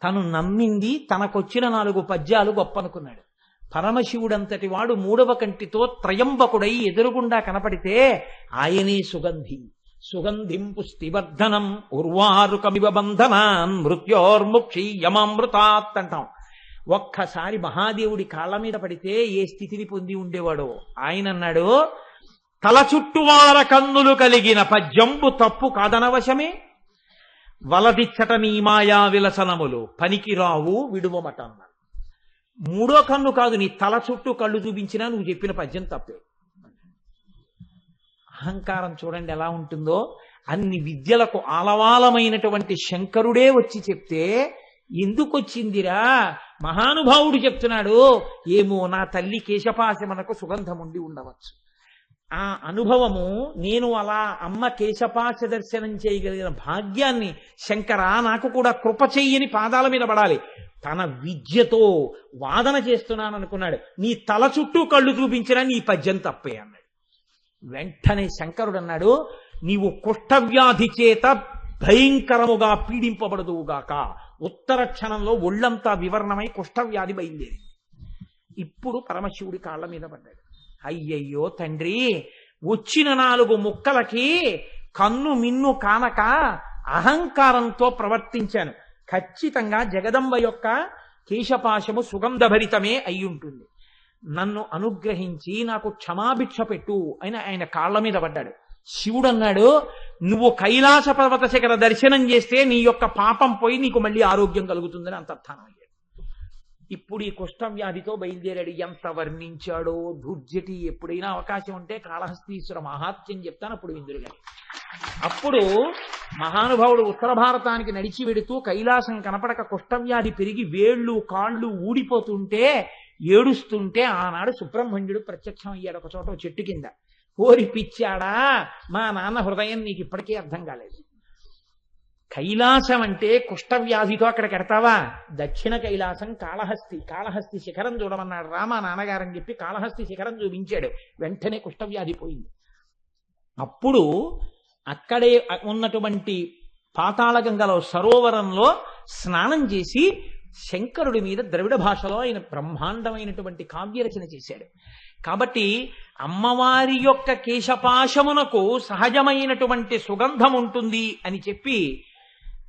తను నమ్మింది, తనకొచ్చిన 4 పద్యాలు గొప్పనుకున్నాడు. పరమశివుడంతటి వాడు 3వ కంటితో త్రయంబకుడై ఎదురుగుండా కనపడితే ఆయనే సుగంధిం పుష్టివర్ధనం ఉర్వారుకమివ బంధనాన్ మృత్యోర్ముక్షీయమామృతాత్ అంటాం. ఒక్కసారి మహాదేవుడి కాళ్ళ మీద పడితే ఏ స్థితిని పొంది ఉండేవాడో ఆయన అన్నాడు, తల చుట్టువార కన్నులు కలిగిన పద్యంబు తప్పు కాదనవశమే, వలదిచ్చట నీ మాయా విలసనములు పనికిరావు విడువమట అన్నాడు. 3వ కన్ను కాదు, నీ తల చుట్టూ కళ్ళు చూపించినా నువ్వు చెప్పిన పద్యం తప్పే. అహంకారం చూడండి ఎలా ఉంటుందో. అన్ని విద్యలకు ఆలవాలమైనటువంటి శంకరుడే వచ్చి చెప్తే ఎందుకు వచ్చిందిరా? మహానుభావుడు చెప్తున్నాడు, ఏమో నా తల్లి కేశపాశమునకు సుగంధం ఉండి ఉండవచ్చు. ఆ అనుభవము నేను అలా అమ్మ కేశపాశ దర్శనం చేయగలిగిన భాగ్యాన్ని శంకరా నాకు కూడా కృప చెయ్యని పాదాల మీద పడాలి. తన విద్యతో వాదన చేస్తున్నాను అనుకున్నాడు. నీ తల చుట్టూ కళ్ళు చూపించినా నీ పద్యం తప్పే అన్నాడు. వెంటనే శంకరుడు అన్నాడు, నీవు కుష్ఠవ్యాధి చేత భయంకరముగా పీడింపబడదువుగాక. ఉత్తర క్షణంలో ఒళ్ళంతా వివరణమై కుష్ఠవ్యాధి బయలుదేరింది. ఇప్పుడు పరమశివుడి కాళ్ళ మీద పడ్డాడు. అయ్యయ్యో తండ్రి, వచ్చిన 4 ముక్కలకి కన్ను మిన్ను కానక అహంకారంతో ప్రవర్తించాను. ఖచ్చితంగా జగదంబ యొక్క కేశపాశము సుగంధభరితమే అయి ఉంటుంది. నన్ను అనుగ్రహించి నాకు క్షమాభిక్ష పెట్టు అని ఆయన కాళ్ళ మీద పడ్డాడు. శివుడు అన్నాడు, నువ్వు కైలాస పర్వత శిఖర దర్శనం చేస్తే నీ యొక్క పాపం పోయి నీకు మళ్ళీ ఆరోగ్యం కలుగుతుందని అంతర్థానం అయ్యాడు. ఇప్పుడు ఈ కుష్ఠవ్యాధితో బయలుదేరాడు. ఎంత వర్ణించాడో దుర్జటి. ఎప్పుడైనా అవకాశం ఉంటే కాళహస్తీశ్వర మహాత్మ్యం చెప్తాను, అప్పుడు విందురు గాని. అప్పుడు మహానుభావుడు ఉత్తర భారతానికి నడిచి వెడుతూ కైలాసం కనపడక కుష్ఠవ్యాధి పెరిగి వేళ్ళు కాళ్ళు ఊడిపోతుంటే ఏడుస్తుంటే ఆనాడు సుబ్రహ్మణ్యుడు ప్రత్యక్షం అయ్యాడు ఒక చోట చెట్టు కింద. ఓరి పిచ్చాడా, మా నాన్న హృదయం నీకు ఇప్పటికీ అర్థం కాలేదు. కైలాసం అంటే కుష్ఠవ్యాధితో అక్కడికి ఎడతావా? దక్షిణ కైలాసం కాళహస్తి శిఖరం చూడమన్నాడు మా నాన్నగారని చెప్పి కాళహస్తి శిఖరం చూపించాడు. వెంటనే కుష్ఠవ్యాధి పోయింది. అప్పుడు అక్కడే ఉన్నటువంటి పాతాళగంగలో సరోవరంలో స్నానం చేసి శంకరుడి మీద ద్రవిడ భాషలో ఆయన బ్రహ్మాండమైనటువంటి కావ్యరచన చేశాడు. కాబట్టి అమ్మవారి యొక్క కేశపాశమునకు సహజమైనటువంటి సుగంధం ఉంటుంది అని చెప్పి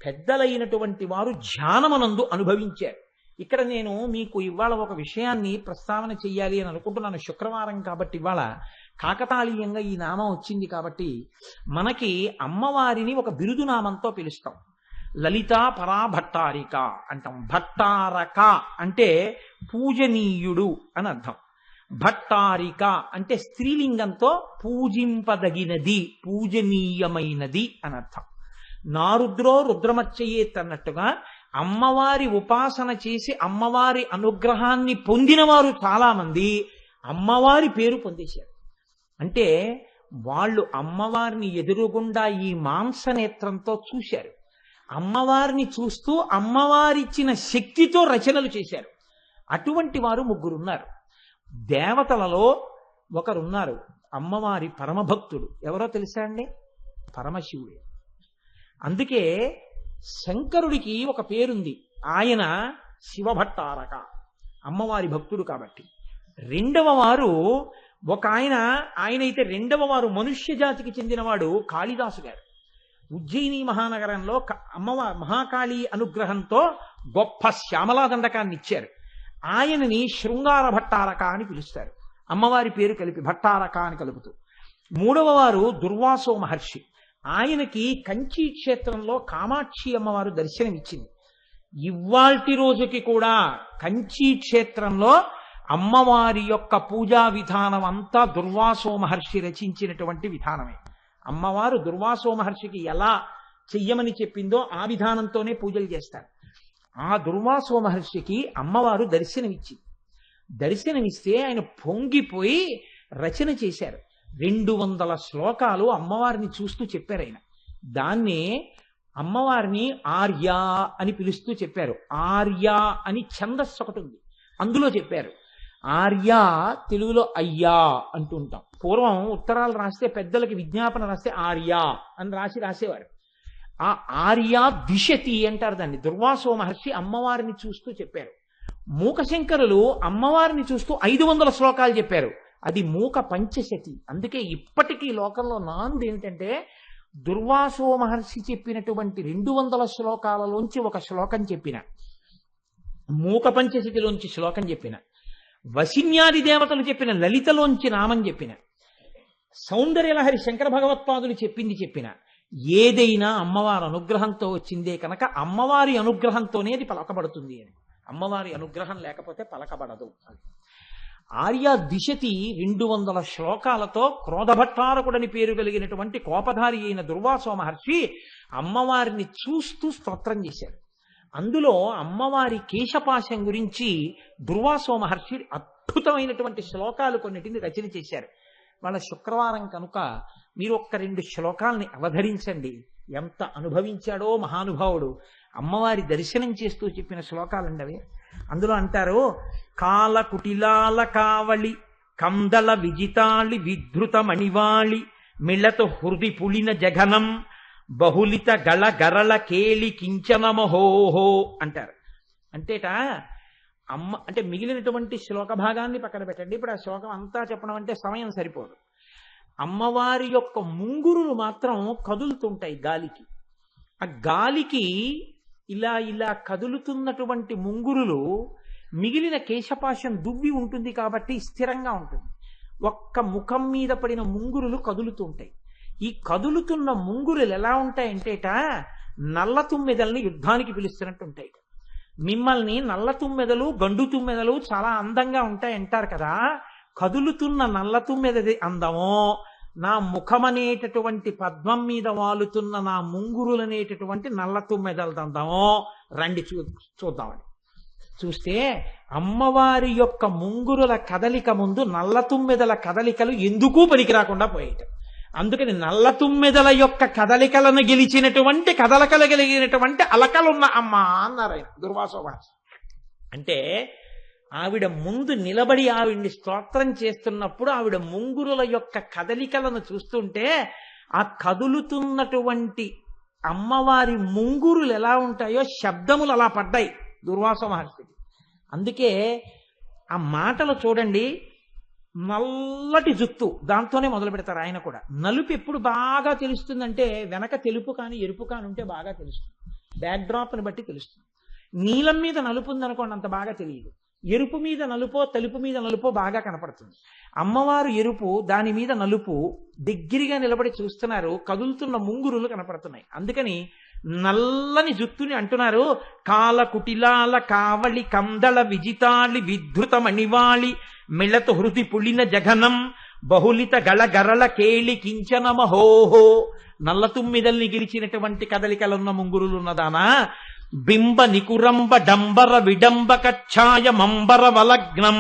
పెద్దలైనటువంటి వారు ధ్యానమునందు అనుభవించారు. ఇక్కడ నేను మీకు ఇవాళ ఒక విషయాన్ని ప్రస్తావన చెయ్యాలి అని అనుకుంటున్నాను. శుక్రవారం కాబట్టి ఇవాళ కాకతాళీయంగా ఈ నామం వచ్చింది కాబట్టి మనకి అమ్మవారిని ఒక బిరుదు నామంతో పిలుస్తాం. లలితా పరాభట్టారిక అంటాం. భట్టారక అంటే పూజనీయుడు అని అర్థం. భట్టారిక అంటే స్త్రీలింగంతో పూజింపదగినది, పూజనీయమైనది అని అర్థం. నారుద్రో రుద్రమచ్చయేత్ అన్నట్టుగా అమ్మవారి ఉపాసన చేసి అమ్మవారి అనుగ్రహాన్ని పొందిన వారు చాలా మంది అమ్మవారి పేరు పొందేశారు. అంటే వాళ్ళు అమ్మవారిని ఎదురుగుండా ఈ మాంసనేత్రంతో చూశారు. అమ్మవారిని చూస్తూ అమ్మవారిచ్చిన శక్తితో రచనలు చేశారు. అటువంటి వారు 3 ఉన్నారు. దేవతలలో ఒకరున్నారు, అమ్మవారి పరమభక్తుడు. ఎవరో తెలుసా అండి? పరమశివుడే. అందుకే శంకరుడికి ఒక పేరుంది, ఆయన శివభట్టారక, అమ్మవారి భక్తుడు కాబట్టి. రెండవ వారు ఒక ఆయనైతే రెండవ వారు మనుష్య జాతికి చెందినవాడు కాళిదాసు గారు. ఉజ్జయిని మహానగరంలో అమ్మవారి మహాకాళి అనుగ్రహంతో గొప్ప శ్యామలా దండకాన్ని ఇచ్చారు. ఆయనని శృంగార భట్టారక అని పిలుస్తారు, అమ్మవారి పేరు కలిపి భట్టారక అని కలుపుతూ. మూడవ వారు దుర్వాసో మహర్షి. ఆయనకి కంచి క్షేత్రంలో కామాక్షి అమ్మవారు దర్శనమిచ్చింది. ఇవాల్టి రోజుకి కూడా కంచి క్షేత్రంలో అమ్మవారి యొక్క పూజా విధానం అంతా దుర్వాసో మహర్షి రచించినటువంటి విధానమే. అమ్మవారు దుర్వాసో మహర్షికి ఎలా చెయ్యమని చెప్పిందో ఆ విధానంతోనే పూజలు చేస్తారు. ఆ దుర్వాసో మహర్షికి అమ్మవారు దర్శనమిస్తే ఆయన పొంగిపోయి రచన చేశారు. 200 శ్లోకాలు అమ్మవారిని చూస్తూ చెప్పారు ఆయన. దాన్నే అమ్మవారిని ఆర్య అని పిలుస్తూ చెప్పారు. ఆర్య అని ఛందస్సు ఒకటి ఉంది, అందులో చెప్పారు. ఆర్య తెలుగులో అయ్యా అంటూ ఉంటాం. పూర్వం ఉత్తరాలు రాస్తే పెద్దలకి విజ్ఞాపన రాస్తే ఆర్య అని రాసేవారు. ఆ ఆర్య దిశతి అంటారు దాన్ని. దుర్వాసో మహర్షి అమ్మవారిని చూస్తూ చెప్పారు. మూకశంకరులు అమ్మవారిని చూస్తూ 500 శ్లోకాలు చెప్పారు. అది మూక పంచశతి. అందుకే ఇప్పటికీ లోకంలో నానుడు ఏమిటంటే, దుర్వాసో మహర్షి చెప్పినటువంటి 200 శ్లోకాలలోంచి ఒక శ్లోకం చెప్పిన, మూక పంచశతిలోంచి శ్లోకం చెప్పిన, వశిన్యాది దేవతలు చెప్పిన లలితలోంచి నామం చెప్పిన, సౌందర్యలహరి శంకర భగవత్పాదులు చెప్పిన ఏదైనా అమ్మవారి అనుగ్రహంతో వచ్చిందే కనుక అమ్మవారి అనుగ్రహంతోనే అది పలకబడుతుంది అని. అమ్మవారి అనుగ్రహం లేకపోతే పలకబడదు. ఆర్య దిశతి 200 శ్లోకాలతో క్రోధభట్టారకుడని పేరు కలిగినటువంటి కోపధారి అయిన దుర్వాసో మహర్షి అమ్మవారిని చూస్తూ స్తోత్రం చేశారు. అందులో అమ్మవారి కేశపాశం గురించి దుర్వాసో మహర్షి అద్భుతమైనటువంటి శ్లోకాలు కొన్నిటిని రచన చేశారు. వాళ్ళ శుక్రవారం కనుక మీరు ఒక్క 2 శ్లోకాలని అవధరించండి. ఎంత అనుభవించాడో మహానుభావుడు. అమ్మవారి దర్శనం చేస్తూ చెప్పిన శ్లోకాలండి అవి. అందులో అంటారు, కాల కుటిలాల కావళి కందల విజితాళి విధృత మణివాళి మిళత హృది పులిన జఘనం బహులిత గళ గరళ కేళి కించనమహోహో అంటారు. అంటేట అంటే మిగిలినటువంటి శ్లోక భాగాన్ని పక్కన పెట్టండి. ఇప్పుడు ఆ శ్లోకం అంతా చెప్పడం అంటే సమయం సరిపోదు. అమ్మవారి యొక్క ముంగురులు మాత్రం కదులుతుంటాయి గాలికి. ఆ గాలికి ఇలా ఇలా కదులుతున్నటువంటి ముంగురులు మిగిలిన కేశపాశం దువ్వి ఉంటుంది కాబట్టి స్థిరంగా ఉంటుంది. ఒక్క ముఖం మీద పడిన ముంగురులు కదులుతుంటాయి. ఈ కదులుతున్న ముంగురులు ఎలా ఉంటాయంటేట నల్ల తుమ్మెదల్ని యుద్ధానికి పిలుస్తున్నట్టు ఉంటాయి. మిమ్మల్ని నల్ల తుమ్మెదలు గండు తుమ్మెదలు చాలా అందంగా ఉంటాయంటారు కదా, కదులుతున్న నల్ల తుమ్మెదది అందమో, నా ముఖమనేటటువంటి పద్మం మీద వాలుతున్న నా ముంగురులనేటటువంటి నల్ల తుమ్మెదలది అందమో రండి చూద్దామని చూస్తే అమ్మవారి యొక్క ముంగురుల కదలిక ముందు నల్ల తుమ్మెదల కదలికలు ఎందుకు పనికి రాకుండా పోయేట. అందుకని నల్ల తుమ్మెదల యొక్క కదలికలను గెలిచినటువంటి కదలకలగలిగినటువంటి అలకలున్న అమ్మ అన్నారు ఆయన దుర్వాసో మహర్షి. అంటే ఆవిడ ముందు నిలబడి ఆవిడ్ని స్తోత్రం చేస్తున్నప్పుడు ఆవిడ ముంగురుల యొక్క కదలికలను చూస్తుంటే ఆ కదులుతున్నటువంటి అమ్మవారి ముంగురులు ఎలా ఉంటాయో శబ్దములు అలా పడ్డాయి దుర్వాసో మహర్షికి. అందుకే ఆ మాటలు చూడండి, నల్లటి జుత్తు దాంతోనే మొదలు పెడతారు. ఆయన కూడా నలుపు ఎప్పుడు బాగా తెలుస్తుందంటే వెనక తెలుపు కానీ ఎరుపు కానీ ఉంటే బాగా తెలుస్తుంది, బ్యాక్డ్రాప్ని బట్టి తెలుస్తుంది. నీలం మీద నలుపు ఉందనుకోండి అంత బాగా తెలియదు. ఎరుపు మీద నలుపో తెలుపు మీద నలుపో బాగా కనపడుతుంది. అమ్మవారు ఎరుపు, దాని మీద నలుపు, దగ్గరగా నిలబడి చూస్తున్నారు, కదులుతున్న ముంగురులు కనపడుతున్నాయి. అందుకని నల్లని జుత్తుని అంటున్నారు, కాల కుటిలాల కావళి కందళ విజితాళి విధృత మణివాళి మిళత హృది పులిన జఘనం బహులిత గళ గరళ కేళి కించనమహోహో. నల్ల తుమ్మిదల్ని గెలిచినటువంటి కదలికలున్న ముంగురులున్నదానా, బింబ నికురంబ డంబర విడంబ కచ్ఛాయ మంబర వలగ్నం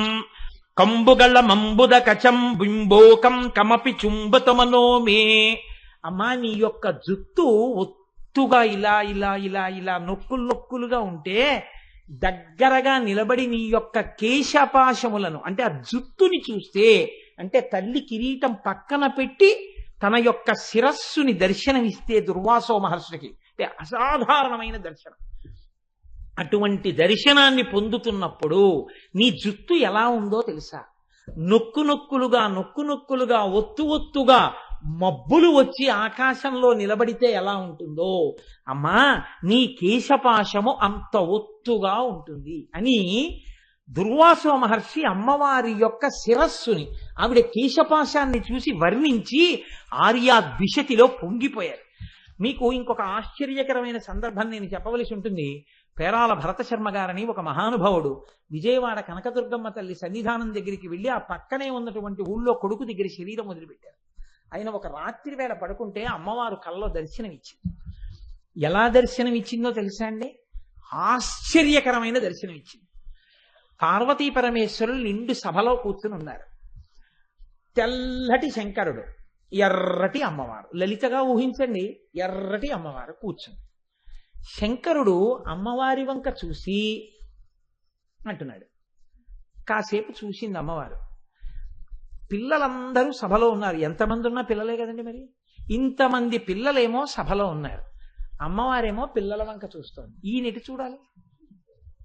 కంబుగళ మంబుద కచం బింబోకం కమపి చుంబతమనో మే. అమ్మా నీ యొక్క జుత్తు ఒత్తుగా ఇలా ఇలా ఇలా ఇలా నొక్కులుగా ఉంటే దగ్గరగా నిలబడి నీ యొక్క కేశపాశములను అంటే ఆ జుత్తుని చూస్తే, అంటే తల్లి కిరీటం పక్కన పెట్టి తన యొక్క శిరస్సుని దర్శనమిస్తే దుర్వాసో మహర్షికి అంటే అసాధారణమైన దర్శనం. అటువంటి దర్శనాన్ని పొందుతున్నప్పుడు నీ జుత్తు ఎలా ఉందో తెలుసా? నొక్కు నొక్కులుగా ఒత్తుగా మబ్బులు వచ్చి ఆకాశంలో నిలబడితే ఎలా ఉంటుందో అమ్మా నీ కేశపాశము అంత ఒత్తుగా ఉంటుంది అని దుర్వాసో మహర్షి అమ్మవారి యొక్క శిరస్సుని, ఆవిడ కేశపాశాన్ని చూసి వర్ణించి ఆర్యాద్విషతిలో పొంగిపోయారు. మీకు ఇంకొక ఆశ్చర్యకరమైన సందర్భం నేను చెప్పవలసి ఉంటుంది. పేరాల భరత శర్మ గారని ఒక మహానుభావుడు విజయవాడ కనకదుర్గమ్మ తల్లి సన్నిధానం దగ్గరికి వెళ్ళి ఆ పక్కనే ఉన్నటువంటి ఊళ్ళో కొడుకు దగ్గర శరీరం వదిలిపెట్టారు. ఆయన ఒక రాత్రి వేళ పడుకుంటే అమ్మవారు కల్లో దర్శనమిచ్చింది. ఎలా దర్శనమిచ్చిందో తెలుసా అండి? ఆశ్చర్యకరమైన దర్శనమిచ్చింది. పార్వతీ పరమేశ్వరులు నిండు సభలో కూర్చుని ఉన్నారు. తెల్లటి శంకరుడు, ఎర్రటి అమ్మవారు, లలితగా ఊహించండి, ఎర్రటి అమ్మవారు కూర్చుంది. శంకరుడు అమ్మవారి వంక చూసి అంటున్నాడు. కాసేపు చూసింది అమ్మవారు. పిల్లలందరూ సభలో ఉన్నారు. ఎంతమంది ఉన్నా పిల్లలే కదండి మరి. ఇంతమంది పిల్లలేమో సభలో ఉన్నారు. అమ్మవారేమో పిల్లల వంక చూస్తోంది. ఈయనటి చూడాలి,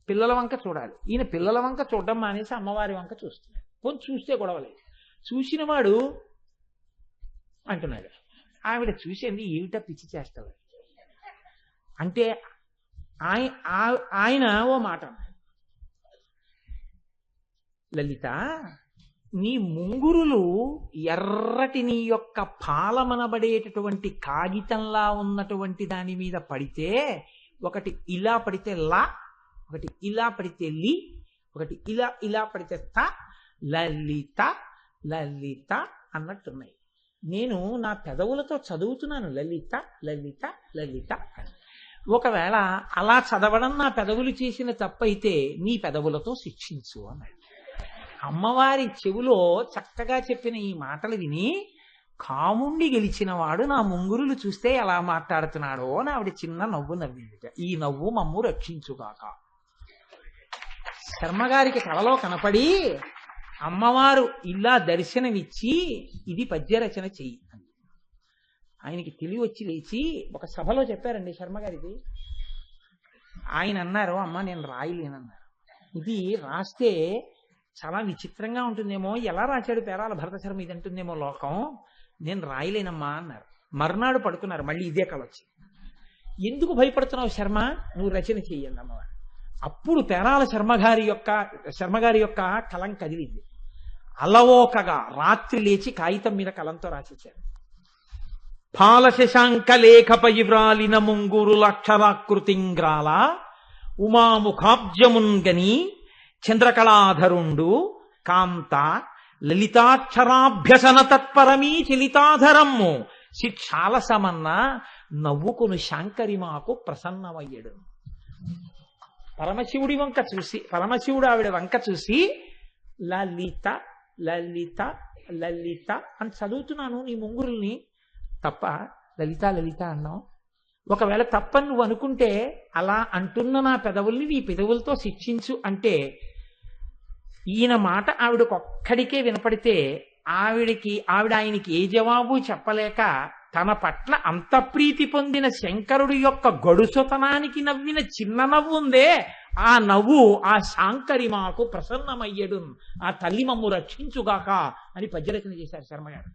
పిల్లల వంక చూడాలి. ఈయన పిల్లల వంక చూడడం మానేసి అమ్మవారి వంక చూస్తున్నాడు. కొంచెం చూస్తే గొడవలేదు. చూసిన వాడు అంటున్నాడు. ఆవిడ చూసింది ఏమిటా పిచ్చి చేస్తాడు అంటే ఆయన ఓ మాట అన్నాడు. లలిత, నీ ముంగురులు ఎర్రటి నీ యొక్క పాలమనబడేటటువంటి కాగితంలా ఉన్నటువంటి దాని మీద పడితే, ఒకటి ఇలా పడితే లా, ఒకటి ఇలా పడితే లి, ఒకటి ఇలా పడితే త, లలిత లలిత అన్నట్టున్నాయి. నేను నా పెదవులతో చదువుతున్నాను లలిత లలిత లలిత అని. ఒకవేళ అలా చదవడం నా పెదవులు చేసిన తప్పైతే నీ పెదవులతో శిక్షించు అన్నాడు. అమ్మవారి చెవులో చక్కగా చెప్పిన ఈ మాటలు విని కాముండి గెలిచిన వాడు నా ముంగురులు చూస్తే ఎలా మాట్లాడుతున్నాడో అని ఆవిడ చిన్న నవ్వు నవ్వింది. ఈ నవ్వు మమ్ము రక్షించుగాక. శర్మగారికి కలలో కనపడి అమ్మవారు ఇలా దర్శనమిచ్చి ఇది పద్యరచన చెయ్యి అని ఆయనకి తెలివి వచ్చి లేచి ఒక సభలో చెప్పారండి శర్మగారికి. ఆయన అన్నారు, అమ్మ నేను రాయలేనన్నారు. ఇది రాస్తే చాలా విచిత్రంగా ఉంటుందేమో, ఎలా రాశాడు పేరాల భరత శర్మ ఇది అంటుందేమో లోకం, నేను రాయలేనమ్మా అన్నారు. మర్నాడు పడుకున్నారు, మళ్ళీ ఇదే కళ వచ్చి. ఎందుకు భయపడుతున్నావు శర్మ, నువ్వు రచన చెయ్యండి అమ్మవారు. అప్పుడు పేరాల శర్మగారి యొక్క కలం కదిలింది. అలవోకగా రాత్రి లేచి కాగితం మీద కలంతో రాసిచ్చారు. పాల శశాంక లేఖపై వ్రాలిన ముంగురులక్షరాకృతింగ్రాల ఉమాముఖాబ్జమున్గని చంద్రకళాధరుండు కాంత లలితాక్షరాభ్యసన తత్పరమీ చలితాధరమ్ము శిక్షాలసమన్న నవ్వుకును శాంకరి మాకు ప్రసన్నమయ్యడు. పరమశివుడు ఆవిడ వంక చూసి లలిత లలిత లలిత అని చదువుతున్నాను నీ ముంగురుల్ని, తప్ప లలిత లలిత అన్నావు. ఒకవేళ తప్పని నువ్వు అనుకుంటే అలా అంటున్న నా పెదవుల్ని నీ పెదవులతో శిక్షించు అంటే, ఈయన మాట ఆవిడకొక్కడికే వినపడితే ఆవిడ ఆయనకి ఏ జవాబు చెప్పలేక తన పట్ల అంత ప్రీతి పొందిన శంకరుడి యొక్క గడుసుతనానికి నవ్విన చిన్న నవ్వు ఉందే, ఆ నవ్వు ఆ శాంకరి మాకు ప్రసన్నమయ్యడు, ఆ తల్లి మమ్ము రక్షించుగాక అని పద్యరచన చేశారు శర్మగారు.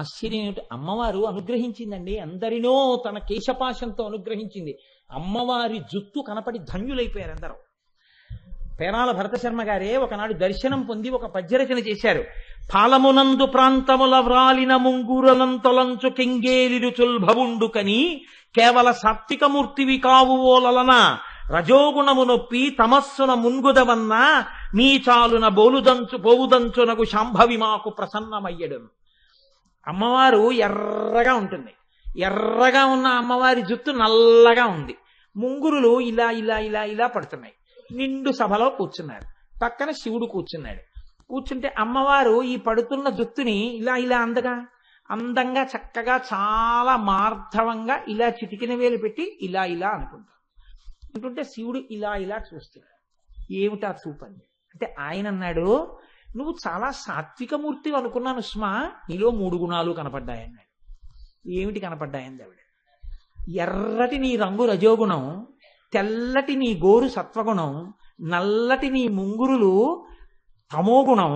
ఆశ్చర్యం ఏమిటి, అమ్మవారు అనుగ్రహించిందండి, అందరినో తన కేశపాశంతో అనుగ్రహించింది. అమ్మవారి జుత్తు కనపడి ధన్యులైపోయారు అందరూ. పేరాల భరత శర్మ గారే ఒకనాడు దర్శనం పొంది ఒక పద్యరచన చేశారు. పాలమునందు ప్రాంతముల వ్రాలిన ముంగురలంతొలంచు కెంగేలిరు చుల్భవుండుకని కేవల సాత్వికమూర్తివి కావు ఓలలన రజోగుణము నొప్పి తమస్సున మున్గుదవన్న నీ చాలున పోవుదంచునగు శాంభవి మాకు ప్రసన్నమయ్యడు. అమ్మవారు ఎర్రగా ఉంటుంది. ఎర్రగా ఉన్న అమ్మవారి జుత్తు నల్లగా ఉంది. ముంగురులు ఇలా ఇలా ఇలా ఇలా పడుతున్నాయి. నిండు సభలో కూర్చున్నారు. పక్కన శివుడు కూర్చున్నాడు. కూర్చుంటే అమ్మవారు ఈ పడుతున్న జుత్తుని ఇలా ఇలా అందంగా చక్కగా చాలా మార్ధవంగా ఇలా చిటికిన వేలు పెట్టి ఇలా ఇలా అనుకుంటారు. అంటుంటే శివుడు ఇలా ఇలా చూస్తున్నాడు. ఏమిటా చూపండి అంటే ఆయన అన్నాడు, నువ్వు చాలా సాత్వికమూర్తి అనుకున్నాను సుమా, నీలో 3 గుణాలు కనపడ్డాయన్నాడు. ఏమిటి కనపడ్డాయంది ఆవిడ? ఎర్రటి నీ రంగు రజోగుణం, తెల్లటి నీ గోరు సత్వగుణం, నల్లటి నీ ముంగురులు తమోగుణం,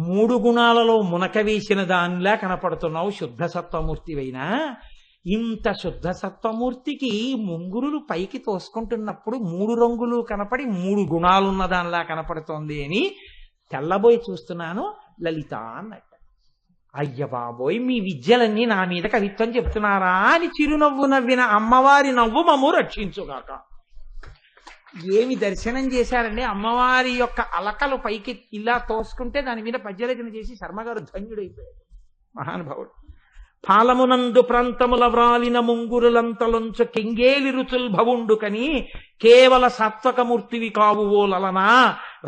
3 గుణాలలో మునక వేసిన దానిలా కనపడుతున్నావు శుద్ధ సత్వమూర్తివైనా. ఇంత శుద్ధ సత్వమూర్తికి ముంగురులు పైకి తోసుకుంటున్నప్పుడు 3 రంగులు కనపడి 3 గుణాలున్న దానిలా కనపడుతోంది అని తెల్లబోయి చూస్తున్నాను లలిత అన్నట్టు. అయ్య బాబోయ్, మీ విద్యలన్నీ నా మీద కవిత్వం చెప్తున్నారా అని చిరునవ్వు నవ్విన అమ్మవారి నవ్వు మమ్ము రక్షించుగాక. ఏమి దర్శనం చేశారండి! అమ్మవారి యొక్క అలకలు పైకి ఇలా తోసుకుంటే దాని మీద పద్యరచన చేసి శర్మగారు ధన్యుడైపోయాడు మహానుభావుడు. పాలమునందు ప్రాంతముల వ్రాలిన ముంగురులంతలొంచు కెంగేలి రుచుల్ భవుండు కని కేవల సాత్వకమూర్తివి కావు ఓ లలనా,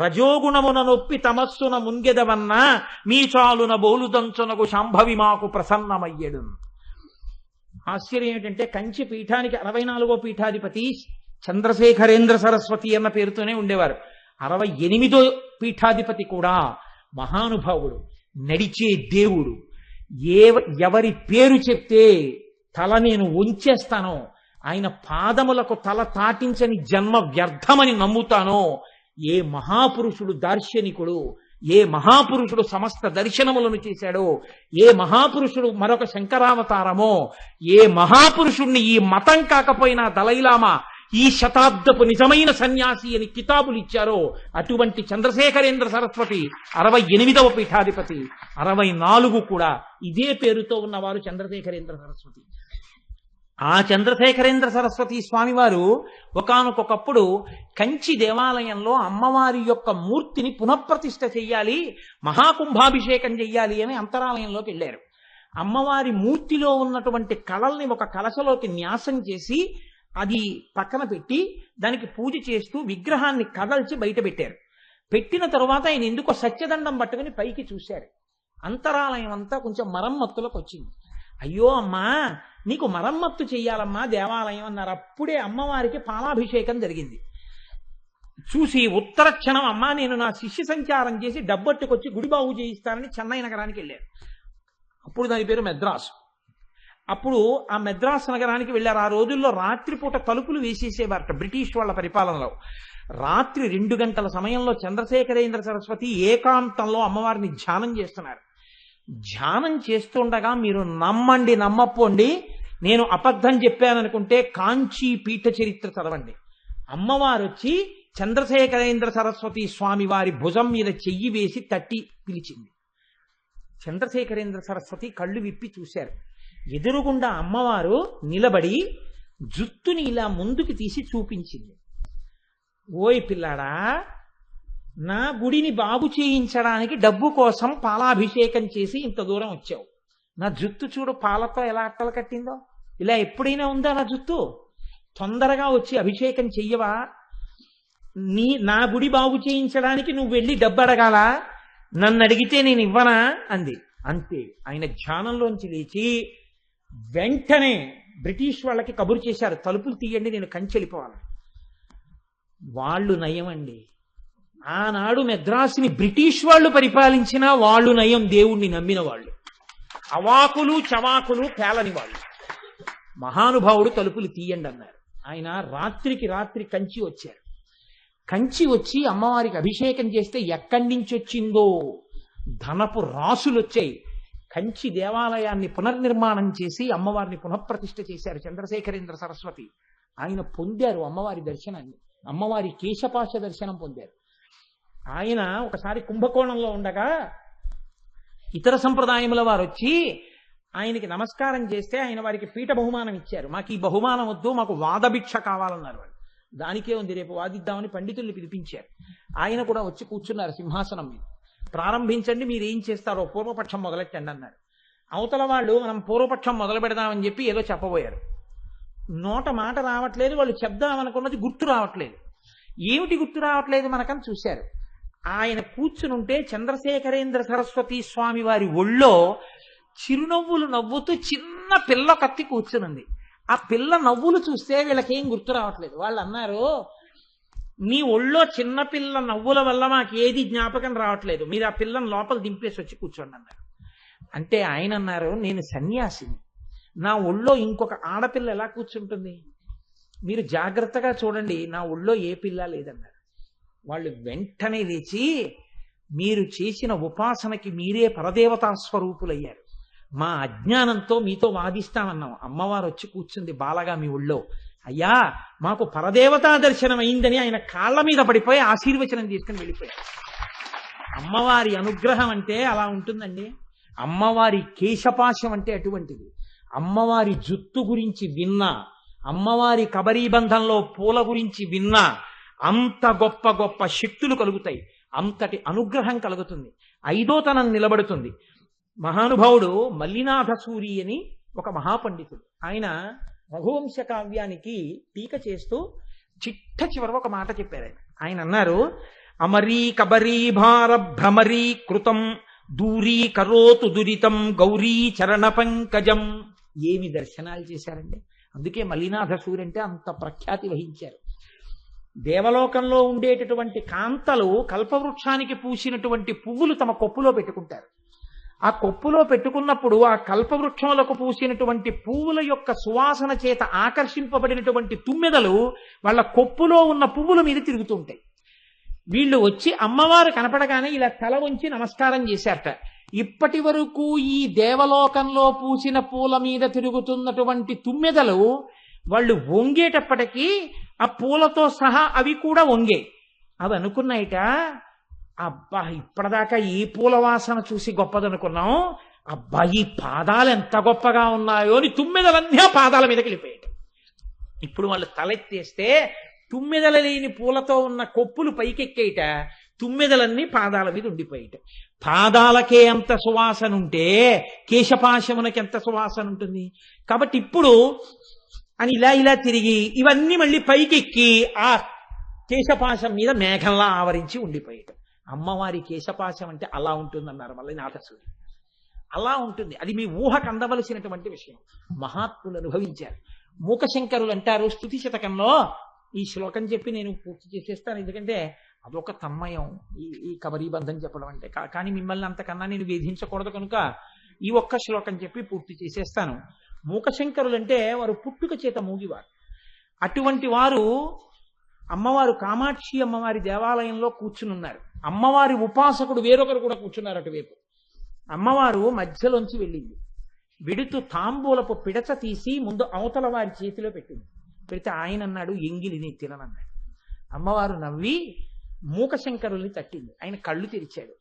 రజోగుణమున నొప్పి తమస్సున ముంగెదవన్న మీ చాలున బోలుదంచునకు శాంభవి మాకు ప్రసన్నమయ్యడు. ఆశ్చర్యం ఏమిటంటే కంచి పీఠానికి 64వ పీఠాధిపతి చంద్రశేఖరేంద్ర సరస్వతి అన్న పేరుతోనే ఉండేవారు. 68వ పీఠాధిపతి కూడా మహానుభావుడు, నడిచే దేవుడు. ఎవరి పేరు చెప్తే తల నేను వంచేస్తానో, ఆయన పాదములకు తల తాటించని జన్మ వ్యర్థమని నమ్ముతానో, ఏ మహాపురుషుడు దార్శనికుడు, ఏ మహాపురుషుడు సమస్త దర్శనములను చేశాడో, ఏ మహాపురుషుడు మరొక శంకరావతారమో, ఏ మహాపురుషుణ్ణి ఈ మతం కాకపోయినా దలైలామా ఈ శతాబ్దపు నిజమైన సన్యాసి అని కితాబులు ఇచ్చారో అటువంటి చంద్రశేఖరేంద్ర సరస్వతి 68వ పీఠాధిపతి. 64 కూడా ఇదే పేరుతో ఉన్నవారు చంద్రశేఖరేంద్ర సరస్వతి. ఆ చంద్రశేఖరేంద్ర సరస్వతి స్వామివారు ఒకానొకప్పుడు కంచి దేవాలయంలో అమ్మవారి యొక్క మూర్తిని పునఃప్రతిష్ఠ చెయ్యాలి, మహాకుంభాభిషేకం చెయ్యాలి అని అంతరాలయంలోకి వెళ్ళారు. అమ్మవారి మూర్తిలో ఉన్నటువంటి కళల్ని ఒక కలశలోకి న్యాసం చేసి అది పక్కన పెట్టి దానికి పూజ చేస్తూ విగ్రహాన్ని కదల్చి బయట పెట్టారు. పెట్టిన తరువాత ఆయన ఎందుకో సత్యదండం పట్టుకుని పైకి చూశారు. అంతరాలయం అంతా కొంచెం మరమ్మత్తులకు వచ్చింది. అయ్యో అమ్మా, నీకు మరమ్మత్తు చెయ్యాలమ్మా దేవాలయం అన్నారు. అప్పుడే అమ్మవారికి పాలాభిషేకం జరిగింది. చూసి ఉత్తర క్షణం, అమ్మా నేను నా శిష్య సంచారం చేసి డబ్బట్టుకొచ్చి గుడి బాగు చేయిస్తానని చెన్నై నగరానికి వెళ్ళారు. అప్పుడు దాని పేరు మెద్రాసు. అప్పుడు ఆ మెద్రాసు నగరానికి వెళ్ళారు. ఆ రోజుల్లో రాత్రిపూట తలుపులు వేసేసేవారట బ్రిటిష్ వాళ్ళ పరిపాలనలో. రాత్రి 2 గంటల సమయంలో చంద్రశేఖరేంద్ర సరస్వతి ఏకాంతంలో అమ్మవారిని ధ్యానం చేస్తున్నారు. ధ్యానం చేస్తుండగా మీరు నమ్మండి నమ్మపోండి, నేను అబద్ధం చెప్పాననుకుంటే కాంచీ పీఠ చరిత్ర చదవండి. అమ్మవారు వచ్చి చంద్రశేఖరేంద్ర సరస్వతి స్వామి వారి భుజం మీద చెయ్యి వేసి తట్టి పిలిచింది. చంద్రశేఖరేంద్ర సరస్వతి కళ్ళు విప్పి చూశారు. ఎదురుగుండా అమ్మవారు నిలబడి జుత్తుని ఇలా ముందుకు తీసి చూపించింది. ఓయ్ పిల్లాడా, నా గుడిని బాగు చేయించడానికి డబ్బు కోసం పాలాభిషేకం చేసి ఇంత దూరం వచ్చావు. నా జుత్తు చూడు పాలతో ఎలా అట్టలు కట్టిందో. ఇలా ఎప్పుడైనా ఉందా నా జుత్తు? తొందరగా వచ్చి అభిషేకం చెయ్యవా? నా గుడి బాగు చేయించడానికి నువ్వు వెళ్ళి డబ్బు అడగాల? నన్ను అడిగితే నేను ఇవ్వనా అంది. అంతే. ఆయన ధ్యానంలోంచి లేచి వెంటనే బ్రిటిష్ వాళ్ళకి కబురు చేశారు, తలుపులు తీయండి, నేను కంచి వెళ్ళిపోవాలి. వాళ్ళు నయం అండి. ఆనాడు మెద్రాసుని బ్రిటిష్ వాళ్ళు పరిపాలించినా వాళ్ళు నయం, దేవుణ్ణి నమ్మిన వాళ్ళు. అవాకులు చవాకులు పేలని వాళ్ళు. మహానుభావుడు తలుపులు తీయండి అన్నారు. ఆయన రాత్రికి రాత్రి కంచి వచ్చారు. కంచి వచ్చి అమ్మవారికి అభిషేకం చేస్తే ఎక్కడి నుంచి వచ్చిందో ధనపు రాసులు వచ్చాయి. కంచి దేవాలయాన్ని పునర్నిర్మాణం చేసి అమ్మవారిని పునఃప్రతిష్ఠ చేశారు చంద్రశేఖరేంద్ర సరస్వతి. ఆయన పొందారు అమ్మవారి దర్శనాన్ని, అమ్మవారి కేశపాశ దర్శనం పొందారు. ఆయన ఒకసారి కుంభకోణంలో ఉండగా ఇతర సంప్రదాయముల వారు వచ్చి ఆయనకి నమస్కారం చేస్తే ఆయన వారికి పీఠ బహుమానం ఇచ్చారు. మాకు ఈ బహుమానం వద్దు, మాకు వాదభిక్ష కావాలన్నారు వాళ్ళు. దానికే ఉంది, రేపు వాదిద్దామని పండితుల్ని పిలిపించారు. ఆయన కూడా వచ్చి కూర్చున్నారు సింహాసనం మీద. ప్రారంభించండి, మీరు ఏం చేస్తారో పూర్వపక్షం మొదలెట్టండి అన్నారు. అవతల వాళ్ళు మనం పూర్వపక్షం మొదలు పెడదామని చెప్పి ఏదో చెప్పబోయారు. నోట మాట రావట్లేదు, వాళ్ళు చెప్దామనుకున్నది గుర్తు రావట్లేదు. ఏమిటి గుర్తు రావట్లేదు మనకని చూశారు. ఆయన కూర్చునుంటే చంద్రశేఖరేంద్ర సరస్వతి స్వామి వారి ఒళ్ళో చిరునవ్వులు నవ్వుతూ చిన్న పిల్ల కత్తి కూర్చునుంది. ఆ పిల్ల నవ్వులు చూస్తే వీళ్ళకేం గుర్తు రావట్లేదు. వాళ్ళు అన్నారు, మీ ఒళ్ళో చిన్నపిల్ల నవ్వుల వల్ల మాకు ఏది జ్ఞాపకం రావట్లేదు, మీరు ఆ పిల్లని లోపల దింపేసి వచ్చి కూర్చోండి అన్నారు. అంటే ఆయన అన్నారు, నేను సన్యాసిని, నా ఒళ్ళో ఇంకొక ఆడపిల్ల ఎలా కూర్చుంటుంది, మీరు జాగ్రత్తగా చూడండి, నా ఒళ్ళో ఏ పిల్ల లేదన్నారు. వాళ్ళు వెంటనే లేచి, మీరు చేసిన ఉపాసనకి మీరే పరదేవతా స్వరూపులయ్యారు, మా అజ్ఞానంతో మీతో వాదిస్తామన్నాం. అమ్మవారు వచ్చి కూర్చుంది బాలగా మీ ఒళ్ళో. అయ్యా, మాకు పరదేవతా దర్శనం అయిందని ఆయన కాళ్ళ మీద పడిపోయి ఆశీర్వచనం తీసుకుని వెళ్ళిపోయారు. అమ్మవారి అనుగ్రహం అంటే అలా ఉంటుందండి. అమ్మవారి కేశపాశం అంటే అటువంటిది. అమ్మవారి జుత్తు గురించి విన్నా, అమ్మవారి కబరీబంధంలో పూల గురించి విన్నా అంత గొప్ప గొప్ప శక్తులు కలుగుతాయి, అంతటి అనుగ్రహం కలుగుతుంది, ఐదోతనం నిలబడుతుంది. మహానుభావుడు మల్లినాథ సూరి అని ఒక మహాపండితుడు, ఆయన రఘువంశ కావ్యానికి టీక చేస్తూ చిట్ట చివర ఒక మాట చెప్పారు. ఆయన అన్నారు, అమరీ కబరీ భార భ్రమరీ కృతం దూరీ కరోతు దురితం గౌరీ చరణ పంకజం. ఏమి దర్శనాలు చేశారండి. అందుకే మల్లినాథ సూరి అంటే అంత ప్రఖ్యాతి వహించారు. దేవలోకంలో ఉండేటటువంటి కాంతలు కల్పవృక్షానికి పూసినటువంటి పువ్వులు తమ కొప్పులో పెట్టుకుంటారు. ఆ కొప్పులో పెట్టుకున్నప్పుడు ఆ కల్పవృక్షములకు పూసినటువంటి పువ్వుల యొక్క సువాసన చేత ఆకర్షింపబడినటువంటి తుమ్మెదలు వాళ్ళ కొప్పులో ఉన్న పువ్వుల మీద తిరుగుతుంటాయి. వీళ్ళు వచ్చి అమ్మవారు కనపడగానే ఇలా తల వంచి నమస్కారం చేశారట. ఇప్పటి వరకు ఈ దేవలోకంలో పూసిన పూల మీద తిరుగుతున్నటువంటి తుమ్మెదలు వాళ్ళు వంగేటప్పటికీ ఆ పూలతో సహా అవి కూడా వంగే. అవి అనుకున్నాయిట, అబ్బా ఇప్పటిదాకా ఈ పూల వాసన చూసి గొప్పదనుకున్నాం, అబ్బా ఈ పాదాలు ఎంత గొప్పగా ఉన్నాయో అని తుమ్మెదలన్నీ ఆ పాదాల మీదకి వెళ్ళిపోయాట. ఇప్పుడు వాళ్ళు తలెత్తేస్తే తుమ్మెదల లేని పూలతో ఉన్న కొప్పులు పైకెక్కేయట, తుమ్మెదలన్నీ పాదాల మీద ఉండిపోయేట. పాదాలకే ఎంత సువాసన ఉంటే కేశపాశమునకి ఎంత సువాసన ఉంటుంది. కాబట్టి ఇప్పుడు అని ఇలా ఇలా తిరిగి ఇవన్నీ మళ్ళీ పైకెక్కి ఆ కేశపాశం మీద మేఘంలా ఆవరించి ఉండిపోయేట. అమ్మవారి కేశపాశం అంటే అలా ఉంటుందన్నారు మళ్ళీ నాథసూరి. అలా ఉంటుంది, అది మీ ఊహకు అందవలసినటువంటి విషయం. మహాత్ములు అనుభవించారు. మూకశంకరులు అంటారు స్తుతి శతకంలో, ఈ శ్లోకం చెప్పి నేను పూర్తి చేసేస్తాను, ఎందుకంటే అదొక తన్మయం ఈ కబరీబంధం చెప్పడం అంటే. కానీ మిమ్మల్ని అంతకన్నా నేను వేధించకూడదు కనుక ఈ ఒక్క శ్లోకం చెప్పి పూర్తి చేసేస్తాను. మూకశంకరులు అంటే వారు పుట్టుక చేత మూగివారు. అటువంటి వారు అమ్మవారు కామాక్షి అమ్మవారి దేవాలయంలో కూర్చునున్నారు. అమ్మవారి ఉపాసకుడు వేరొకరు కూడా కూర్చున్నారు అటువైపు. అమ్మవారు మధ్యలోంచి వెళ్ళింది. విడుతూ తాంబూలపు పిడచ తీసి ముందు అవతల వారి చేతిలో పెట్టింది. పెడితే ఆయన అన్నాడు, ఎంగిలి నేను తిననన్నాడు. అమ్మవారు నవ్వి మూకశంకరుల్ని తట్టింది. ఆయన కళ్ళు తెరిచాడు.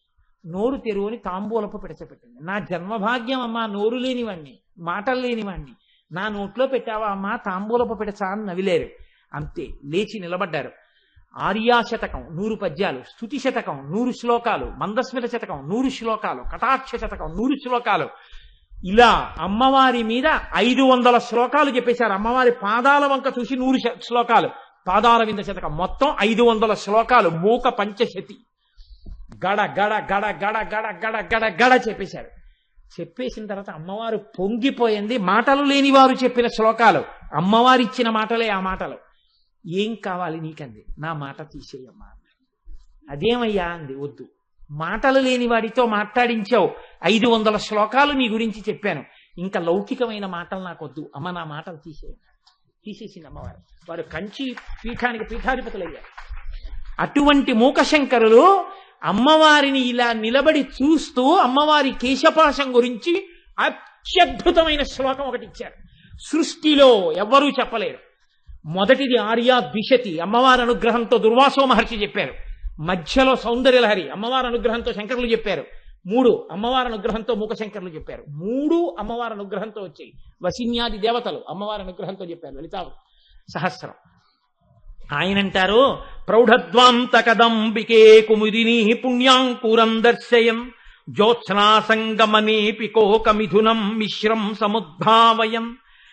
నోరు తెరువుని తాంబూలపు పిడచ పెట్టింది. నా జన్మభాగ్యం అమ్మా, నోరు లేనివాణ్ణి, మాటలు లేనివాణ్ణి, నా నోట్లో పెట్టావా అమ్మా తాంబూలపు పిడచ అని నవిలేరు. అంతే, లేచి నిలబడ్డారు. ఆర్యాశతకం 100 పద్యాలు, స్తుతి శతకం 100 శ్లోకాలు, మందస్మిత శతకం 100 శ్లోకాలు, కటాక్ష శతకం 100 శ్లోకాలు, ఇలా అమ్మవారి మీద 500 శ్లోకాలు చెప్పేశారు. అమ్మవారి పాదాల వంక చూసి 100 శ్లోకాలు, పాదాల వింద శతకం మొత్తం 500 శ్లోకాలు, మూక పంచశతి గడ గడ గడ గడ గడ గడ గడ గడ చెప్పేశారు. చెప్పేసిన తర్వాత అమ్మవారు పొంగిపోయింది. మాటలు లేని వారు చెప్పిన శ్లోకాలు, అమ్మవారు ఇచ్చిన మాటలే ఆ మాటలు. ఏం కావాలి నీకంది. నా మాట తీసేయమ్మా. అదేమయ్యా అంది. వద్దు, మాటలు లేని వాడితో మాట్లాడించావు, 500 శ్లోకాలు నీ గురించి చెప్పాను, ఇంకా లౌకికమైన మాటలు నాకొద్దు అమ్మ, నా మాటలు తీసేయండి. తీసేసింది అమ్మవారు. వారు కంచి పీఠానికి పీఠాధిపతులయ్యారు. అటువంటి మూకశంకరులు అమ్మవారిని ఇలా నిలబడి చూస్తూ అమ్మవారి కేశపాశం గురించి అత్యద్భుతమైన శ్లోకం ఒకటి ఇచ్చారు. సృష్టిలో ఎవ్వరూ చెప్పలేరు. మొదటిది ఆర్యా ద్విషతి, అమ్మవారి అనుగ్రహంతో దుర్వాసో మహర్షి చెప్పారు. మధ్యలో సౌందర్యలహరి అమ్మవారి అనుగ్రహంతో శంకరులు చెప్పారు. 3 అమ్మవారి అనుగ్రహంతో మూకశంకరులు చెప్పారు. 3 అమ్మవారి అనుగ్రహంతో వచ్చాయి. వసిన్యాది దేవతలు అమ్మవారి అనుగ్రహంతో చెప్పారు. లలితా సహస్రం. ఆయనంటారు, ప్రౌఢద్వాంతకదంబికే కుముదిని పుణ్యాంకురం దర్శయం జ్యోత్స్నా సంగమనేపి కోకమిథునం మిశ్రం సముద్భావయం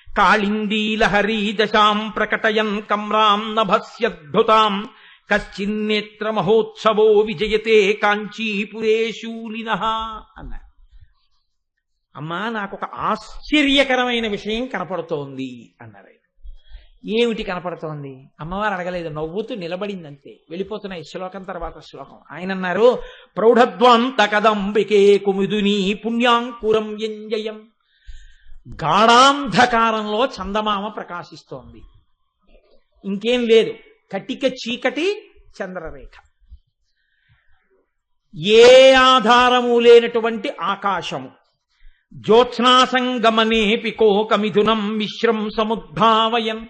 కాళిందీలహరీ దశాం ప్రకటయన్ కమ్రాం నభస్యద్భుతాం కశ్చిన్నేత్ర మహోత్సవో విజయతే కాంచీపురే శూలినః అన్నారు. అమ్మా నాకు ఒక ఆశ్చర్యకరమైన విషయం కనపడుతోంది అన్నారు ఆయన. ఏమిటి కనపడుతోంది? అమ్మవారు అడగలేదు, నవ్వుతూ నిలబడిందంతే. వెళ్ళిపోతున్నాయి శ్లోకం తర్వాత శ్లోకం. ఆయన అన్నారు, ప్రౌఢధ్వాంత కదంబికే కుముదుని పుణ్యాంకురం ఎంజయం. గాఢాంధకారంలో చందమామ ప్రకాశిస్తోంది, ఇంకేం లేదు, కటిక చీకటి చంద్రరేఖ. ఏ ఆధారము లేనటువంటి ఆకాశము. జ్యోత్స్నాసంగమనే పికోకమిథునం మిశ్రం సముద్భావయన్.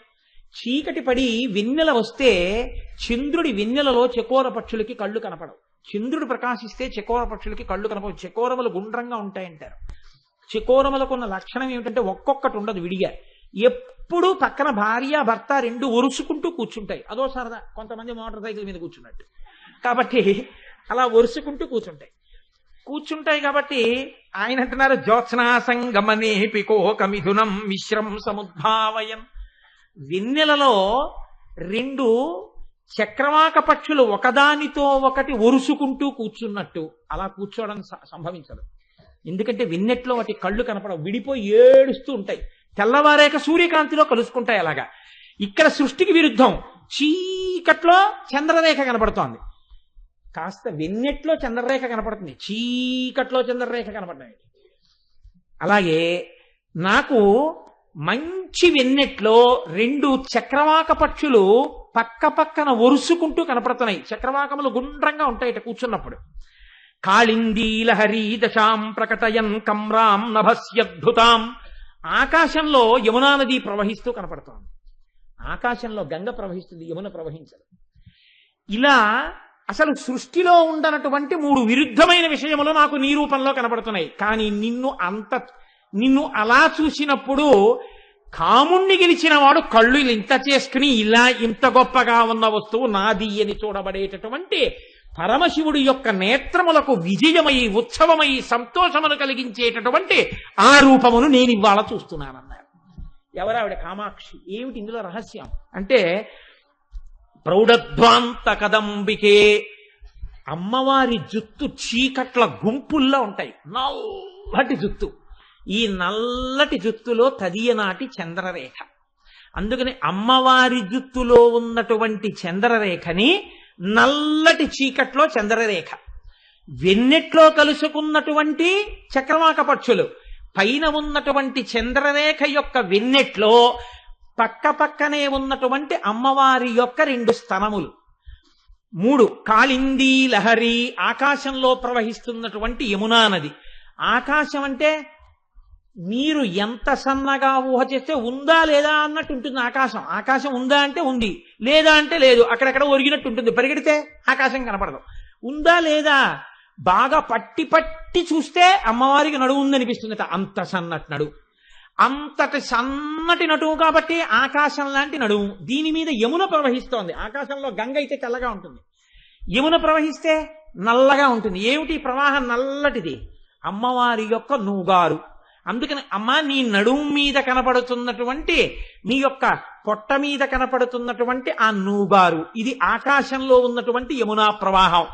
చీకటి పడి వెన్నెల వస్తే చంద్రుడి వెన్నెలలో చకోర పక్షులకి కళ్ళు కనపడవు. చంద్రుడు ప్రకాశిస్తే చకోర పక్షులకి కళ్ళు కనపడవు. చకోరములు గుండ్రంగా ఉంటాయంటారు. చకోరములకున్న లక్షణం ఏమిటంటే ఒక్కొక్కటి ఉండదు విడిగా, ఎప్పుడు పక్కన భార్య భర్త రెండు ఒరుసుకుంటూ కూర్చుంటాయి. అదో సరదా, కొంతమంది మోటార్ సైకిల్ మీద కూర్చున్నట్టు. కాబట్టి అలా ఒరుసుకుంటూ కూర్చుంటాయి కాబట్టి ఆయన అంటున్నారు, జ్యోత్స్నాసంగమనే పికోకమిథునం మిశ్రం సముద్భావయం. వెన్నెలలో రెండు చక్రవాక పక్షులు ఒకదానితో ఒకటి ఒరుసుకుంటూ కూర్చున్నట్టు అలా కూర్చోవడం సంభవించదు. ఎందుకంటే వెన్నెట్లో వాటి కళ్ళు కనపడవు, విడిపోయి ఏడుస్తూ ఉంటాయి. తెల్లవారేక సూర్యకాంతిలో కలుసుకుంటాయి. అలాగా ఇక్కడ సృష్టికి విరుద్ధం. చీకట్లో చంద్రరేఖ కనపడుతోంది, కాస్త వెన్నెట్లో చంద్రరేఖ కనపడుతుంది, చీకట్లో చంద్రరేఖ కనపడుతుంది. అలాగే నాకు మంచి వెన్నెట్లో రెండు చక్రవాక పక్షులు పక్క పక్కన ఒరుసుకుంటూ కనపడుతున్నాయి. చక్రవాకములు గుండ్రంగా ఉంటాయి కూర్చున్నప్పుడు. కాళిందీ లహరీ దశాం ప్రకటయన్ కమ్రాం నభస్యద్భుతాం. ఆకాశంలో యమునా నది ప్రవహిస్తూ కనపడుతోంది. ఆకాశంలో గంగ ప్రవహిస్తుంది, యమున ప్రవహించదు. ఇలా అసలు సృష్టిలో ఉండనటువంటి మూడు విరుద్ధమైన విషయములు నాకు నీ రూపంలో కనపడుతున్నాయి. కానీ నిన్ను అలా చూసినప్పుడు కాముణ్ణి గెలిచిన వాడు కళ్ళు ఇంత చేసుకుని ఇలా ఇంత గొప్పగా ఉన్న వస్తువు నాది అని చూడబడేటటువంటి పరమశివుడి యొక్క నేత్రములకు విజయమై ఉత్సవమై సంతోషమును కలిగించేటటువంటి ఆ రూపమును నేను ఇవాళ చూస్తున్నానన్నారు. ఎవరావిడ? కామాక్షి. ఏమిటి ఇందులో రహస్యం అంటే, ప్రౌఢధ్వాంత కదంబికే. అమ్మవారి జుత్తు చీకట్ల గుంపుల్లో ఉంటాయి, నల్లటి జుత్తు. ఈ నల్లటి జుత్తులో తదియనాటి చంద్రరేఖ. అందుకని అమ్మవారి జుత్తులో ఉన్నటువంటి చంద్రరేఖని నల్లటి చీకట్లో చంద్రరేఖ, వెన్నెట్లో కలుసుకున్నటువంటి చక్రవాక పక్షులు, పైన ఉన్నటువంటి చంద్రరేఖ యొక్క వెన్నెట్లో పక్క పక్కనే ఉన్నటువంటి అమ్మవారి యొక్క రెండు స్తనములు. 3 కాళిందీ లహరి, ఆకాశంలో ప్రవహిస్తున్నటువంటి యమునా నది. ఆకాశం అంటే మీరు ఎంత సన్నగా ఊహ చేస్తే ఉందా లేదా అన్నట్టు ఉంటుంది ఆకాశం. ఆకాశం ఉందా అంటే ఉంది, లేదా అంటే లేదు, అక్కడెక్కడ ఒరిగినట్టు ఉంటుంది. పరిగెడితే ఆకాశం కనపడదు. ఉందా లేదా బాగా పట్టి పట్టి చూస్తే అమ్మవారికి నడువు ఉందనిపిస్తుంది. అంత సన్నటి నడువు, అంతటి సన్నటి నడువు కాబట్టి ఆకాశం లాంటి నడువు. దీని మీద యమున ప్రవహిస్తోంది. ఆకాశంలో గంగ అయితే తెల్లగా ఉంటుంది, యమున ప్రవహిస్తే నల్లగా ఉంటుంది. ఏమిటి ప్రవాహం? నల్లటిది, అమ్మవారి యొక్క నూగారు. అందుకని అమ్మా, నీ నడుము మీద కనపడుతున్నటువంటి, నీ యొక్క పొట్ట మీద కనపడుతున్నటువంటి ఆ నూగారు, ఇది ఆకాశంలో ఉన్నటువంటి యమునా ప్రవాహం.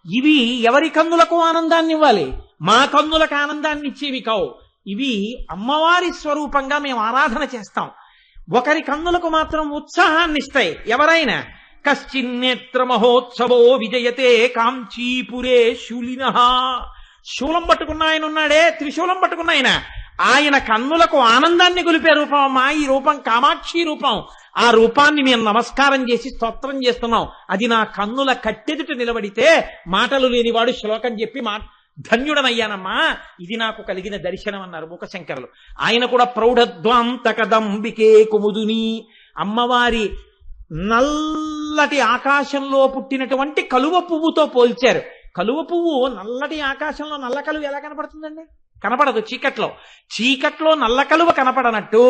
ఇవి ఎవరి కన్నులకు ఆనందాన్ని ఇవ్వాలి? మా కన్నులకు ఆనందాన్ని ఇచ్చేవి కావు. ఇవి అమ్మవారి స్వరూపంగా మేము ఆరాధన చేస్తాం. ఒకరి కన్నులకు మాత్రం ఉత్సాహాన్ని ఇస్తాయి. ఎవరైనా కశ్చిన్నేత్ర మహోత్సవో విజయతే కాంచీపురే శూలిన. శూలం పట్టుకున్న ఆయన ఉన్నాడే, త్రిశూలం పట్టుకున్న ఆయన కన్నులకు ఆనందాన్ని గొలిపే రూపం అమ్మా ఈ రూపం, కామాక్షి రూపం. ఆ రూపాన్ని మేము నమస్కారం చేసి స్తోత్రం చేస్తున్నాం. అది నా కన్నుల కట్టెదుట నిలబడితే మాటలు లేనివాడు శ్లోకం చెప్పి ధన్యుడనయ్యానమ్మా, ఇది నాకు కలిగిన దర్శనం అన్నారు మూకశంకరులు. ఆయన కూడా ప్రౌఢధ్వాంత కదంబికే కుముదుని, అమ్మవారి నల్లటి ఆకాశంలో పుట్టినటువంటి కలువ పువ్వుతో పోల్చారు. కలువ పువ్వు నల్లటి ఆకాశంలో నల్ల కలువ ఎలా కనపడుతుందండి? కనపడదు. చీకట్లో నల్ల కలువ కనపడనట్టు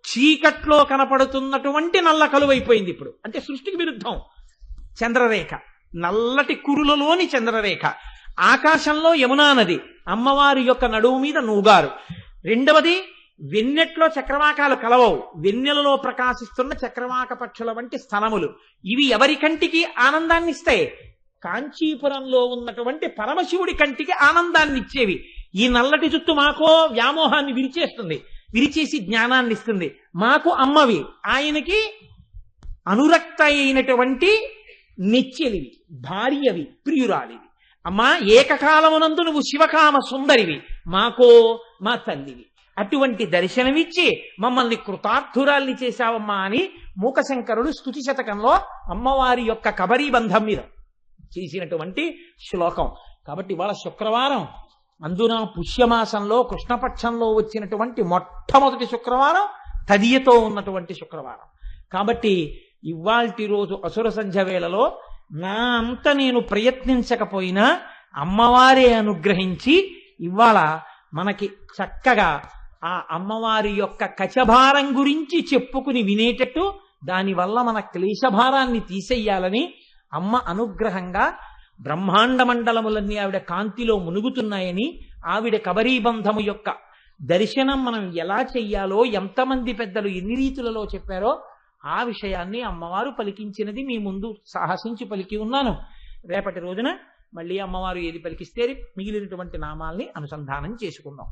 చీకట్లో కనపడుతున్నటువంటి నల్ల కలువ అయిపోయింది ఇప్పుడు. అంటే సృష్టికి విరుద్ధం చంద్రరేఖ, నల్లటి కురులలోని చంద్రరేఖ. ఆకాశంలో యమునా నది, అమ్మవారి యొక్క నడుము మీద నూగారు. రెండవది, వెన్నెట్లో చక్రవాకాలు కలవవు, వెన్నెలలో ప్రకాశిస్తున్న చక్రవాక పక్షుల వంటి స్తనములు. ఇవి ఎవరి కంటికి ఆనందాన్ని ఇస్తాయి? కాంచీపురంలో ఉన్నటువంటి పరమశివుడి కంటికి ఆనందాన్ని ఇచ్చేవి. ఈ నల్లటి జుత్తు మాకో వ్యామోహాన్ని విరిచేస్తుంది, విరిచేసి జ్ఞానాన్ని ఇస్తుంది. మాకు అమ్మవి, ఆయనకి అనురక్త అయినటువంటి నెచ్చెలివి, భార్యవి, ప్రియురాలివి. అమ్మా ఏకకాలమునందు నువ్వు శివకామ సుందరివి, మాకో మా తల్లివి. అటువంటి దర్శనమిచ్చి మమ్మల్ని కృతార్థురాల్ని చేశావమ్మా అని మూకశంకరుడు స్తుతి శతకంలో అమ్మవారి యొక్క కబరీ బంధం మీద చేసినటువంటి శ్లోకం. కాబట్టి ఇవాళ శుక్రవారం, అందున పుష్యమాసంలో కృష్ణపక్షంలో వచ్చినటువంటి మొట్టమొదటి శుక్రవారం, తదియతో ఉన్నటువంటి శుక్రవారం. కాబట్టి ఇవాల్టి రోజు అసుర సంధ్య వేళలో నా అంత నేను ప్రయత్నించకపోయినా అమ్మవారే అనుగ్రహించి ఇవాళ మనకి చక్కగా ఆ అమ్మవారి యొక్క కచభారం గురించి చెప్పుకుని వినేటట్టు, దానివల్ల మన క్లేశభారాన్ని తీసేయాలని అమ్మ అనుగ్రహంగా బ్రహ్మాండ మండలములన్నీ ఆవిడ కాంతిలో మునుగుతున్నాయని, ఆవిడ కబరీబంధము యొక్క దర్శనం మనం ఎలా చెయ్యాలో ఎంతమంది పెద్దలు ఎన్ని రీతులలో చెప్పారో ఆ విషయాన్ని అమ్మవారు పలికించినది మీ ముందు సాహసించి పలికి ఉన్నాను. రేపటి రోజున మళ్ళీ అమ్మవారు ఏది పలికిస్తే మిగిలినటువంటి నామాల్ని అనుసంధానం చేసుకుందాం.